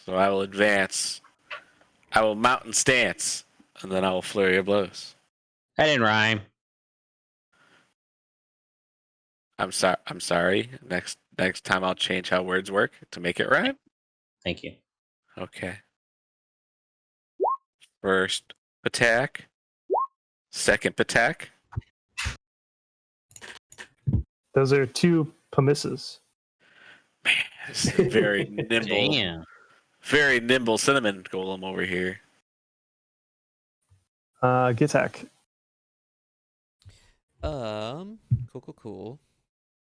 So I will advance. I will mountain stance, and then I will flurry of blows. That didn't rhyme. I'm sorry. Next time I'll change how words work to make it rhyme. Thank you. Okay. First attack. Second attack. Those are 2 misses. Man, this is a very nimble, Damn. very nimble cinnamon golem over here. Gitak. Cool.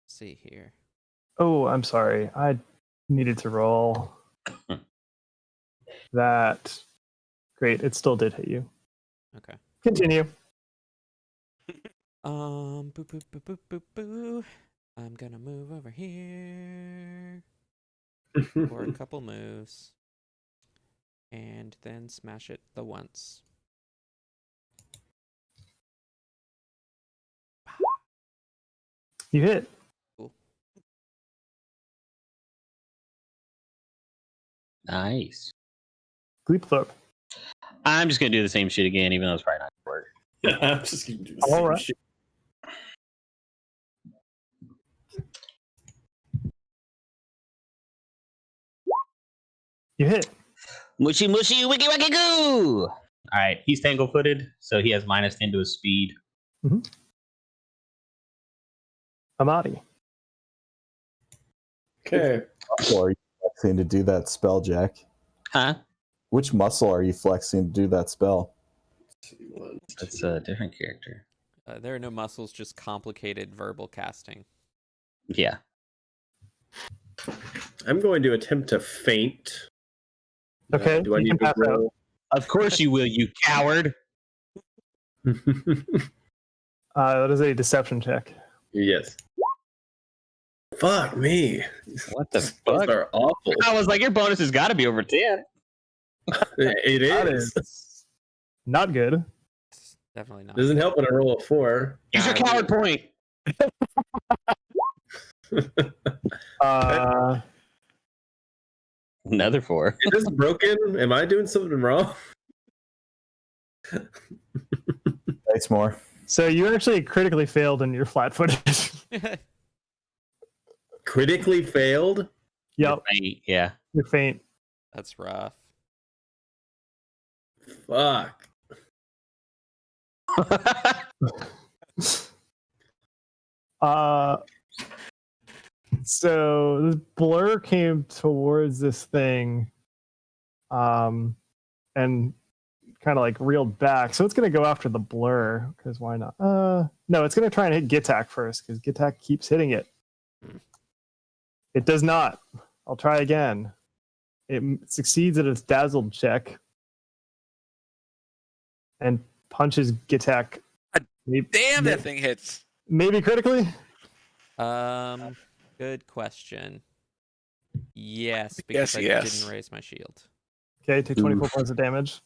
Let's see here. Oh, I'm sorry. I needed to roll. That. Great. It still did hit you. Okay. Continue. Boo, boo, boo, boo, boo, boo. I'm gonna move over here for a couple moves, and then smash it the once. You hit. Cool. Nice. Gleep throat. I'm just gonna do the same shit again, even though it's probably not gonna work. Yeah, I'm just gonna do the All same right. shit. You hit. Mushy, mushy, wicky, wacky, goo! All right, he's tangle-footed, so he has -10 to his speed. Amadi. Okay. Muscle are you flexing to do that spell, Jack? Huh? Which muscle are you flexing to do that spell? That's a different character. There are no muscles, just complicated verbal casting. Yeah. I'm going to attempt to faint. Okay, Do I you need can to pass out. roll? Of course you will, you coward. That is a deception check. Yes. Fuck me. What the Spells fuck? are awful. I was like, your bonus has got to be over 10. It That is. is not good. It's definitely not. Doesn't help when I roll a 4. Use your coward point. Another 4. Is this broken? Am I doing something wrong? Thanks, more. So you actually critically failed in your flat-footed. Critically failed? Yep, Yeah. you're faint. That's rough. Fuck. So this blur came towards this thing, and kind of like reeled back. So it's gonna go after the blur because why not? No, it's gonna try and hit Gitak first because Gitak keeps hitting it. It does not. I'll try again. It succeeds at its dazzled check and punches Gitak. Damn, that thing hits. Maybe critically. Good question. Yes, because I didn't raise my shield. Okay, take 24 points of damage.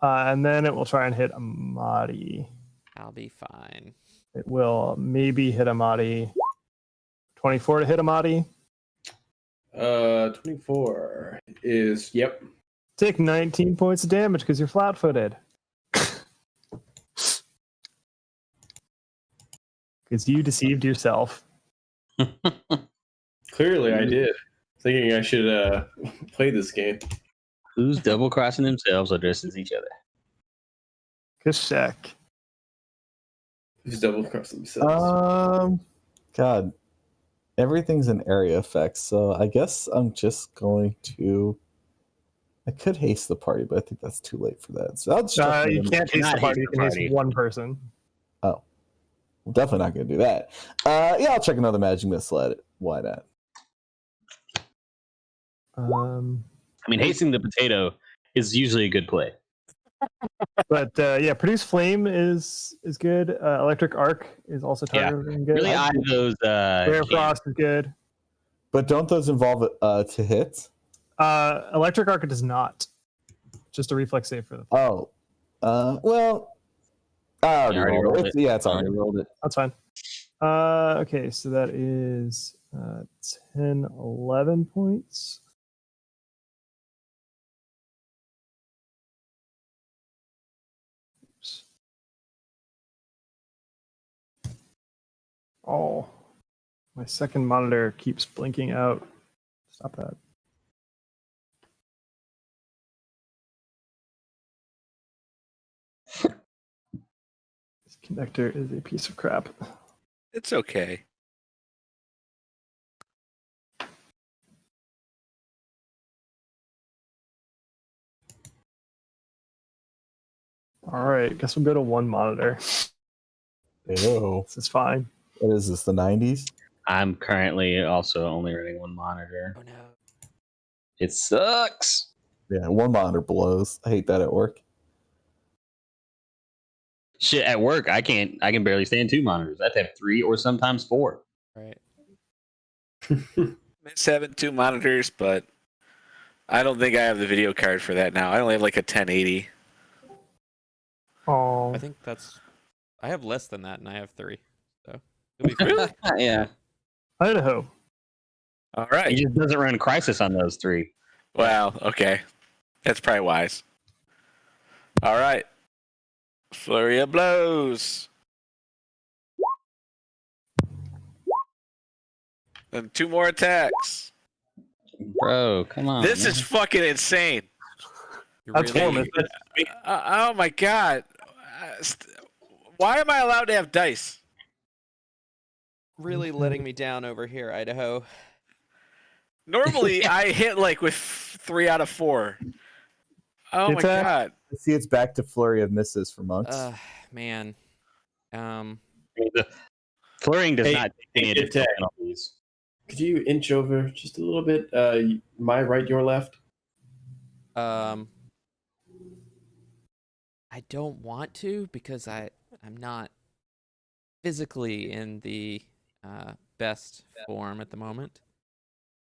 And then it will try and hit Amadi. I'll be fine. It will maybe hit Amadi. 24 to hit Amadi. 24 is, yep. Take 19 points of damage because you're flat-footed. Because you deceived yourself. Clearly I did. Thinking I should play this game. Who's double crossing themselves or dressed as each other? Kashek. Who's double crossing themselves? God. everything's an area effect, so I guess I'm just going to. I could haste the party, but I think that's too late for that. So I'll just. You can't haste cannot the party. You haste the can party. haste one person. Oh, well, definitely not going to do that. Yeah, I'll check another magic missile at it. Why not? I mean, hasting the potato is usually a good play. But yeah, produce flame is good. Electric arc is also targeting good. Really eye those. Flare frost is good. But don't those involve to hit? Electric arc does not. Just a reflex save for the. Oh, well, I already rolled it. Yeah, it's already rolled it. That's fine. Okay, so that is 10, 11 points. Oops. Oh, my second monitor keeps blinking out. Stop that. This connector is a piece of crap. It's okay. All right, guess we'll go to one monitor. Ew. This is fine. What is this? The 90s? I'm currently also only running one monitor. Oh no. It sucks. Yeah, one monitor blows. I hate that at work. Shit, at work, I can barely stand two monitors. I have to have three or sometimes four. Right. It's having two monitors, but I don't think I have the video card for that now. I only have like a 1080. Oh, I think I have less than that, and I have 3. So it'll be fine. Yeah. Idaho. All right. He just doesn't run Crisis on those 3. Well, okay. That's probably wise. All right. Flurry of blows. And 2 more attacks. Bro, come on. This man. is fucking insane. You're That's really, four. Oh my god. Why am I allowed to have dice? really letting me down over here, Idaho. Normally I hit like with 3 out of 4. Oh my It's a- god. See, it's back to flurry of misses for monks. Man. Flurrying does Hey, not take any hey, additional Ted. penalties. Could you inch over just a little bit? My right, your left? I don't want to because I'm not physically in the best form at the moment.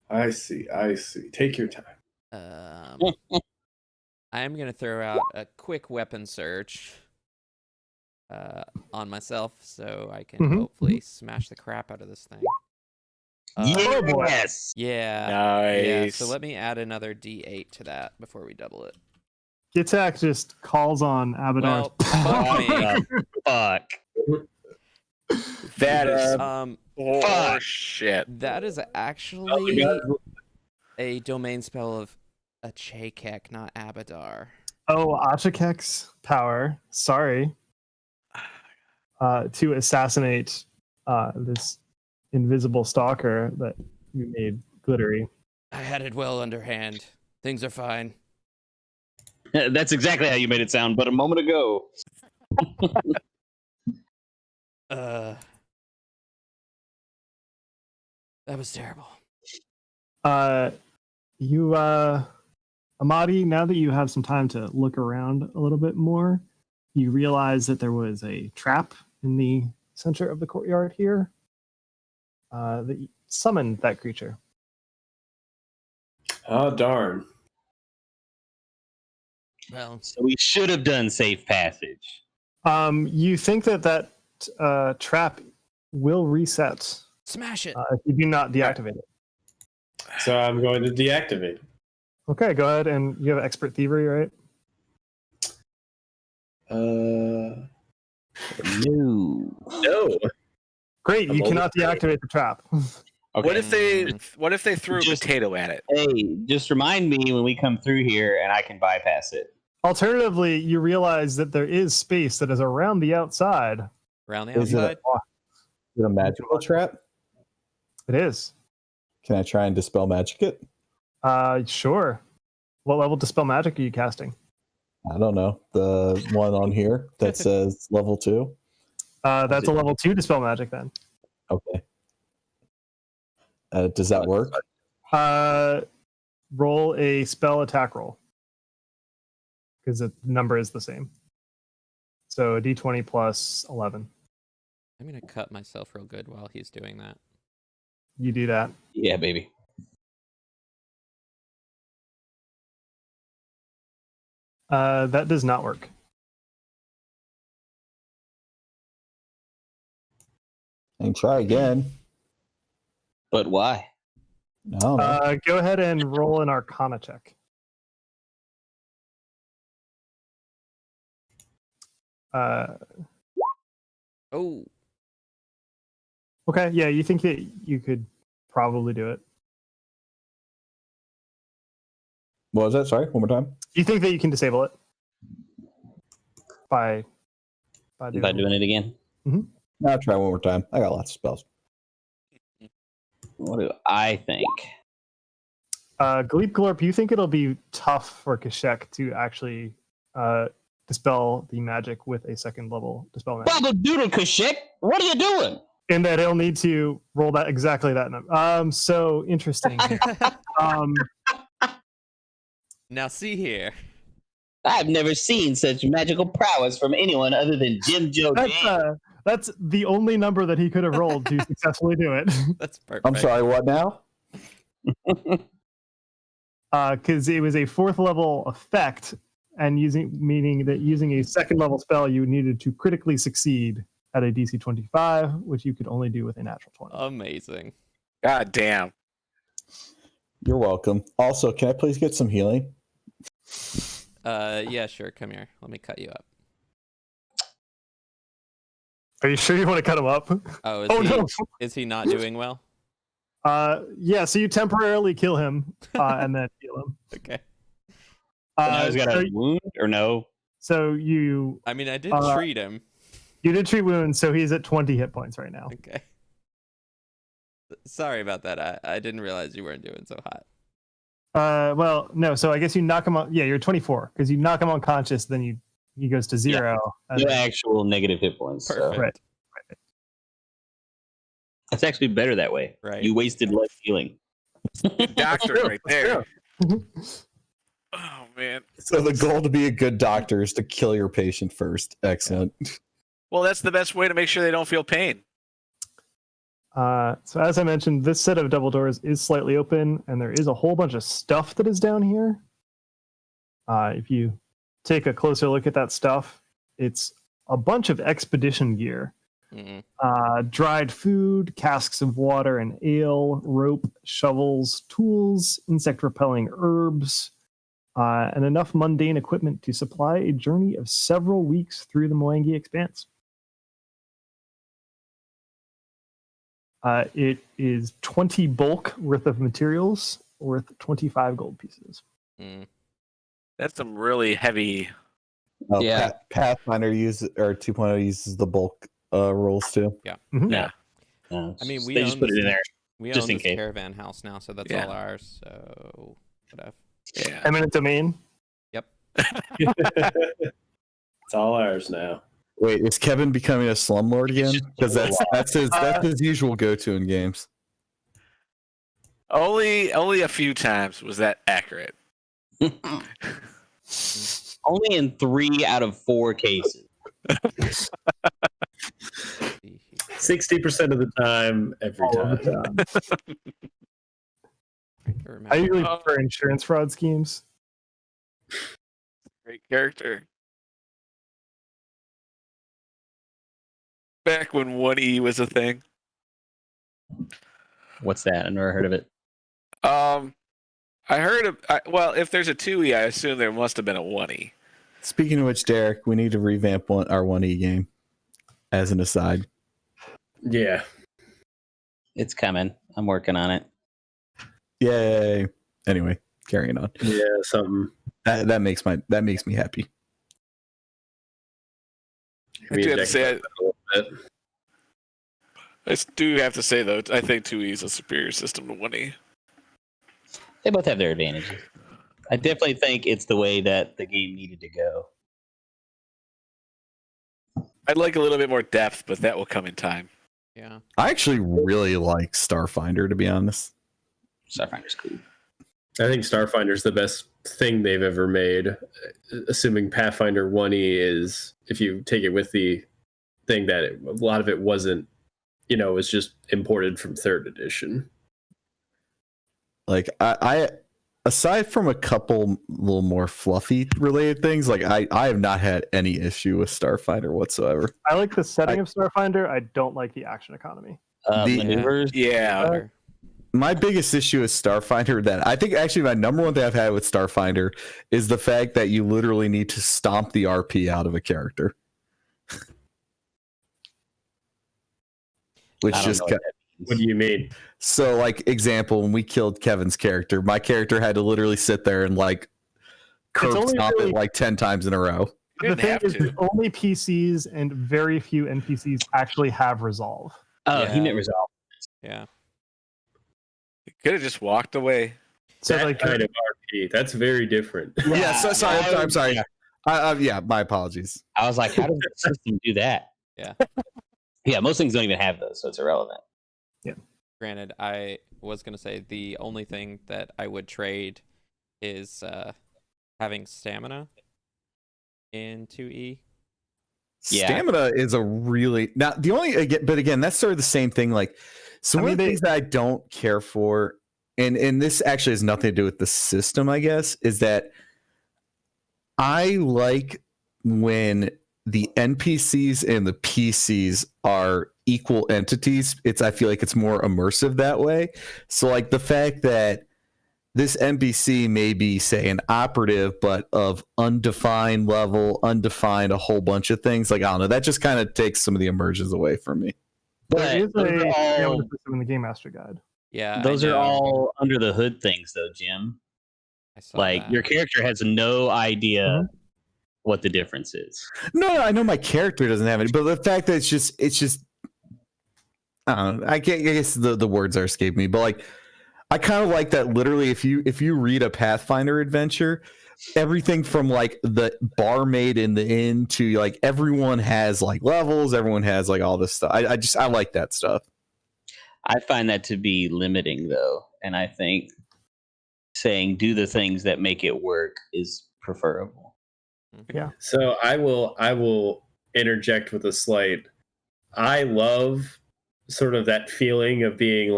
I see. Take your time. I am gonna throw out a quick weapon search on myself so I can Mhm. hopefully smash the crap out of this thing. Yes. Yeah. Nice. Yeah. So let me add another D8 to that before we double it. Gitak just calls on Abadar. Well, fuck me. Fuck. That is Fuck. shit. That is actually a domain spell of a Chakek, not Abadar. Oh, Achakek's power. Sorry. To assassinate this invisible stalker that you made glittery. I had it well underhand. Things are fine. That's exactly how you made it sound, but a moment ago. That was terrible. You Amadi, now that you have some time to look around a little bit more, you realize that there was a trap in the center of the courtyard here that summoned that creature. Oh, darn. Well, So we should have done safe passage. You think that trap will reset smash it. if you do not deactivate it. So I'm going to deactivate. Okay, go ahead, and you have expert thievery, right? No. No. Great, I'm you cannot over- deactivate the trap. Okay. What if they threw a Just- potato at it? Hey, just remind me when we come through here and I can bypass it. Alternatively, you realize that there is space that is around the outside. Around the Is it outside. a magical trap? It is. Can I try and dispel magic it? Sure. What level dispel magic are you casting? I don't know. The one on here that says level 2. That's a level 2 dispel magic then. Okay. Does that work? Roll a spell attack roll. Because the number is the same. So a d20 plus 11. I'm gonna cut myself real good while he's doing that. You do that. Yeah, baby. That does not work. And try again. But why? I don't know. Go ahead and roll an Arcana check. Oh, Okay, yeah, you think that you could probably do it. What was that? Sorry, one more time. You think that you can disable it by Doing it again? I'll try one more time. I got lots of spells. What do I think? Gleep Glorp, you think it'll be tough for Kashek to actually dispel the magic with a second level dispel magic, Baba Doodle Kashik, what are you doing? and that he'll need to roll that exactly that number. So interesting. now see here. I've never seen such magical prowess from anyone other than Jim Joe James. That's the only number that he could have rolled to successfully do it. That's perfect. I'm sorry, what now? Because it was a 4th level effect, and meaning that using a 2nd level spell, you needed to critically succeed at a DC 25, which you could only do with a natural 20. Amazing. God damn. You're welcome. Also, can I please get some healing? Yeah, sure. Come here. Let me cut you up. Are you sure you want to cut him up? Oh, No. Is he not doing well? Yeah, so you temporarily kill him and then heal him. Okay. Now he's got a wound or no? So you I mean, I did treat him. you did treat wounds, so he's at 20 hit points right now. Okay. Sorry about that. I didn't realize you weren't doing so hot. Well, no, so I guess you knock him out. Yeah, you're 24 because you knock him unconscious, then he goes to 0. No actual negative hit points. Perfect. Right. That's actually better that way. Right. You wasted less healing. Good doctor true, right that's there. true. Oh man. So the goal to be a good doctor is to kill your patient first. Excellent. Well, that's the best way to make sure they don't feel pain. So as I mentioned, this set of double doors is slightly open, and there is a whole bunch of stuff that is down here. If you take a closer look at that stuff, it's a bunch of expedition gear. Dried food, casks of water and ale, rope, shovels, tools, insect-repelling herbs, and enough mundane equipment to supply a journey of several weeks through the Mwangi Expanse. It is 20 bulk worth of materials, worth 25 gold pieces. That's some really heavy. Yeah. Pathfinder uses or 2.0 uses the bulk rolls too. Yeah. Mhm. Yeah. I mean, we they just own put it this- in there. We Just own in this case. caravan house now, so that's Yeah. all ours. So whatever. Yeah. Eminent domain. Yep. It's all ours now. Wait, is Kevin becoming a slumlord again? Because that's his usual go-to in games. Only a few times was that accurate. Only in 3 out of 4 cases. 60% of the time, every time. I usually prefer insurance fraud schemes. Great character. Back when 1E was a thing. What's that? I've never heard of it. I heard of. Well, if there's a 2E, I assume there must have been a 1E. Speaking of which, Derek, we need to revamp our 1E game. As an aside. Yeah. It's coming. I'm working on it. Yay! Anyway, carrying on. Yeah, something. That makes me happy. I do have to say, I do have to say though, I think 2E is a superior system to 1E. They both have their advantages. I definitely think it's the way that the game needed to go. I'd like a little bit more depth, but that will come in time. Yeah. I actually really like Starfinder, to be honest. Starfinder's cool. I think Starfinder's the best thing they've ever made. Assuming Pathfinder 1E is, if you take it with the thing that a lot of it wasn't, it was just imported from 3rd edition. Like I aside from a couple little more fluffy related things, like I have not had any issue with Starfinder whatsoever. I like the setting of Starfinder. I don't like the action economy. Maneuvers. Yeah. My biggest issue is Starfinder, that I think actually my number one thing I've had with Starfinder is the fact that you literally need to stomp the RP out of a character. Which I don't just know what kept, that means. What do you mean? so like example, when we killed Kevin's character, my character had to literally sit there and like curb only stomp really- it like 10 times in a row. You The didn't thing have is, to. only PCs and very few NPCs actually have resolve. Oh, he Yeah. meant resolve. Yeah. You could have just walked away. So That like kind of RP, that's very different. Yeah, so, sorry, I'm sorry. Yeah, my apologies. I was like, how does the system do that? Yeah. Yeah, most things don't even have those, so it's irrelevant. Granted, I was gonna say the only thing that I would trade is having stamina in 2E. Yeah. Stamina is a really now the only but again that's sort of the same thing. Like, so one of the things that I don't care for, and this actually has nothing to do with the system, I guess, is that I like when the NPCs and the PCs are equal entities. I feel like it's more immersive that way. So like the fact that this NPC may be, say, an operative, but of undefined level, undefined a whole bunch of things. Like, I don't know, that just kind of takes some of the immersions away from me. there is But a those are stamina all, system in the Game Master Guide. Yeah. I those are know. all under the hood things, though, Jim. I saw Like, that. your character has no idea Mhm. what the difference is. No, I know my character doesn't have any, but the fact that it's just, I don't know. I guess the words are escaping me, but like, I kind of like that. Literally, if you read a Pathfinder adventure, everything from like the barmaid in the inn to like everyone has like levels, everyone has like all this stuff. I like that stuff. I find that to be limiting, though, and I think saying do the things that make it work is preferable. So I will interject with a slight. I love sort of that feeling of being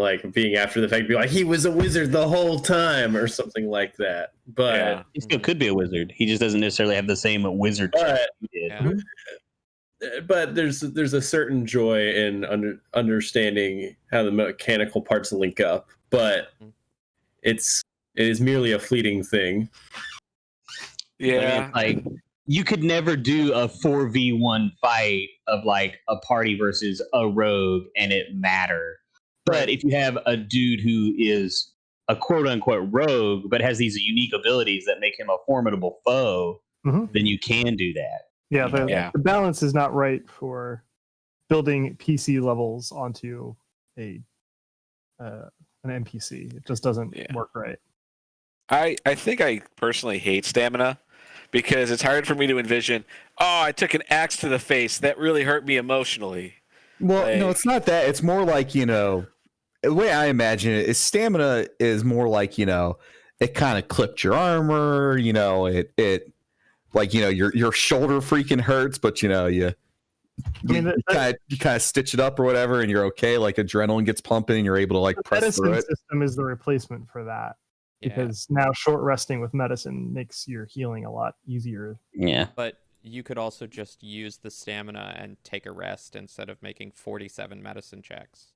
after the fact, be like, he was a wizard the whole time or something like that. But Yeah. He still could be a wizard. He just doesn't necessarily have the same wizard check you did. Yeah. but there's a certain joy in understanding how the mechanical parts link up. But it is merely a fleeting thing. Yeah. I mean, like, you could never do a 4v1 fight of like a party versus a rogue and it matter. But if you have a dude who is a quote unquote rogue but has these unique abilities that make him a formidable foe, Mhm. then you can do that. Yeah, Yeah. the balance is not right for building PC levels onto an NPC. It just doesn't Yeah. work right. I think I personally hate stamina because it's hard for me to envision, oh, I took an axe to the face. That really hurt me emotionally. Well, no, Like- it's not that. It's more like, the way I imagine it is stamina is more like, it kind of clipped your armor, it like, your shoulder freaking hurts, but you kind of stitch it up or whatever and you're okay. Like adrenaline gets pumping and you're able to like The press through medicine it. system is the replacement for that. Yeah. Because now short resting with medicine makes your healing a lot easier. Yeah. But you could also just use the stamina and take a rest instead of making 47 medicine checks.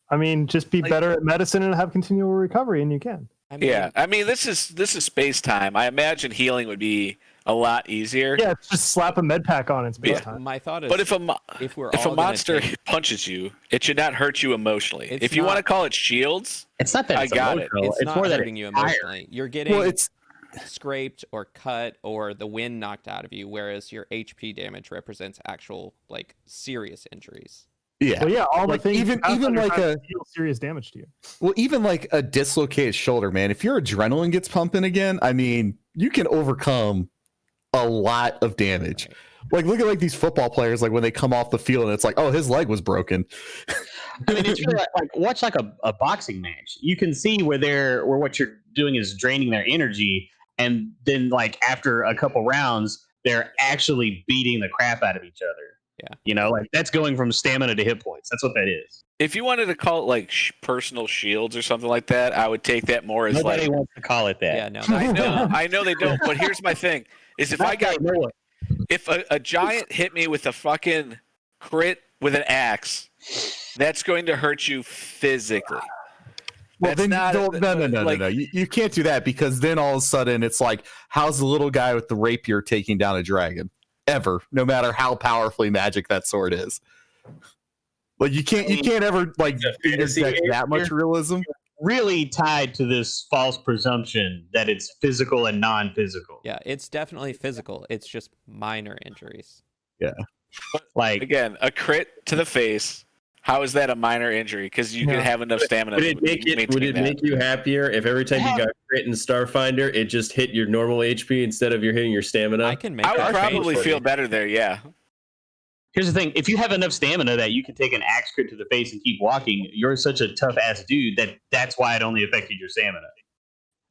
I mean, just be Like- better at medicine and have continual recovery, and you can. I mean, Yeah. I mean, this is space time. I imagine healing would be a lot easier. Yeah, it's just slap a med pack on. It's but space time. my thought is, But if we're if all a gonna monster take- punches you, it should not hurt you emotionally. It's If you not- want to call it shields, It's not that I it's got it. emotional. it's not more that hurting it's you tired. emotionally. You're getting Well, it's scraped or cut or the wind knocked out of you, whereas your HP damage represents actual like serious injuries. Yeah. Well, yeah, all Like, the things even like deal serious damage to you. well, even like a dislocated shoulder, man. If your adrenaline gets pumping again, I mean, you can overcome a lot of damage. Right. Like, look at like these football players, like when they come off the field and it's like, oh, his leg was broken. I mean, it's really like watch like a boxing match. You can see where what you're doing is draining their energy, and then like after a couple rounds, they're actually beating the crap out of each other. Yeah. You know, like that's going from stamina to hit points. That's what that is. If you wanted to call it like personal shields or something like that, I would take that more as Nobody like. wants to call it that. Yeah, no. I know they don't. But here's my thing: is if a giant hit me with a fucking crit with an axe, that's going to hurt you physically. Well, That's then not no. You can't do that, because then all of a sudden it's like, how's the little guy with the rapier taking down a dragon? Ever, no matter how powerfully magic that sword is. Like you can't ever like interject that much realism. Really tied to this false presumption that it's physical and non-physical. Yeah, it's definitely physical. It's just minor injuries. Like Again, a crit to the face. How is that a minor injury? Because you could have enough stamina. Would it make you happier if every time you got crit in Starfinder, it just hit your normal HP instead of you're hitting your stamina? I can make. I would that probably change. feel better there. Yeah. here's the thing: if you have enough stamina that you can take an axe crit to the face and keep walking, you're such a tough ass dude that's why it only affected your stamina.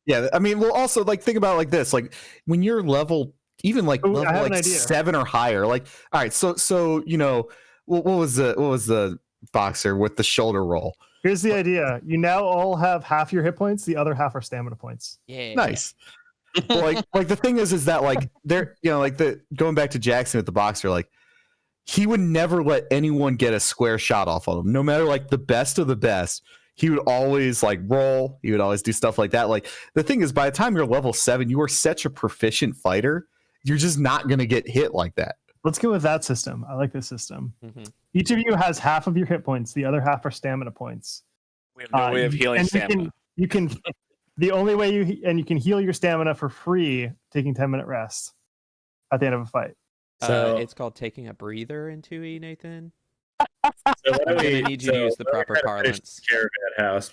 Yeah, I mean, well, also like think about it like this: like when you're level, even like Ooh, level like 7 or higher, like all right, so you know, what was the boxer with the shoulder roll? Here's the idea: you now all have half your hit points. The other half are stamina points. Yeah. Nice. Well, like the thing is that like they're, you know, like the going back to Jackson with the boxer, like he would never let anyone get a square shot off on him, no matter like the best of the best. He would always like roll. He would always do stuff like that. Like the thing is, by the time you're level 7, you are such a proficient fighter. You're just not going to get hit like that. Let's go with that system. I like this system. Mm-hmm. Each of you has half of your hit points. The other half are stamina points. We have no way of healing stamina. You can the only way you can heal your stamina for free, taking 10-minute rest at the end of a fight. So It's called taking a breather in 2E, Nathan. so what I'm do gonna we need you to use the what proper kind of parlance. Caravan house.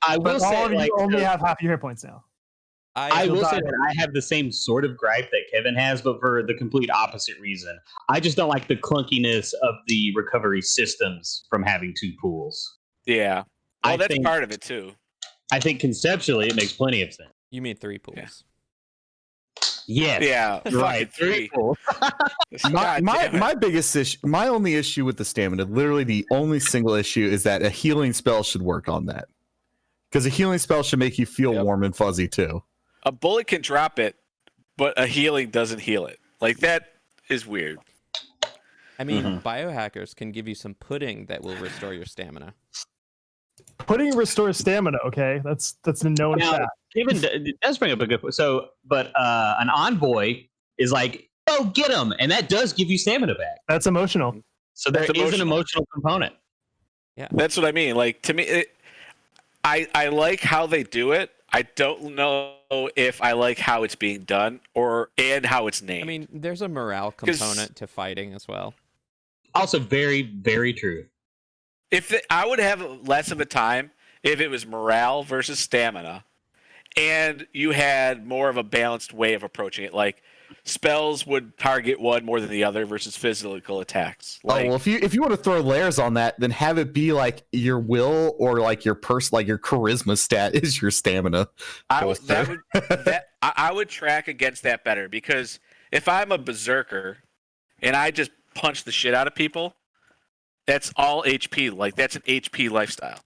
I will But all say, of you like, only have half your hit points now. I You'll will say die. that I have the same sort of gripe that Kevin has, but for the complete opposite reason. I just don't like the clunkiness of the recovery systems from having 2 pools. Yeah. I Well, that's think- part of it too. I think conceptually it makes plenty of sense. You mean 3 pools? Yes. Yeah. Right. Fucking 3. pools. My God damn it. my biggest issue, my only issue with the stamina, literally the only single issue, is that a healing spell should work on that. Because a healing spell should make you feel Yep. warm and fuzzy too. A bullet can drop it, but a healing doesn't heal it. Like that is weird. I mean, biohackers can give you some pudding that will restore your stamina. Pudding restores stamina. Okay, that's a known Now, fact. Kevin does bring up a good point. So, but an envoy is like, oh, get him, and that does give you stamina back. That's emotional. So there That's is an emotional component. That's what I mean. Like to me, I like how they do it. I don't know if I like how it's being done and how it's named. I mean, there's a morale 'Cause- component to fighting as well. Also, very, very true. I would have less of a time if it was morale versus stamina, and you had more of a balanced way of approaching it. Like spells would target one more than the other versus physical attacks. Like, Oh well, if you want to throw layers on that, then have it be like your will or like your like your charisma stat is your stamina. I would track against that better, because if I'm a berserker and I just punch the shit out of people, that's all HP. Like that's an HP lifestyle.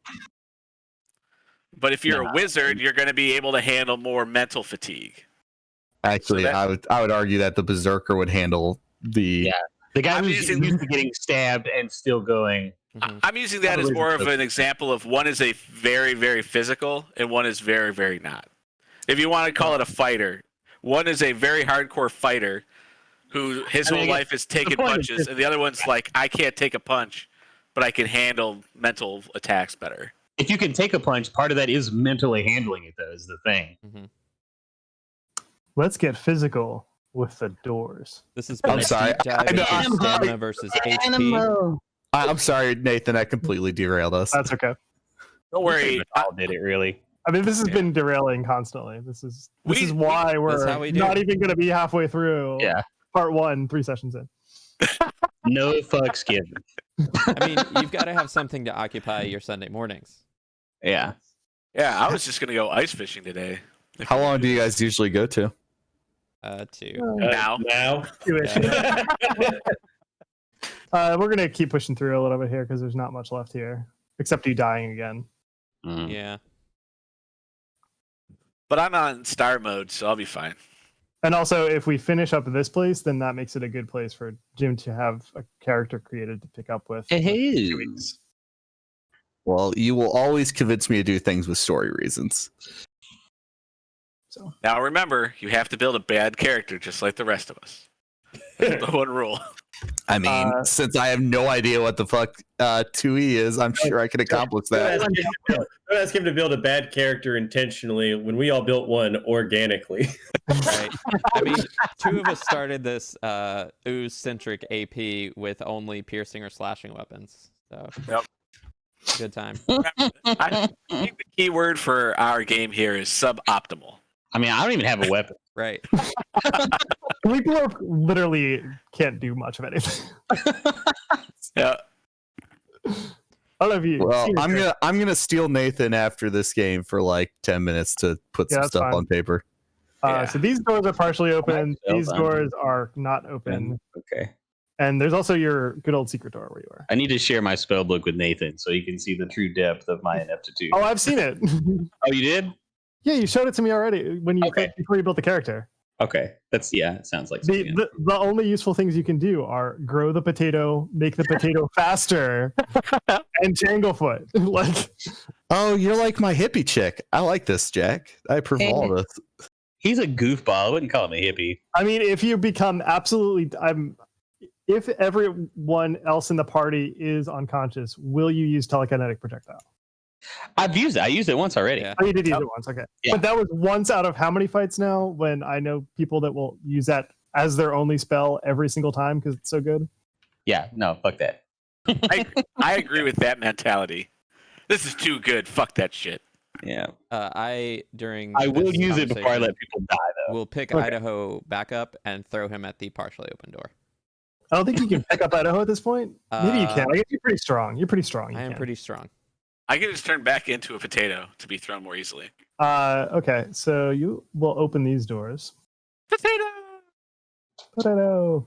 But if you're a wizard, you're going to be able to handle more mental fatigue. Actually, So that- I would argue that the berserker would handle the. The guy I'm who's using- used to getting stabbed and still going. Mhm. I'm using that as more of an example of one is a very, very physical and one is very, very not. If you want to call it a fighter, one is a very hardcore fighter who his whole life is taking point is punches, just- and the other one's like, I can't take a punch, but I can handle mental attacks better. If you can take a punch, part of that is mentally handling it, though, is the thing. Mhm. Let's get physical with the doors. This has I'm been a sorry. deep dive I know, into I'm stamina sorry. versus HP. I'm sorry, Nathan. I completely derailed us. That's okay. Don't worry. All did it really? I mean, this has been derailing constantly. This is why That's we're how we do. not even going to be halfway through. Yeah. Part 1, 3 sessions in. No fucks given. I mean, you've got to have something to occupy your Sunday mornings. Yeah. Yeah, I was just gonna go ice fishing today. How long do you guys usually go to? 2. Now? Yeah. We're going to keep pushing through a little bit here because there's not much left here, except you dying again. Mm. Yeah. But I'm on star mode, so I'll be fine. And also, if we finish up this place, then that makes it a good place for Jim to have a character created to pick up with. Hey. 2 weeks. Well, you will always convince me to do things with story reasons. So Now remember, you have to build a bad character just like the rest of us. That's the one rule. I mean, since I have no idea what the fuck 2E is, I'm sure I could accomplish that. Don't ask him to build a bad character intentionally when we all built one organically. Right. I mean, 2 of us started this ooze-centric AP with only piercing or slashing weapons. So, Yep. Good time. I think the key word for our game here is suboptimal. I mean, I don't even have a weapon. Right. we literally can't do much of anything. Yeah. I don't know if you. Well, seen it, I'm gonna steal Nathan after this game for like 10 minutes to put Yeah, some that's stuff fine. on paper. So these doors are partially open. Well These done. doors are not open. Okay. And there's also your good old secret door where you are. I need to share my spell book with Nathan so he can see the true depth of my ineptitude. Oh, I've seen it. Oh, you did? Yeah, you showed it to me already when you Okay. before you built the character. Okay. It sounds like The, something. the only useful things you can do are grow the potato, make the potato faster, and Tanglefoot. Like, Oh, you're like my hippie chick. I like this, Jack. I approve of all this. He's a goofball. I wouldn't call him a hippie. I mean, if you become if everyone else in the party is unconscious, will you use telekinetic projectile? I've used it. I used it once already. Yeah. Oh, you did use it once, okay. Yeah. But that was once out of how many fights now? When I know people that will use that as their only spell every single time because it's so good. Yeah. No, fuck that. I agree with that mentality. This is too good. Fuck that shit. Yeah. I will this use it before I conversation, let people die, though. We'll pick Okay. Idaho back up and throw him at the partially open door. I don't think you can pick up Idaho at this point. Maybe you can. I guess you're pretty strong. You're pretty strong. You I am can. pretty strong. I can just turn back into a potato to be thrown more easily. Okay, so you will open these doors. Potato! Potato.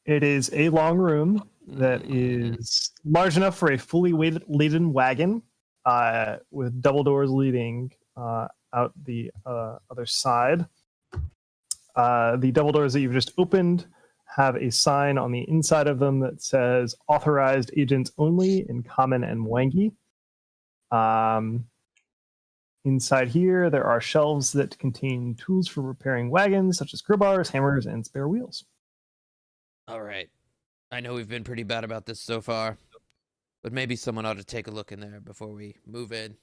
It is a long room that is large enough for a fully laden wagon, with double doors leading out the other side. The double doors that you've just opened have a sign on the inside of them that says authorized agents only in common and wangi. Inside here, there are shelves that contain tools for repairing wagons, such as crowbars, hammers, and spare wheels. All right. I know we've been pretty bad about this so far, but maybe someone ought to take a look in there before we move in.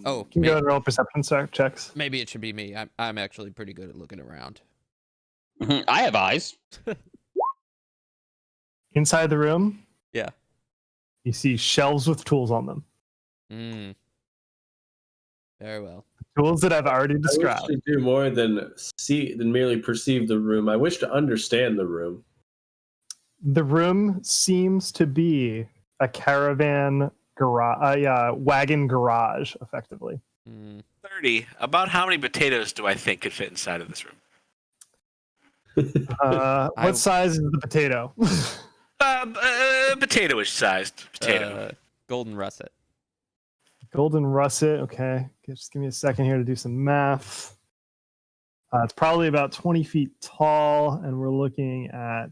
Oh, You can go and roll perception checks. maybe it should be me. I'm actually pretty good at looking around. I have eyes. Inside the room, Yeah. you see shelves with tools on them. Very well. Tools that I've already I wish described. to do more than merely perceive the room. I wish to understand the room. The room seems to be a caravan garage, wagon garage, effectively. 30. About how many potatoes do I think could fit inside of this room? What size is the potato? Potato-ish sized potato. Golden russet. Golden russet. Okay, just give me a second here to do some math. It's probably about 20 feet tall, and we're looking at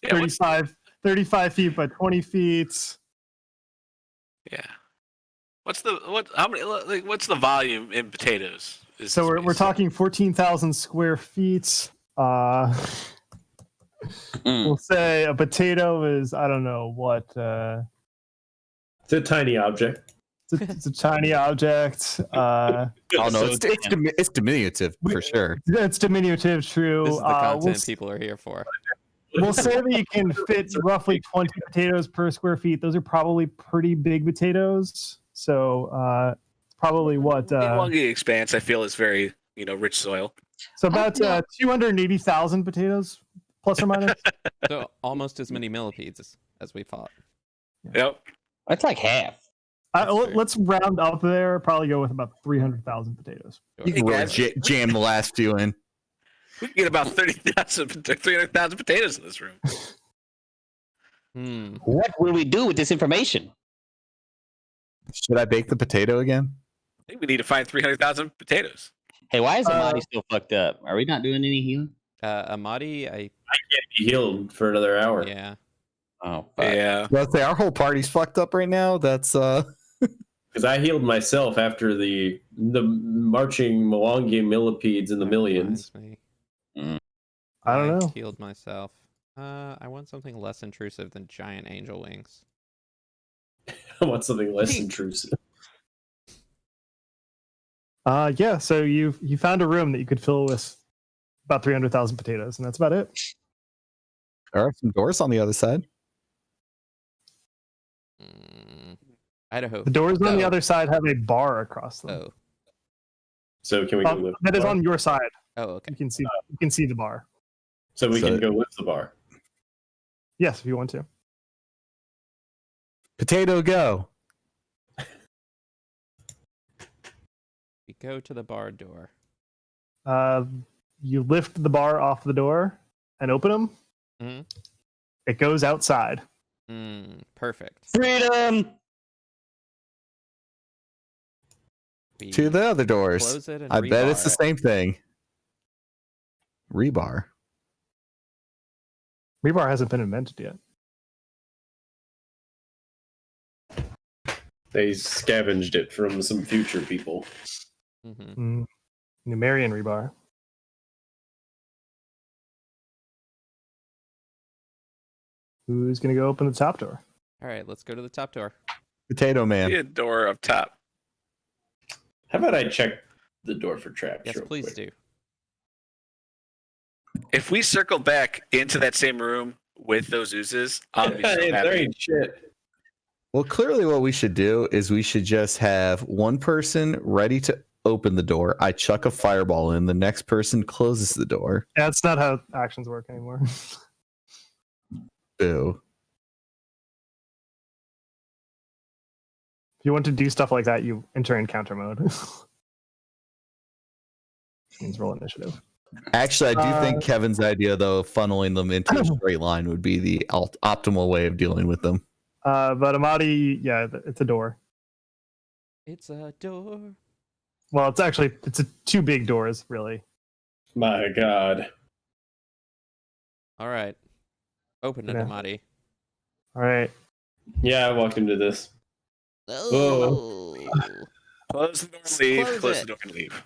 Yeah, what's- 35 feet by 20 feet. yeah. What's the volume in potatoes? So we're talking 14,000 square feet. We'll say a potato is, I don't know what. It's a tiny object. It's a tiny object. Oh no, So it's diminutive for sure. It's diminutive, true. This is the content people are here for. We'll say that you can fit roughly 20 potatoes per square feet. Those are probably pretty big potatoes. So probably what? The elongated expanse, I feel, is very rich soil. So about 280,000 potatoes, plus or minus. So almost as many millipedes as we fought. Yep. That's like half. Let's round up there. Probably go with about 300,000 potatoes. You can really jam the last few in. We can get about 300,000 potatoes in this room. What will we do with this information? Should I bake the potato again? I think we need to find 300,000 potatoes. Hey, why is Amadi still fucked up? Are we not doing any healing? Amadi, I can't be healed for another hour. yeah. Oh, fuck. Yeah. Let's say our whole party's fucked up right now. That's Because I healed myself after the marching Mwangi millipedes in the millions. Reminds me. I don't know. Healed myself. I want something less intrusive than giant angel wings. I want something less intrusive. Yeah. So you found a room that you could fill with about 300,000 potatoes, and that's about it. there are some doors on the other side. Idaho. The doors on the other side have a bar across them. Oh. So can we go lift That the is bar? on your side. Oh, okay. You can see the bar. So we So- can go lift the bar. Yes, if you want to. Potato go. We go to the bar door. You lift the bar off the door and open them. Mhm. It goes outside. Perfect. Freedom! We To the other doors. close it and I bet it's the rebar it. same thing. Rebar. Rebar hasn't been invented yet. They scavenged it from some future people. Mhm. Numerian rebar. Who's gonna go open the top door? All right, let's go to the top door. Potato See man. a door up top. How about I check the door for traps? Yes, real please quick? do. If we circle back into that same room with those oozes, I'll be so There happy. ain't shit. Well, clearly what we should do is we should just have one person ready to open the door. I chuck a fireball in. The next person closes the door. That's not how actions work anymore. Boo. If you want to do stuff like that, you enter encounter mode. Means roll initiative. Actually, I do think Kevin's idea, though, of funneling them into a straight line would be the optimal way of dealing with them. But Amadi, yeah, it's a door. It's a door. Well, it's two big doors, really. My God. All right. Open it, Yeah. Amadi. All right. Yeah, I walked into this. Oh. Close the door and leave. Close Close it. the door and leave.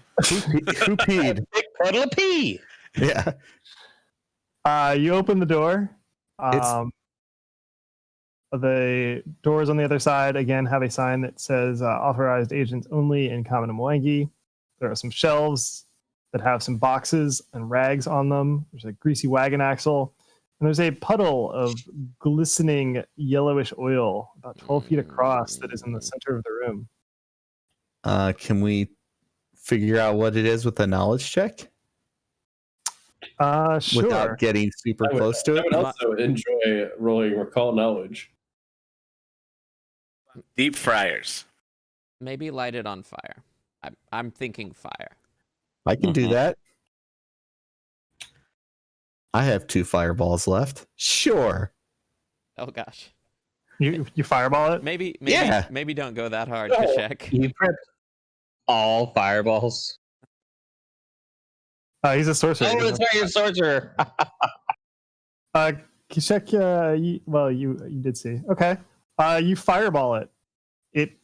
Who peed? Big puddle of pee! Yeah. You open the door. It's- The doors on the other side again have a sign that says authorized agents only in Common and Mwangi. There are some shelves that have some boxes and rags on them. There's a greasy wagon axle. And there's a puddle of glistening yellowish oil about 12 feet across that is in the center of the room. Can we figure out what it is with a knowledge check Sure. without getting super close to I it? would also enjoy rolling recall knowledge. Deep fryers. Maybe light it on fire. I'm thinking fire. I can do Mhm. that. I have 2 fireballs left. Sure. Oh gosh. You fireball it? Maybe Yeah. maybe don't go that hard, No. Kashek. You prepped all fireballs. He's a sorcerer. Oh, that's right, you're a sorcerer. Kishek, you did see. Okay. You fireball it. It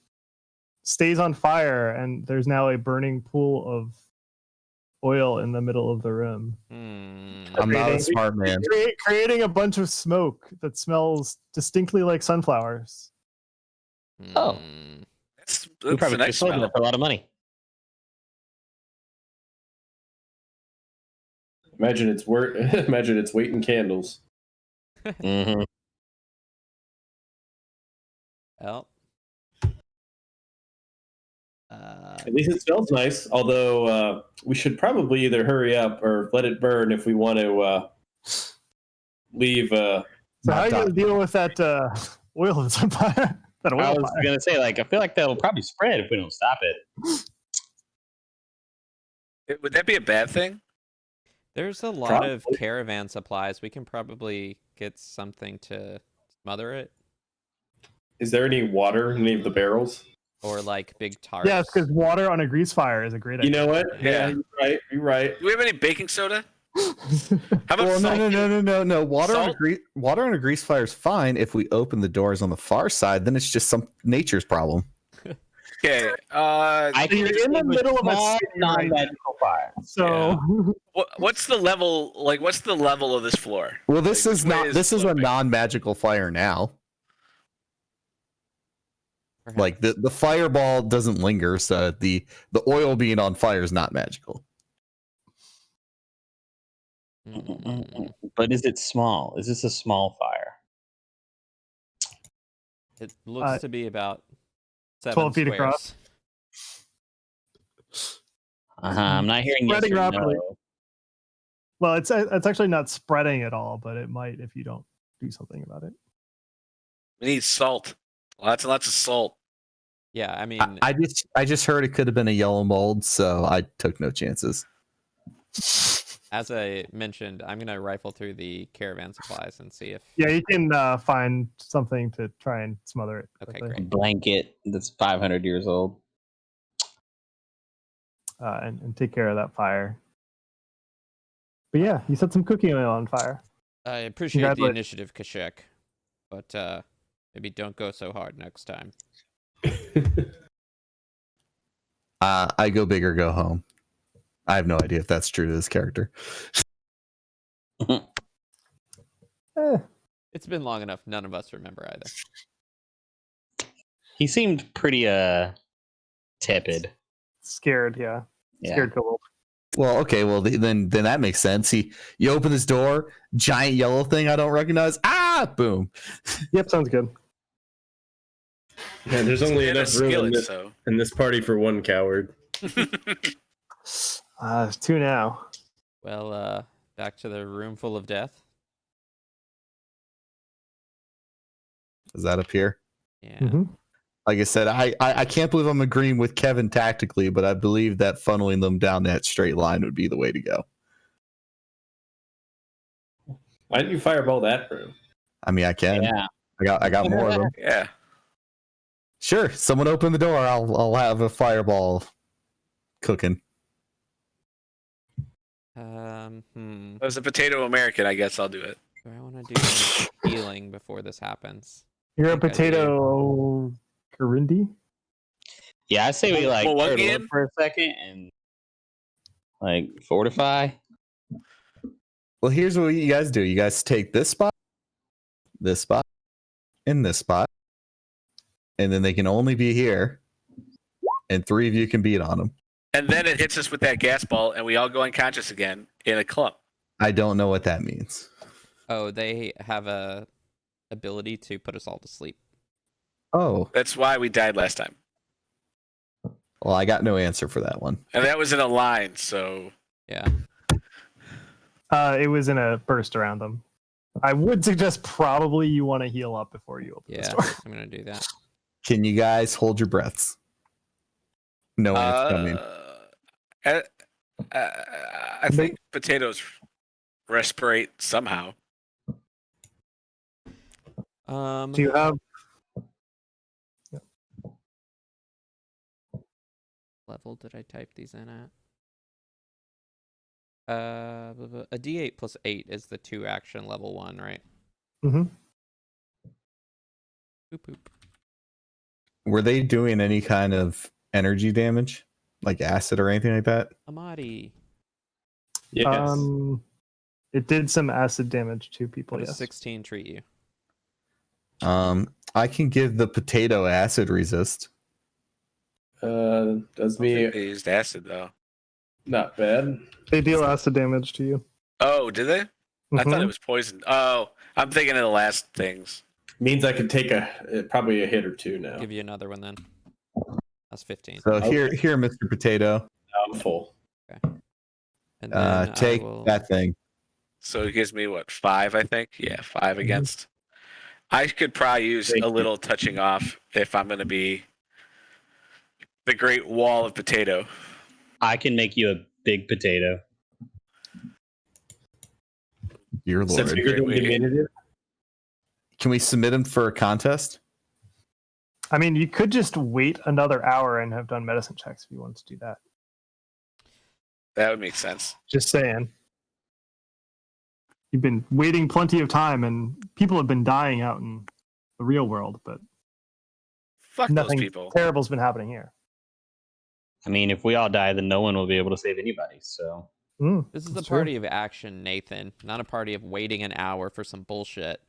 stays on fire, and there's now a burning pool of oil in the middle of the room, I'm not a Creating- smart man. creating a bunch of smoke that smells distinctly like sunflowers. Oh. Hmm. That's We That's probably a could have nice sold smell. that for a lot of money. Imagine it's Imagine it's weight in candles. Mm-hmm. Well, At least it smells nice. Although we should probably either hurry up or let it burn if we want to leave. So how are you going to deal with that oil that's on fire? That I oil was fire. gonna say, like, I feel like that'll probably spread if we don't stop it. Would that be a bad thing? there's a lot of Probably. caravan supplies. We can probably get something to smother it, Is there any water in any of the barrels? or like big tarps. Yes, because water on a grease fire is a great You idea. know what? Yeah. You're right. You're right. Do we have any baking soda? How about Well, salt? no. Water Salt? on a grease fire is fine if we open the doors on the far side. Then it's just some nature's problem. Okay. I can You're in the extinguish middle of a small, city right non-magical fire. So what's the level? Like, what's the level of this floor? Well, this Like, is which way not. This is a sloping? non-magical fire now. Perhaps. Like the fireball doesn't linger, so the oil being on fire is not magical. But is it small? Is this a small fire? It looks to be about 7 12 feet squares. across. I'm not hearing yes Spreading or rapidly. no. well, it's actually not spreading at all, but it might if you don't do something about it. We need salt. Lots and lots of salt. Yeah, I mean, I just heard it could have been a yellow mold, so I took no chances. as I mentioned, I'm gonna rifle through the caravan supplies and see if. Yeah, you can find something to try and smother it. Okay, quickly. A great. blanket that's 500 years old. And take care of that fire. But yeah, you set some cooking oil on fire. I appreciate the Congratulations. initiative, Kashek, but maybe don't go so hard next time. I go big or go home. I have no idea if that's true to this character. Eh, It's been long enough. None of us remember either. He seemed pretty tepid. scared, yeah. Yeah. Scared kobold. Well, okay, well then that makes sense. You open this door, giant yellow thing I don't recognize. Ah, boom. Yep, sounds good. Yeah, there's only And a enough room skillet, in so. this party for one coward. There's two now. Well, back to the room full of death. Is that up here? Yeah. Mhm. Like I said, I can't believe I'm agreeing with Kevin tactically, but I believe that funneling them down that straight line would be the way to go. Why didn't you fireball that room? I mean, I can. Yeah. I got more of them. Yeah. Sure, someone open the door. I'll have a fireball cooking. As a potato American, I guess I'll do it. Do I want to do some healing before this happens? You're a think I do. potato Karindi? Yeah, I say we like Well, one turtle up game? for a second and like fortify. Well, here's what you guys do. You guys take this spot, and this spot, and then they can only be here, and three of you can beat on them. And then it hits us with that gas ball, and we all go unconscious again in a clump. I don't know what that means. Oh, they have a ability to put us all to sleep. Oh, That's why we died last time. well, I got no answer for that one. And that was in a line, so. Yeah. It was in a burst around them. I would suggest probably you want to heal up before you open the Yeah. door. I'm gonna do that. Can you guys hold your breaths? No, it's coming. I think potatoes respirate somehow. Do you have level did I type these in at? A D8 plus 8 is the 2 action level 1, right? Mhm. Boop boop. Were they doing any kind of energy damage, like acid or anything like that? Amadi. Yes. It did some acid damage to people, How does yes. 16 treat you? I can give the potato acid resist. Does I me think they used acid though. not bad. They deal acid damage to you. Oh, did they? I thought Mhm. it was poison. Oh, I'm thinking of the last things. Means I could take probably a hit or two now. Give you another one then. That's 15. So Okay. here, Mr. Potato, I'm full. And then I take will. that thing. So it gives me what, 5, I think? Yeah, 5 Mhm. against. I could probably use Thank a you. little touching off if I'm going to be the great wall of potato. I can make you a big potato. Dear Is that Lord. bigger than Wait. diminutive? Can we submit him for a contest? I mean, you could just wait another hour and have done medicine checks if you wanted to do that. That would make sense. Just saying. You've been waiting plenty of time, and people have been dying out in the real world, but Fuck those nothing people. terrible's been happening here. I mean, if we all die, then no one will be able to save anybody. So This is a that's true. party of action, Nathan, not a party of waiting an hour for some bullshit.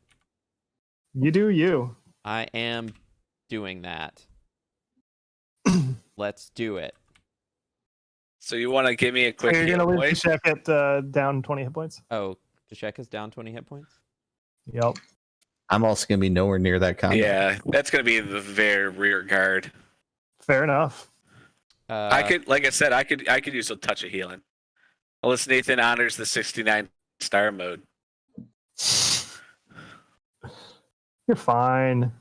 You do you. I am doing that. Let's do it. So you want to give me a quick You're heal, going to boy? leave the check at down 20 hit points? Oh, Dashek is down 20 hit points? Yep. I'm also going to be nowhere near that contest. Yeah, that's going to be the very rear guard. Fair enough. I could, like I said, I could use a touch of healing. Unless Nathan honors the 69 star mode. You're fine.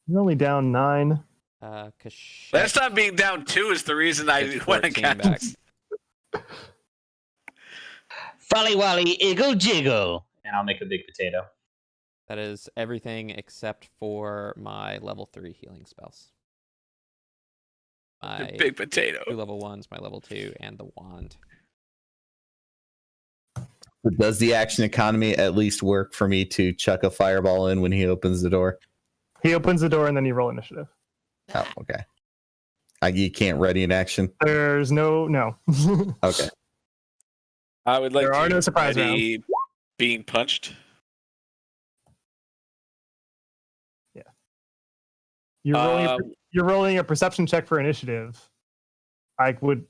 You're only down 9. Kashek Last time being down 2 is the reason I gets went 14 back. against. Folly Wally, Iggle Jiggle. And I'll make a big potato. That is everything except for my level 3 healing spells. My Big potato. 2 level 1s, my level 2, and the wand. But does the action economy at least work for me to chuck a fireball in when he opens the door? He opens the door and then you roll initiative. Oh, okay. You can't ready an action. There's no. Okay. I would like There are to no surprise ready being punched. You're rolling a perception check for initiative. I would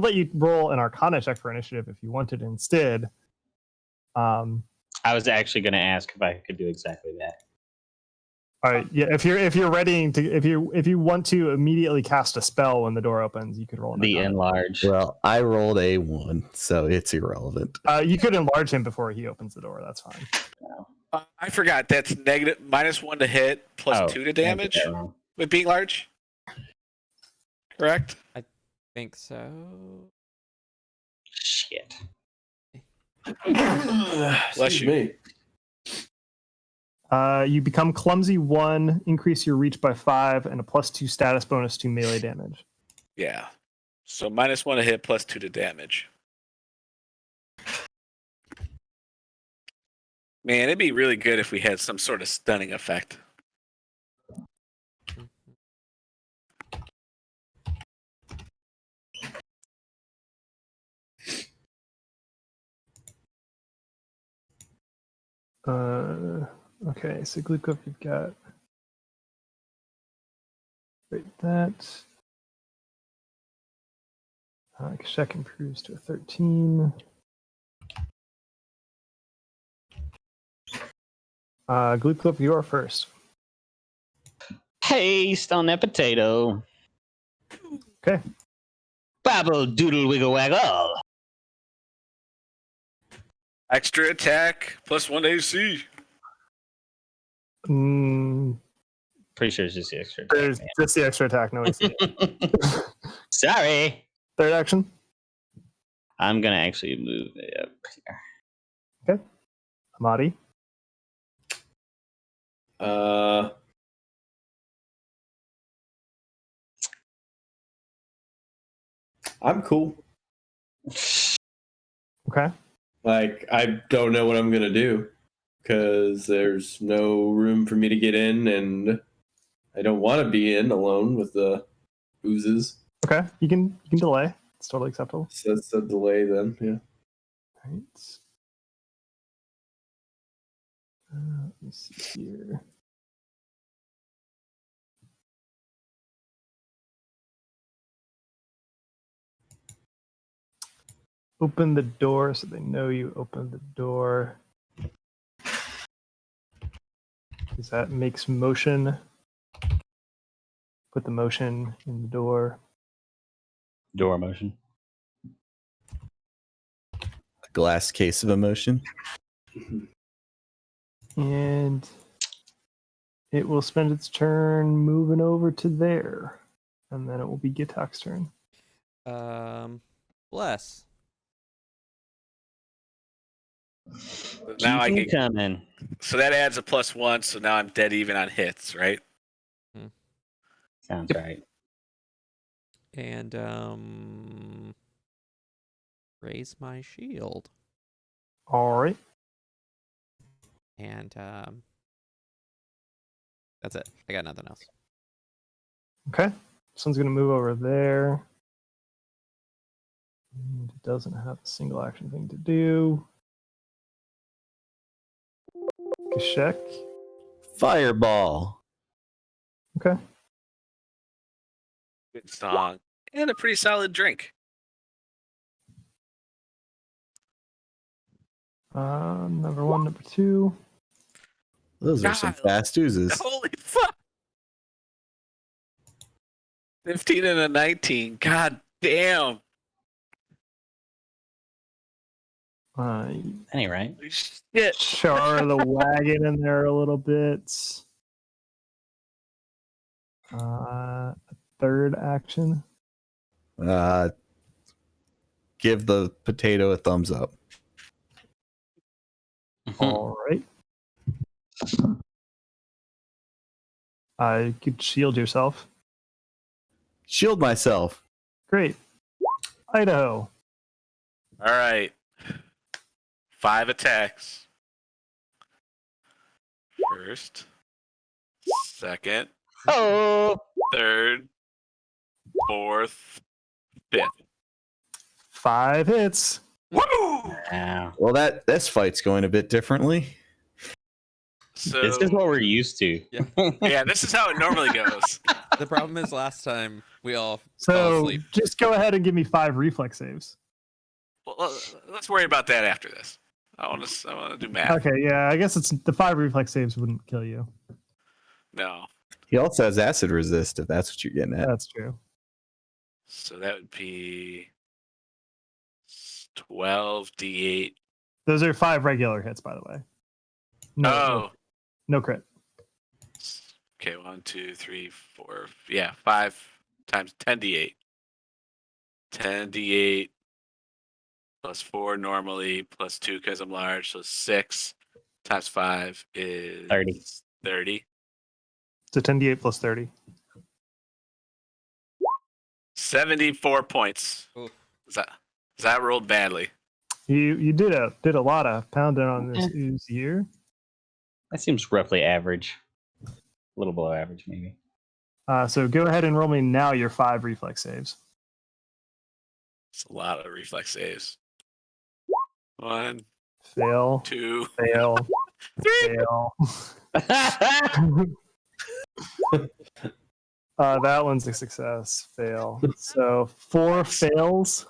let you roll an Arcana check for initiative if you wanted instead. I was actually going to ask if I could do exactly that. All right, yeah. If you're readying to if you want to immediately cast a spell when the door opens, you could roll an The Arcana. enlarge. Well, I rolled a 1, so it's irrelevant. You could enlarge him before he opens the door. That's fine. I forgot. That's negative -1 to hit, plus 2 to damage with being large. Correct? Think so. Shit. Bless you. Me. You become clumsy 1, increase your reach by 5, and a +2 status bonus to melee damage. Yeah. So -1 to hit, plus 2 to damage. Man, it'd be really good if we had some sort of stunning effect. Okay, so glue clip you've got. Rate that. Kashek improves to a 13. Glue clip, you are first. Paste on that potato. Okay. Babble doodle wiggle waggle. Extra attack, +1 AC. Pretty sure it's just the extra attack. There's just the extra attack, no AC. Sorry. Third action. I'm going to actually move it up here. Okay. Amadi. I'm cool. Okay. Like, I don't know what I'm going to do because there's no room for me to get in, and I don't want to be in alone with the oozes. Okay. You can delay. It's totally acceptable. So that's a delay then, yeah. All right. Let me see here. open the door so they know you opened the door. Because that makes motion. Put the motion in the door. Door motion. A glass case of emotion. And it will spend its turn moving over to there. And then it will be Gitak's turn. Bless. Now I Keep can. coming. So that adds a +1. So now I'm dead even on hits, right? Sounds right. And raise my shield. All right. And that's it. I got nothing else. Okay. This one's going to move over there. And it doesn't have a single action thing to do. Kashek. Fireball. Okay. Good song. And a pretty solid drink. Number one, number two. Those are some God. fast oozes. Holy fuck. 15 and a 19. God damn. Any right? Holy shit. Char the wagon in there a little bit. Third action. Give the potato a thumbs up. All right. You could shield yourself. Shield myself. Great. Idaho. All right. 5 attacks. First, second, Oh, third, fourth, fifth. 5 hits. Woo! wow. Well, this fight's going a bit differently. So This is what we're used to. yeah, this is how it normally goes. The problem is last time we all fell So asleep. just go ahead and give me 5 reflex saves. Well, let's worry about that after this. I want to do math. Okay, yeah, I guess it's the 5 reflex saves wouldn't kill you. No. He also has acid resist, if that's what you're getting at. That's true. So that would be 12d8. Those are 5 regular hits, by the way. No crit. Okay, 1, 2, 3, 4. Yeah, 5 times 10d8. 10d8 plus 4 normally, plus 2 because I'm large. So 6 times 5 is 30. 30. So 10d8 plus 30. 74 points. Oof. That rolled badly. You did a lot of pounding on this ooze here. That seems roughly average. A little below average, maybe. So go ahead and roll me now your 5 reflex saves. It's a lot of reflex saves. 1, Fail. 2, Fail. 3. Fail. That one's a success. Fail. So 4 fails.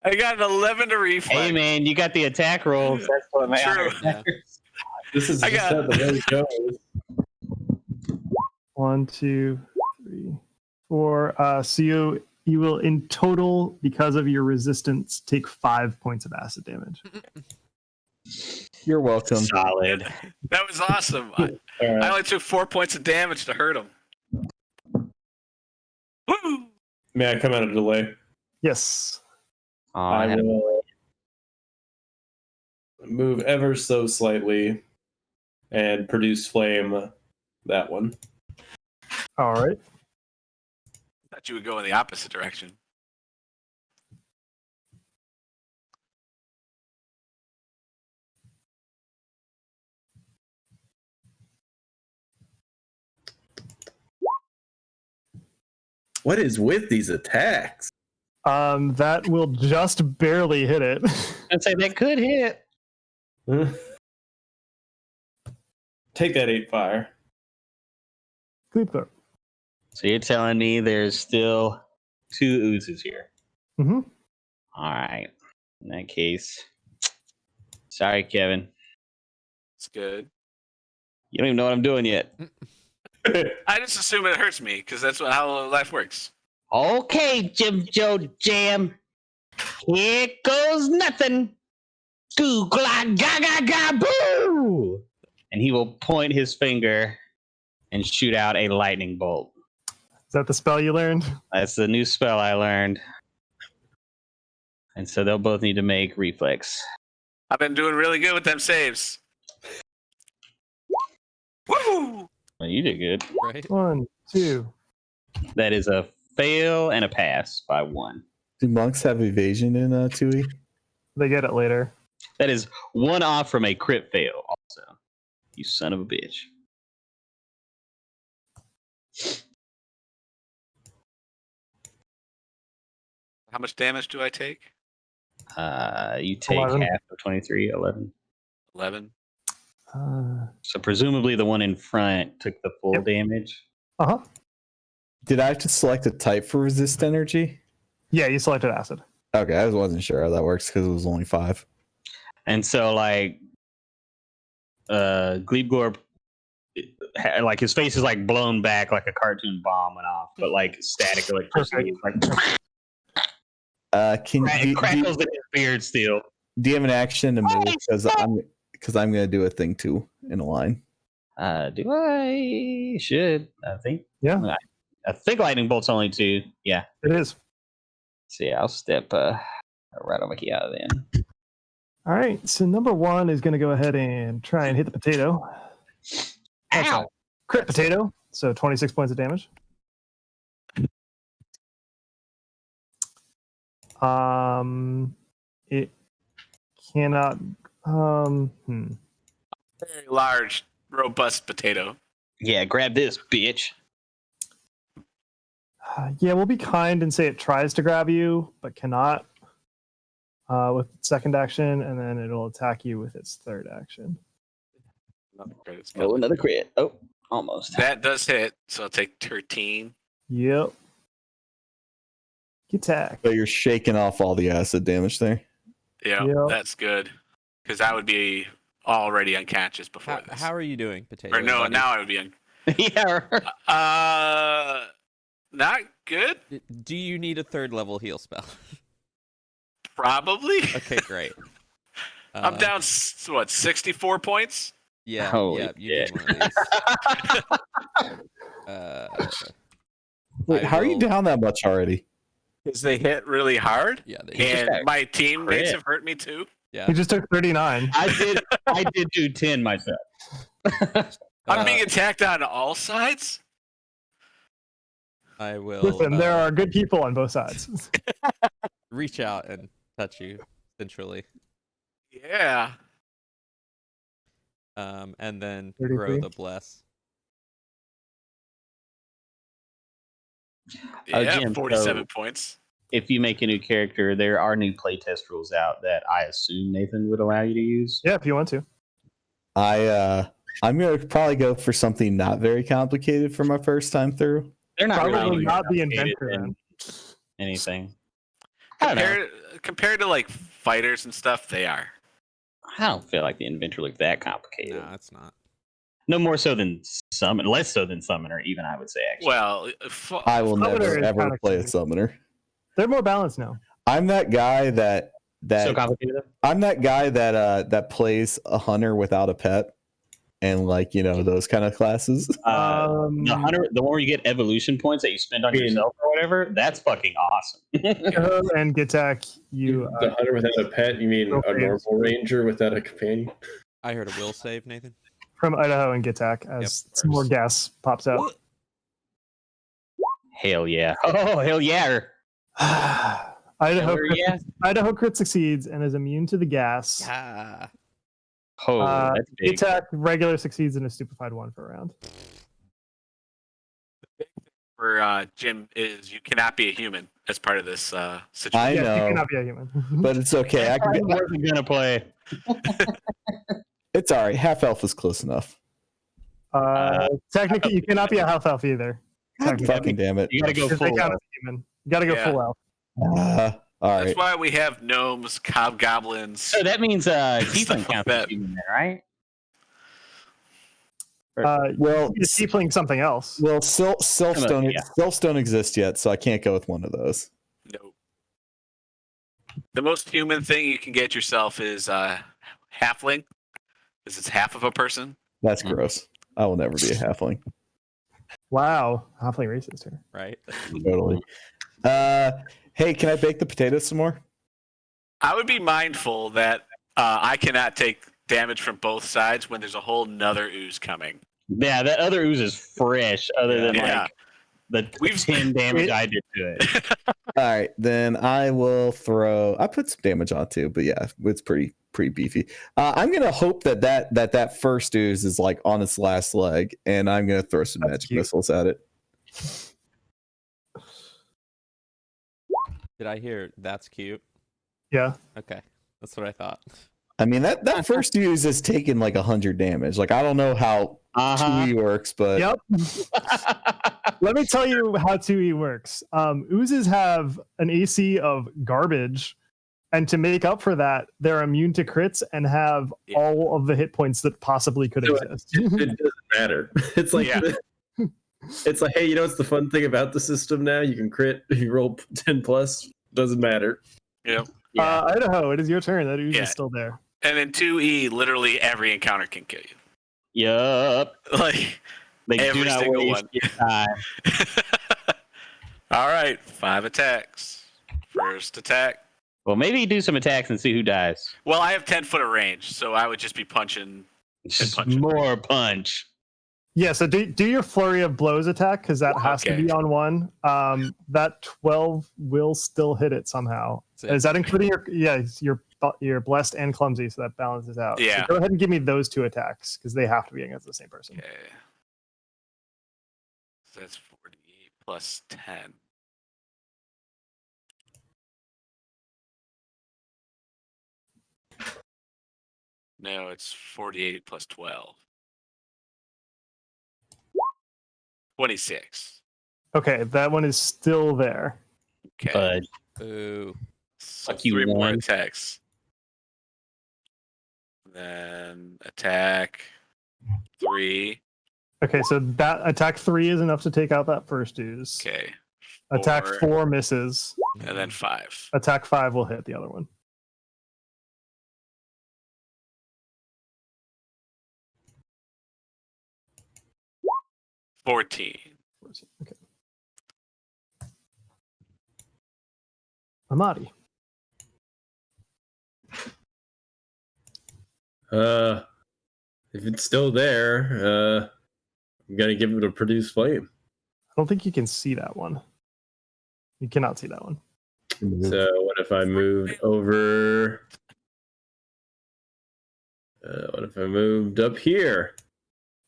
I got an 11 to reflex. Hey, man, you got the attack rolls. That's what matters. True. Yeah. This is I just got- how the way it goes. 1, 2, 3, 4. So you will in total, because of your resistance, take 5 points of acid damage. You're welcome. Solid. That was awesome. All I right. only took 4 points of damage to hurt him. Woo! May I come out of delay? Yes. I I had a will move ever so slightly and produce flame. That one. All right. Thought you would go in the opposite direction. What is with these attacks? That will just barely hit it. I'd say that could hit. Take that 8 fire. Sleep throw. So you're telling me there's still 2 oozes here. Mm-hmm. All right. In that case, sorry, Kevin. It's good. You don't even know what I'm doing yet. I just assume it hurts me because that's how life works. Okay, Jim Joe Jam. Here goes nothing. Goo gla ga ga ga boo! And he will point his finger and shoot out a lightning bolt. Is that the spell you learned? That's the new spell I learned. And so they'll both need to make reflex. I've been doing really good with them saves. Woo! Well, you did good. Right? 1, 2. That is a fail and a pass by 1. Do monks have evasion in 2e? They get it later. That is 1 off from a crit fail, also. You son of a bitch. How much damage do I take? You take 11. half of 23, 11. 11. So presumably the one in front took the full Yep. damage. Uh-huh. Did I have to select a type for resist energy? Yeah, you selected acid. Okay, I wasn't sure how that works because it was only 5. And so, like, Gleebgorb, like, his face is, like, blown back like a cartoon bomb went off, but, like, static electricity is, like, crackles in his beard still. Do you have an action to move? Because I'm going to do a thing, too, in a line. Do I? Should. I think. Yeah. I think lightning bolt's only 2. Yeah. It is. So, yeah, I'll step right over here then. All right. So number 1 is going to go ahead and try and hit the potato. That's Ow! a crit potato. So 26 points of damage. It cannot. Very large, robust potato. Yeah, grab this, bitch. Yeah, we'll be kind and say it tries to grab you, but cannot with its second action, and then it'll attack you with its third action. Oh, another crit. Oh, almost. That does hit, so I'll take 13. Yep. Attack. So you're shaking off all the acid damage there. Yeah, Yep. that's good. Because I would be already unconscious before this. How are you doing, potato? Or no, buddy? now I would be Yeah. not good? Do you need a 3rd level heal spell? Probably. Okay, great. I'm down, 64 points? Yeah, Holy yeah, you need shit. one of these. Wait, how are you down that much already? Because they hit really hard. Yeah, And got my teammates crit. have hurt me too. yeah. He just took 39. I did do 10 myself. I'm being attacked on all sides? I will Listen, there are good people on both sides. reach out and touch you centrally. Yeah. And then 33. grow the bless. Yeah, Jim, 47 points. If you make a new character, there are new playtest rules out that I assume Nathan would allow you to use. Yeah, if you want to. I'm gonna probably go for something not very complicated for my first time through. They're not Probably really not the complicated inventor than then. anything. I don't know. Compared to like fighters and stuff, they are. I don't feel like the inventor looked that complicated. No, it's not. No more so than summon, less so than summoner, even I would say. Actually, Well, I will Summoner never is ever kinda play a cute. summoner. They're more balanced now. I'm that guy that so complicated. I'm that guy that plays a hunter without a pet, and like those kind of classes. The hunter, the one where you get evolution points that you spend on yourself or whatever, that's fucking awesome. And Gitak, you The hunter without a pet, you mean a Okay. normal ranger without a companion? I heard a will save, Nathan. from Idaho and Gitak as some more gas pops out. Hell yeah! Oh hell yeah! Idaho Hell yeah! Idaho crit succeeds and is immune to the gas. Ah, Oh, that's big. Gitak regular succeeds and is stupefied 1 for a round. for Jim is you cannot be a human as part of this situation. I Yes, you know, cannot be a human. but it's okay. I I can, wasn't gonna play. it's all right. Half elf is close enough. Technically, you cannot be a half elf either. God fucking damn it! You gotta go Because they full. count as human. You gotta go Yeah. full elf. All That's right. why we have gnomes, hobgoblins. So that means tiefling like counts that. as human there, right? Well, is tiefling something else? Well, sylphs Yeah. don't exist yet, so I can't go with one of those. Nope. The most human thing you can get yourself is halfling, because it's half of a person. That's gross. I will never be a halfling. Wow, halfling racist here. Right. Totally. Hey, can I bake the potatoes some more? I would be mindful that I cannot take damage from both sides when there's a whole nother ooze coming. Yeah, that other ooze is fresh, other than Yeah. like the We've- 10 damage I did to it. All right, then I will throw. I put some damage on too, but yeah, it's pretty beefy. I'm gonna hope that first ooze is like on its last leg, and I'm gonna throw some That's magic cute. missiles at it. Did I hear that's cute? Yeah. Okay. That's what I thought. I mean that first ooze is taking like 100 damage. Like I don't know how Uh-huh. 2E works, but Yep. Let me tell you how 2E works. Oozes have an AC of garbage, and to make up for that, they're immune to crits and have Yeah. all of the hit points that possibly could So exist. it doesn't matter. It's like Yeah. it's like, hey, you know what's the fun thing about the system now? You can crit if you roll 10 plus. Doesn't matter. Yep. Yeah. Idaho, it is your turn. That ooze Yeah. is still there. And in 2E, literally every encounter can kill you. Yup. Like They every do not single waste one. your time. All right, 5 attacks. First attack. Well, maybe do some attacks and see who dies. Well, I have 10 foot of range, so I would just be punching. Just punch it. more punch. Yeah, so do your flurry of blows attack because that has to Okay. be on one. That 12 will still hit it somehow. That's it. Is that including your blessed and clumsy? So that balances out. So Yeah. go ahead and give me those two attacks because they have to be against the same person. Okay. So that's 48 plus 10. No, it's 48 plus 12. 26. Okay, that one is still there. Okay. But Boo. So fuck you, 3 more one. attacks. Then attack 3. Okay, so that attack 3 is enough to take out that first ooze. Okay. Attack 4. 4 misses. And then 5. Attack 5 will hit the other one. $14. Okay. Amadi. If it's still there, I'm gonna give it a produce flame. I don't think you can see that one. You cannot see that one. So what if I moved over? What if I moved up here?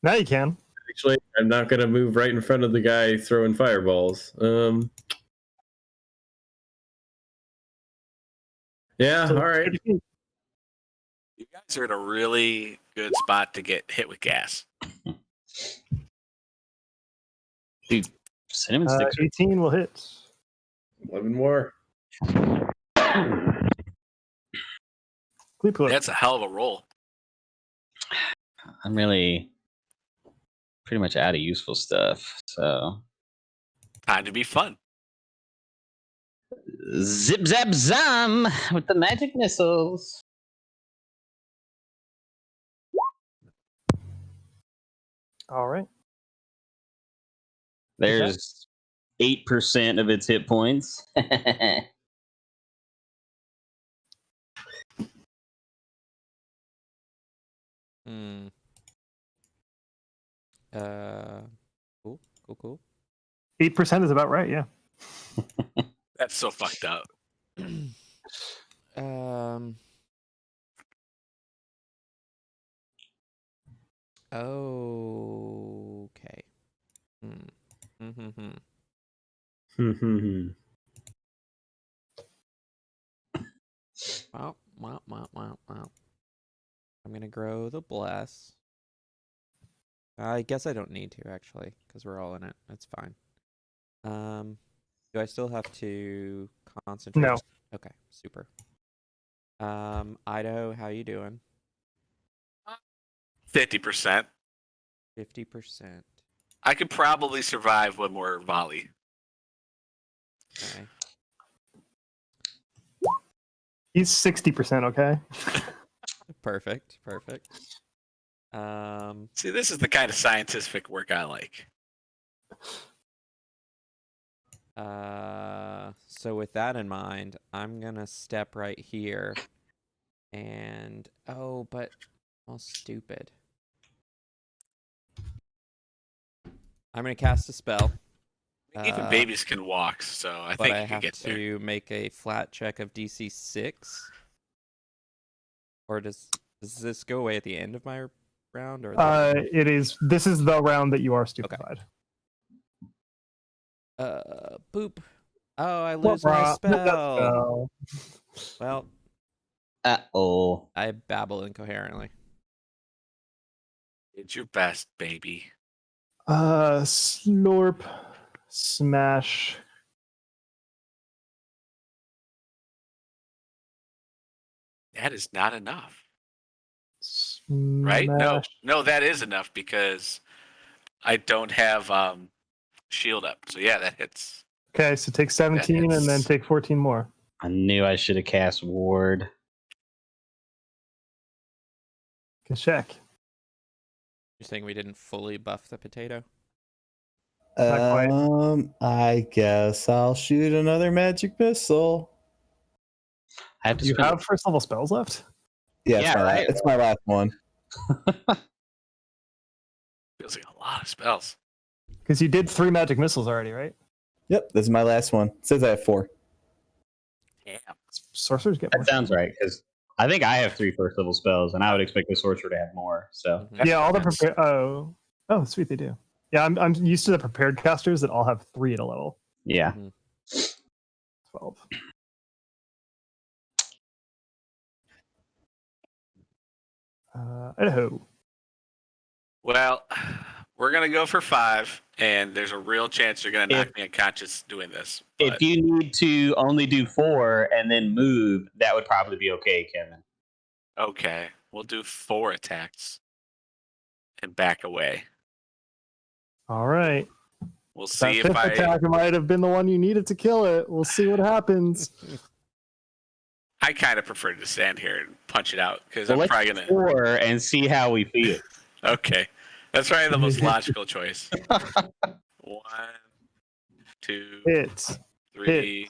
Now you can. Actually, I'm not gonna move right in front of the guy throwing fireballs. Yeah, So all right. 30 feet. You guys are in a really good spot to get hit with gas. dude, cinnamon sticks. 18 will hit. 11 more. Cleep That's a hell of a roll. I'm really pretty much out of useful stuff. So Time to be fun. zip zap zam with the magic missiles. All right. There's 8% of its hit points. Hmm. Cool. 8% is about right, yeah. That's so fucked up. Okay. Wow. I'm gonna grow the bless. I guess I don't need to actually, because we're all in it. That's fine. Do I still have to concentrate? No. Okay, super. Idaho, how you doing? 50%. 50%. I could probably survive one more volley. Okay. He's 60%, okay? Perfect. See, this is the kind of scientific work I like. So with that in mind, I'm gonna step right here, and stupid. I'm gonna cast a spell. Even babies can walk, so I But think I you can have get there. to make a flat check of DC 6. Or does this go away at the end of my round, or It is. This is the round that you are stupefied. boop. Oh, I lose my spell. Well, Uh-oh. I babble incoherently. Did your best, baby. Slurp, smash. That is not enough, Smash. right? No, that is enough because I don't have shield up. So yeah, that hits. Okay, so take 17 and then take 14 more. I knew I should have cast Ward. Can check. You're saying we didn't fully buff the potato? Not quite. I guess I'll shoot another magic missile. I have to You spend have first level spells left? Yeah, Yeah, right. It's my last one. Feels like a lot of spells. Because you did 3 magic missiles already, right? Yep, this is my last one. It says I have 4. Damn. Sorcerers get more. That sounds right, because I think I have 3 first level spells, and I would expect the sorcerer to have more. So Mhm. Yeah, all the prepared. Oh, sweet, they do. Yeah, I'm used to the prepared casters that all have 3 at a level. yeah. Mhm. 12. Idaho. Well, we're gonna go for 5, and there's a real chance you're gonna knock me unconscious doing this. If you need to only do 4 and then move, that would probably be okay, Kevin. Okay, we'll do 4 attacks and back away. All right. We'll That see if 5th attack might have been the one you needed to kill it. We'll see what happens. I kind of prefer to stand here and punch it out because Well, I'm let's probably do gonna. 4 and see how we feel. Okay, that's probably the most logical choice. 1, 2, Hit. 3.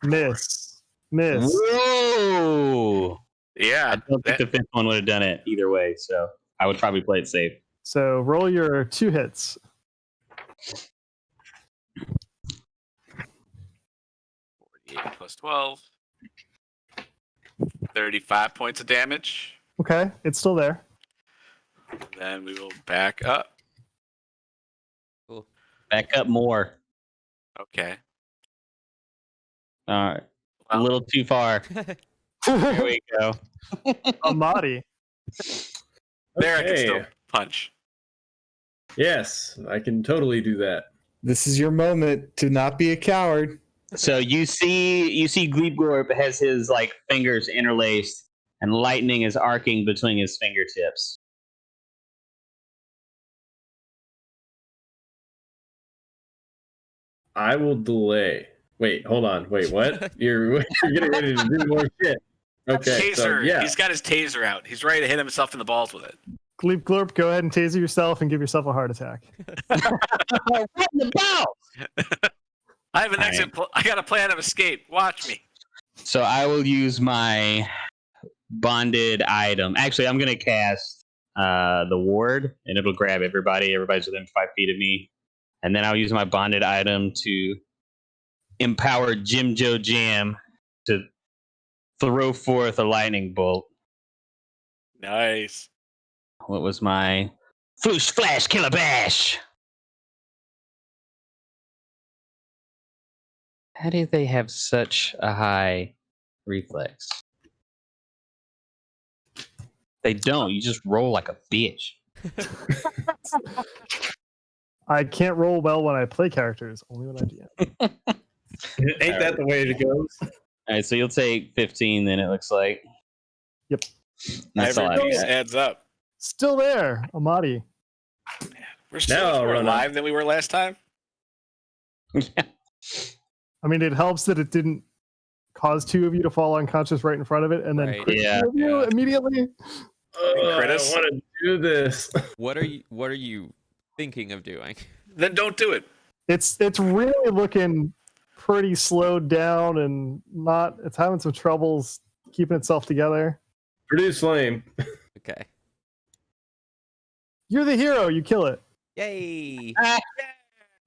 Miss. Miss. Whoa! Yeah, I don't think the 5th one would have done it either way, so I would probably play it safe. So roll your 2 hits. 48 plus 12. 35 points of damage. Okay, it's still there. Then we will back up. Cool. Back up more. Okay. All right. Well, A little too far. There we go. Amadi. there I can still Okay. punch. Yes, I can totally do that. This is your moment to not be a coward. So you see Gleepgorp has his like fingers interlaced and lightning is arcing between his fingertips. I will delay. Wait, hold on. Wait, what? You're getting ready to do more shit. Okay, Taser. so yeah. He's got his taser out. He's ready to hit himself in the balls with it. Gleep Glurp, go ahead and taser yourself and give yourself a heart attack. What in the balls? I have an All exit. I got a plan of escape. Watch me. So I will use my bonded item. Actually, I'm going to cast the ward, and it'll grab everybody. Everybody's within 5 feet of me. And then I'll use my bonded item to empower Jim Joe Jam to throw forth a lightning bolt. Nice. What was my Floosh Flash Killer Bash? How do they have such a high reflex? They don't. You just roll like a bitch. I can't roll well when I play characters, only when I DM. Ain't that the way it goes? All right, so you'll take 15 then, it looks like. Yep. That's all I Every piece got. adds up. Still there, Amadi. We're still Now much I'll more run alive than we were last time. I mean, it helps that it didn't cause two of you to fall unconscious right in front of it, and then Right. crit Yeah. two of you Yeah. immediately. Oh, I Critis? don't want to do this. What are you thinking of doing? Then don't do it. It's really looking pretty slowed down and not. It's having some troubles keeping itself together. Produce flame. Okay. You're the hero. You kill it. Yay!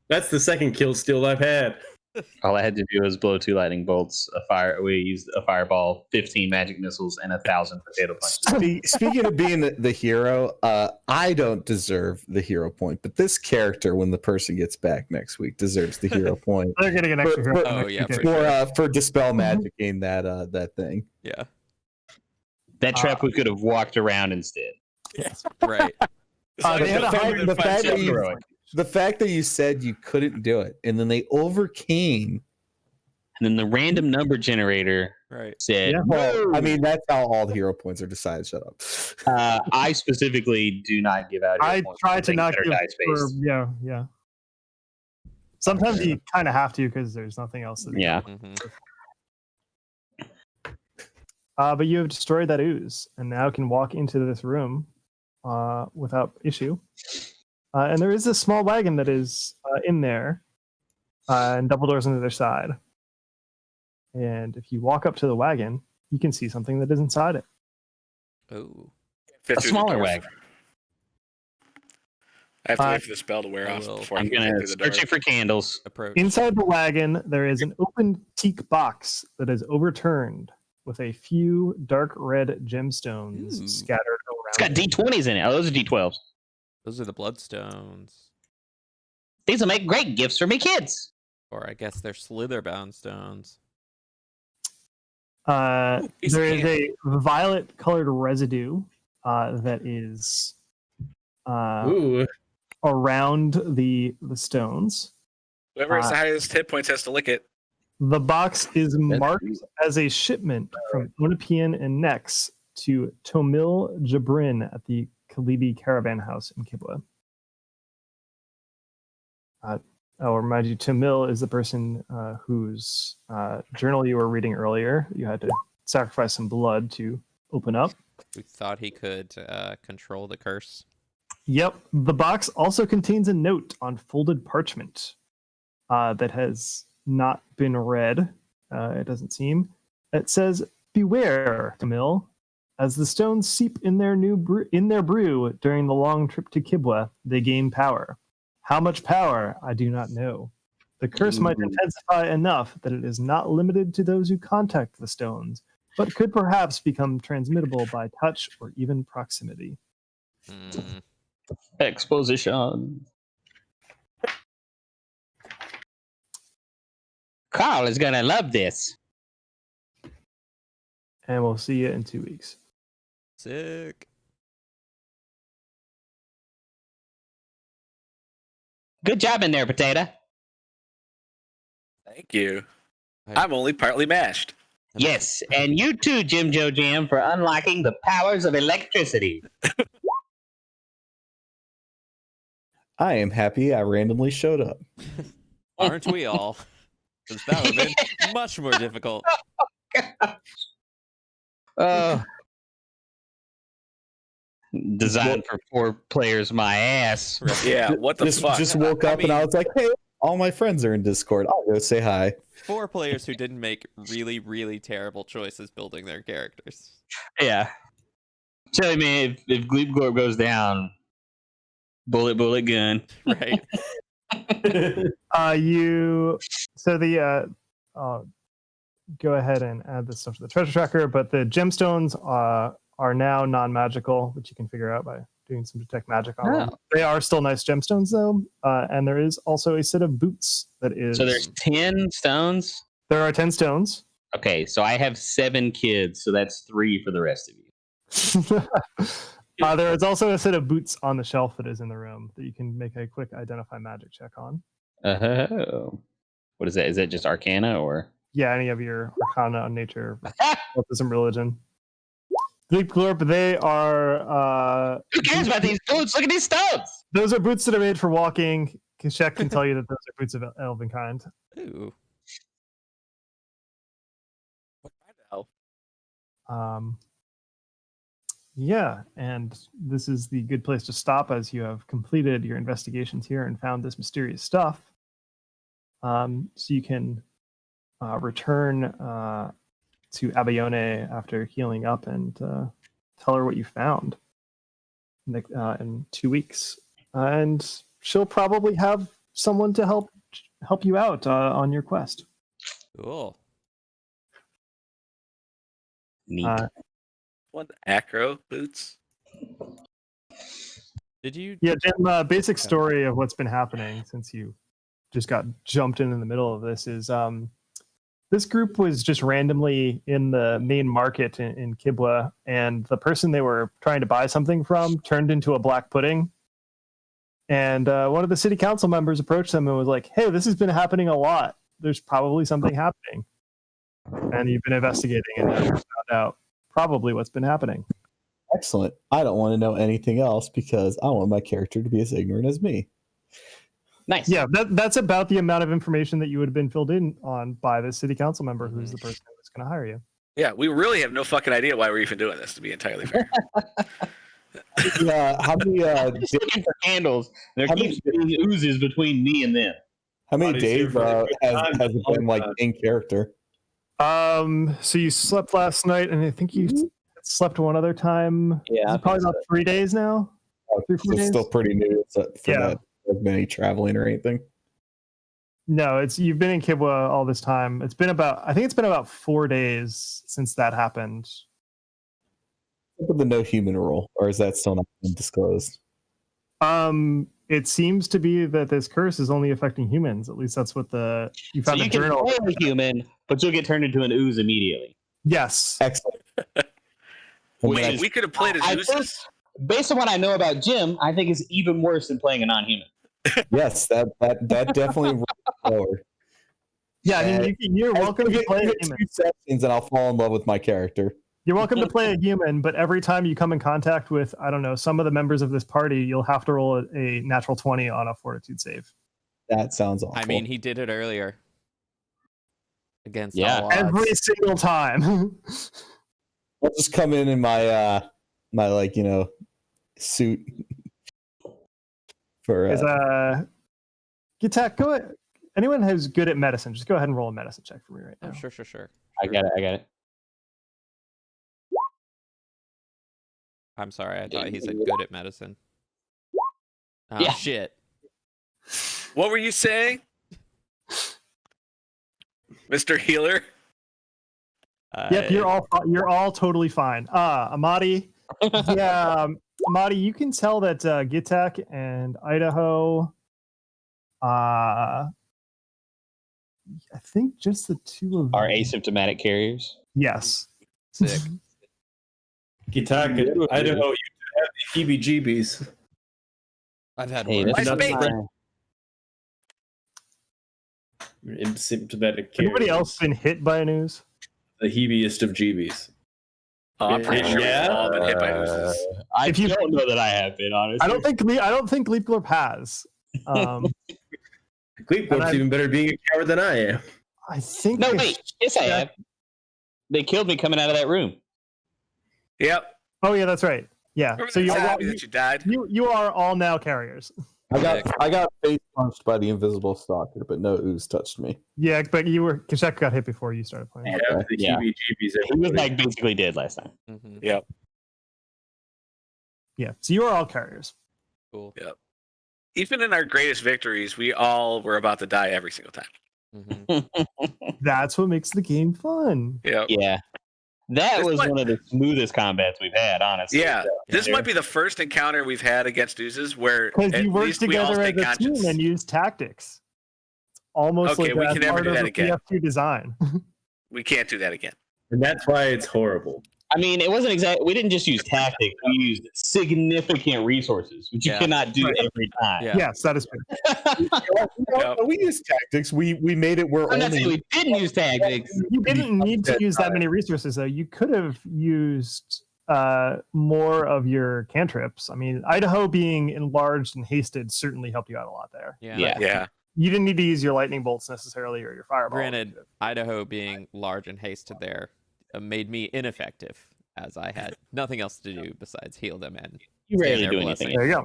That's the second kill steal I've had. All I had to do was blow 2 lightning bolts, we used a fireball, 15 magic missiles, and 1,000 potato punches. Speaking of being the hero, I don't deserve the hero point, but this character, when the person gets back next week, deserves the hero point They're getting an extra For- hero. for- Oh, yeah, Okay. for for dispel magicking that thing. Yeah. That trap we could have walked around instead. Right. As long They as had you a don't high- do it in the 5 fact that seconds. you- Heroic. The fact that you said you couldn't do it, and then they overcame. And then the random number generator Right. said, Yeah. Well, I mean, that's how all the hero points are decided. Shut up. I specifically do not give out hero I points try for to things not that are give. dice based. Yeah. Sometimes you kind of have to because there's nothing else. Yeah. Hmm. But you have destroyed that ooze, and now can walk into this room without issue. And there is a small wagon that is in there, and double doors on the other side. And if you walk up to the wagon, you can see something that is inside it. Oh. Fit A through the smaller door. wagon. I have to wait for the spell to wear I off will- before I I'm can going get to through the door. search it for candles. Approach. Inside the wagon, there is an open teak box that is overturned with a few dark red gemstones Ooh. scattered around. It's got D20s in it. Oh, those are D12s. Those are the bloodstones. These will make great gifts for me kids. Or I guess they're slitherbound stones. piece There of is a violet-colored residue that is Ooh. around the stones. Whoever has the highest hit points has to lick it. The box is marked as a shipment from Onapian and Nex to Tomil Jabrin at the Kalibi Caravan House in Kibwa. I'll remind you, Tomil is the person whose journal you were reading earlier. You had to sacrifice some blood to open up. We thought he could control the curse. Yep. The box also contains a note on folded parchment that has not been read. It doesn't seem. It says, "Beware, Camille. As the stones seep in their brew during the long trip to Kibwa, they gain power. How much power, I do not know. The curse might intensify enough that it is not limited to those who contact the stones, but could perhaps become transmittable by touch or even proximity." Mm. Exposition. Carl is going to love this. And we'll see you in 2 weeks. Sick. Good job in there, Potato. Thank you. I'm only partly mashed. Yes, and you too, Jim Joe Jam, for unlocking the powers of electricity. I am happy I randomly showed up. Aren't we all? Because that would have been much more difficult. Designed for 4 players, my ass. Right. Yeah, what the fuck? Just woke up and I was like, hey, all my friends are in Discord. I'll go say hi. 4 players who didn't make really, really terrible choices building their characters. Yeah. Tell me, if Glebe Gorb goes down, bullet gun. Right. Go ahead and add this stuff to the treasure tracker, but the gemstones are now non-magical, which you can figure out by doing some detect magic on them. They are still nice gemstones though, and there is also a set of boots that is. So there's 10 stones? There are 10 stones. Okay, so I have 7 kids, so that's 3 for the rest of you. There is also a set of boots on the shelf that is in the room that you can make a quick identify magic check on. Oh. What is that? Is that just Arcana or? any of your Arcana on nature, occultism, religion. Gleep Glorp, they are. Who cares about these boots? Look at these studs. Those are boots that are made for walking. Kashek can tell you that those are boots of elven kind. Ooh. What the hell? Yeah, and this is the good place to stop as you have completed your investigations here and found this mysterious stuff. So you can return to Abayone after healing up and tell her what you found in 2 weeks. And she'll probably have someone to help you out on your quest. Cool. Neat. What acro boots? Did you? Yeah, Jim, basic story of what's been happening since you just got jumped in the middle of this is this group was just randomly in the main market in Kibwa, and the person they were trying to buy something from turned into a black pudding. And one of the city council members approached them and was like, hey, this has been happening a lot. There's probably something happening. And you've been investigating and now you found out probably what's been happening. Excellent. I don't want to know anything else because I want my character to be as ignorant as me. Nice. Yeah, that's about the amount of information that you would have been filled in on by the city council member who's the person who's going to hire you. Yeah, we really have no fucking idea why we're even doing this, to be entirely fair. How many Just looking for candles. There How keeps being oozes between me and them. how many Body's here days for a good has time. it been like in character? So you slept last night, and I think you slept one other time. Yeah, It's probably about 3 days now. 3 4 It's days. still pretty new. For Yeah. not many traveling or anything. No, you've been in Kibwa all this time. I think it's been about 4 days since that happened. With the no human rule, or is that still not been disclosed? It seems to be that this curse is only affecting humans. At least that's what So you found you the can journal. play a human, but you'll get turned into an ooze immediately. Yes. Excellent. Which Wait, is- we could have played as I think, Zeus? based on what I know about Jim, I think it's even worse than playing a non-human. Yes, that definitely rolls forward. Yeah, I mean, you're welcome to play a Give it human. 2 sessions and I'll fall in love with my character. You're welcome to play a human, but every time you come in contact with, I don't know, some of the members of this party, you'll have to roll a natural 20 on a fortitude save. That sounds awful. I mean, he did it earlier. Against Yeah. all odds. Every single time. I'll just come in my my suit for Is Gitak, go ahead. Anyone who's good at medicine, just go ahead and roll a medicine check for me right now. Oh, sure. I got it. I'm sorry. I thought he said good at medicine. Oh, Yeah. shit. What were you saying? Mr. Healer? Yep, you're all totally fine. Amadi, yeah, Amadi, you can tell that Gitak and Idaho, I think just the two of them Are asymptomatic carriers. Yes. Sick. Gitak, I don't know. You have the heebie-jeebies. I've had Hey, worse. that's My not space. fine. Asymptomatic. Anybody carriers. else been hit by a news? The heebiest of jeebies. Oh, I'm pretty sure Yeah. we've all been hit by oozes. I If you- don't know that I have been, honestly. I don't think Leap Glorp has. Gleepworth's even better being a coward than I am. I think. No, wait. Yes, I have. They killed me coming out of that room. Yep. Oh yeah, that's right. Yeah. Remember So that you time are, that you died? you are all now carriers. I got face punched by the invisible stalker, but no ooze touched me. Yeah, but Kashek got hit before you started playing. You have the Yeah. heebie-jeebies. He was everybody. like basically dead last time. Mm-hmm. Yep. Yeah. So you are all carriers. Cool. Even in our greatest victories, we all were about to die every single time. Mm-hmm. That's what makes the game fun. Yep. Yeah. That This was might- one of the smoothest combats we've had, honestly. Yeah. This Yeah. might be the first encounter we've had against oozes where Because at you work least we all together stay as a team conscious. and use tactics. It's almost Okay, like we that's can never part do of that the again. PF2 design. We can't do that again. And that's why it's horrible. I mean, it wasn't exactly. We didn't just use tactics. We used significant resources, which you Yeah. cannot do Right. every time. Yeah. Yes, that is fair. Yep. We used tactics. We made it where I'm not saying only we didn't use tactics. You didn't need to use that many resources, though. You could have used more of your cantrips. I mean, Idaho being enlarged and hasted certainly helped you out a lot there. Yeah. Yeah. You didn't need to use your lightning bolts necessarily or your fireballs. Granted, Idaho being large and hasted there made me ineffective, as I had nothing else to do besides heal them and You stand rarely there do blessing. anything. There you go.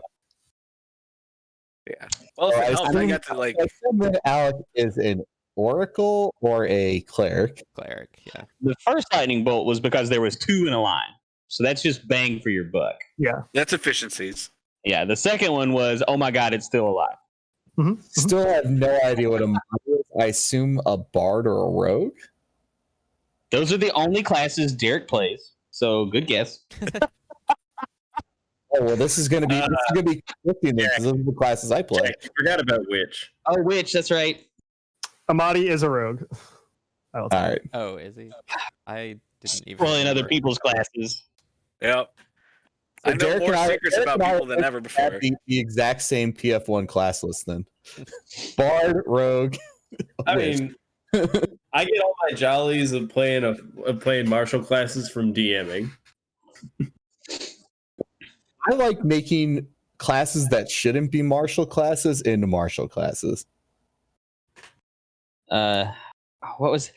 Yeah. Well, if it helps, I got to like. I assume that Alec is an oracle or a cleric. Cleric, yeah. The first lightning bolt was because there was 2 in a line, so that's just bang for your buck. Yeah. That's efficiencies. Yeah. The second one was, oh my god, it's still alive. Mhm. Still have no idea what a mod is. I assume a bard or a rogue. Those are the only classes Derek plays. So good guess. Oh well, this is gonna be conflicting then, 'cause those are the classes I play. Jack, you forgot about Witch. Oh, witch. That's right. Amadi is a rogue. I will tell All you. right. Oh, is he? I didn't even. Well, in other remember. people's classes. Yep. So I know Derek more and I- secrets Derek about and I people than ever have before. the exact same PF1 class list then. Bard, rogue. I witch. mean, I get all my jollies of playing martial classes from DMing. I like making classes that shouldn't be martial classes into martial classes. What was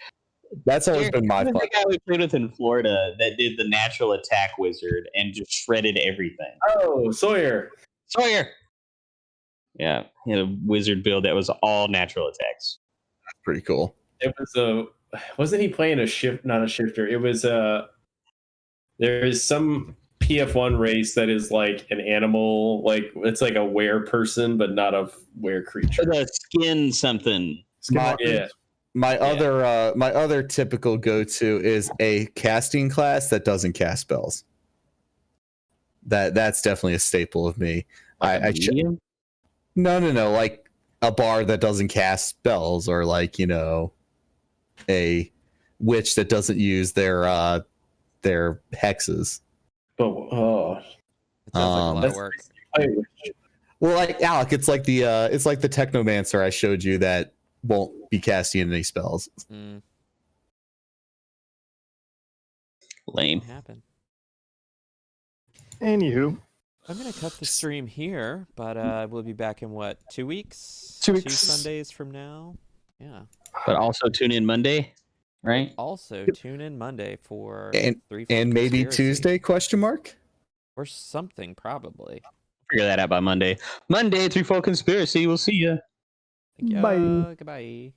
That's always Derek, been my who was fun. the guy we played with in Florida that did the natural attack wizard and just shredded everything? Oh, Sawyer. Sawyer. Yeah, he had a wizard build that was all natural attacks. Pretty cool. It was wasn't he playing a shift? Not a shifter. It was there is some PF1 race that is like an animal, like it's like a were person, but not a were creature. The skin something. Yeah. My other typical go-to is a casting class that doesn't cast spells. That's definitely a staple of me. No, like a bard that doesn't cast spells, or like, you know, a witch that doesn't use their hexes. But It sounds like a lot of That's- work. Well, like Alec, it's like the technomancer I showed you that won't be casting any spells. Mm, Lame. happen. Anywho, I'm gonna cut the stream here, but we'll be back in what, 2 weeks? 2 2 weeks. Sundays from now. Yeah. But also tune in Monday, right? Also, tune in Monday for And 3 and maybe Conspiracy. Tuesday ? Or something, probably. Figure that out by Monday. Monday, 3-4 conspiracy. We'll see you. Thank you. Bye. Goodbye.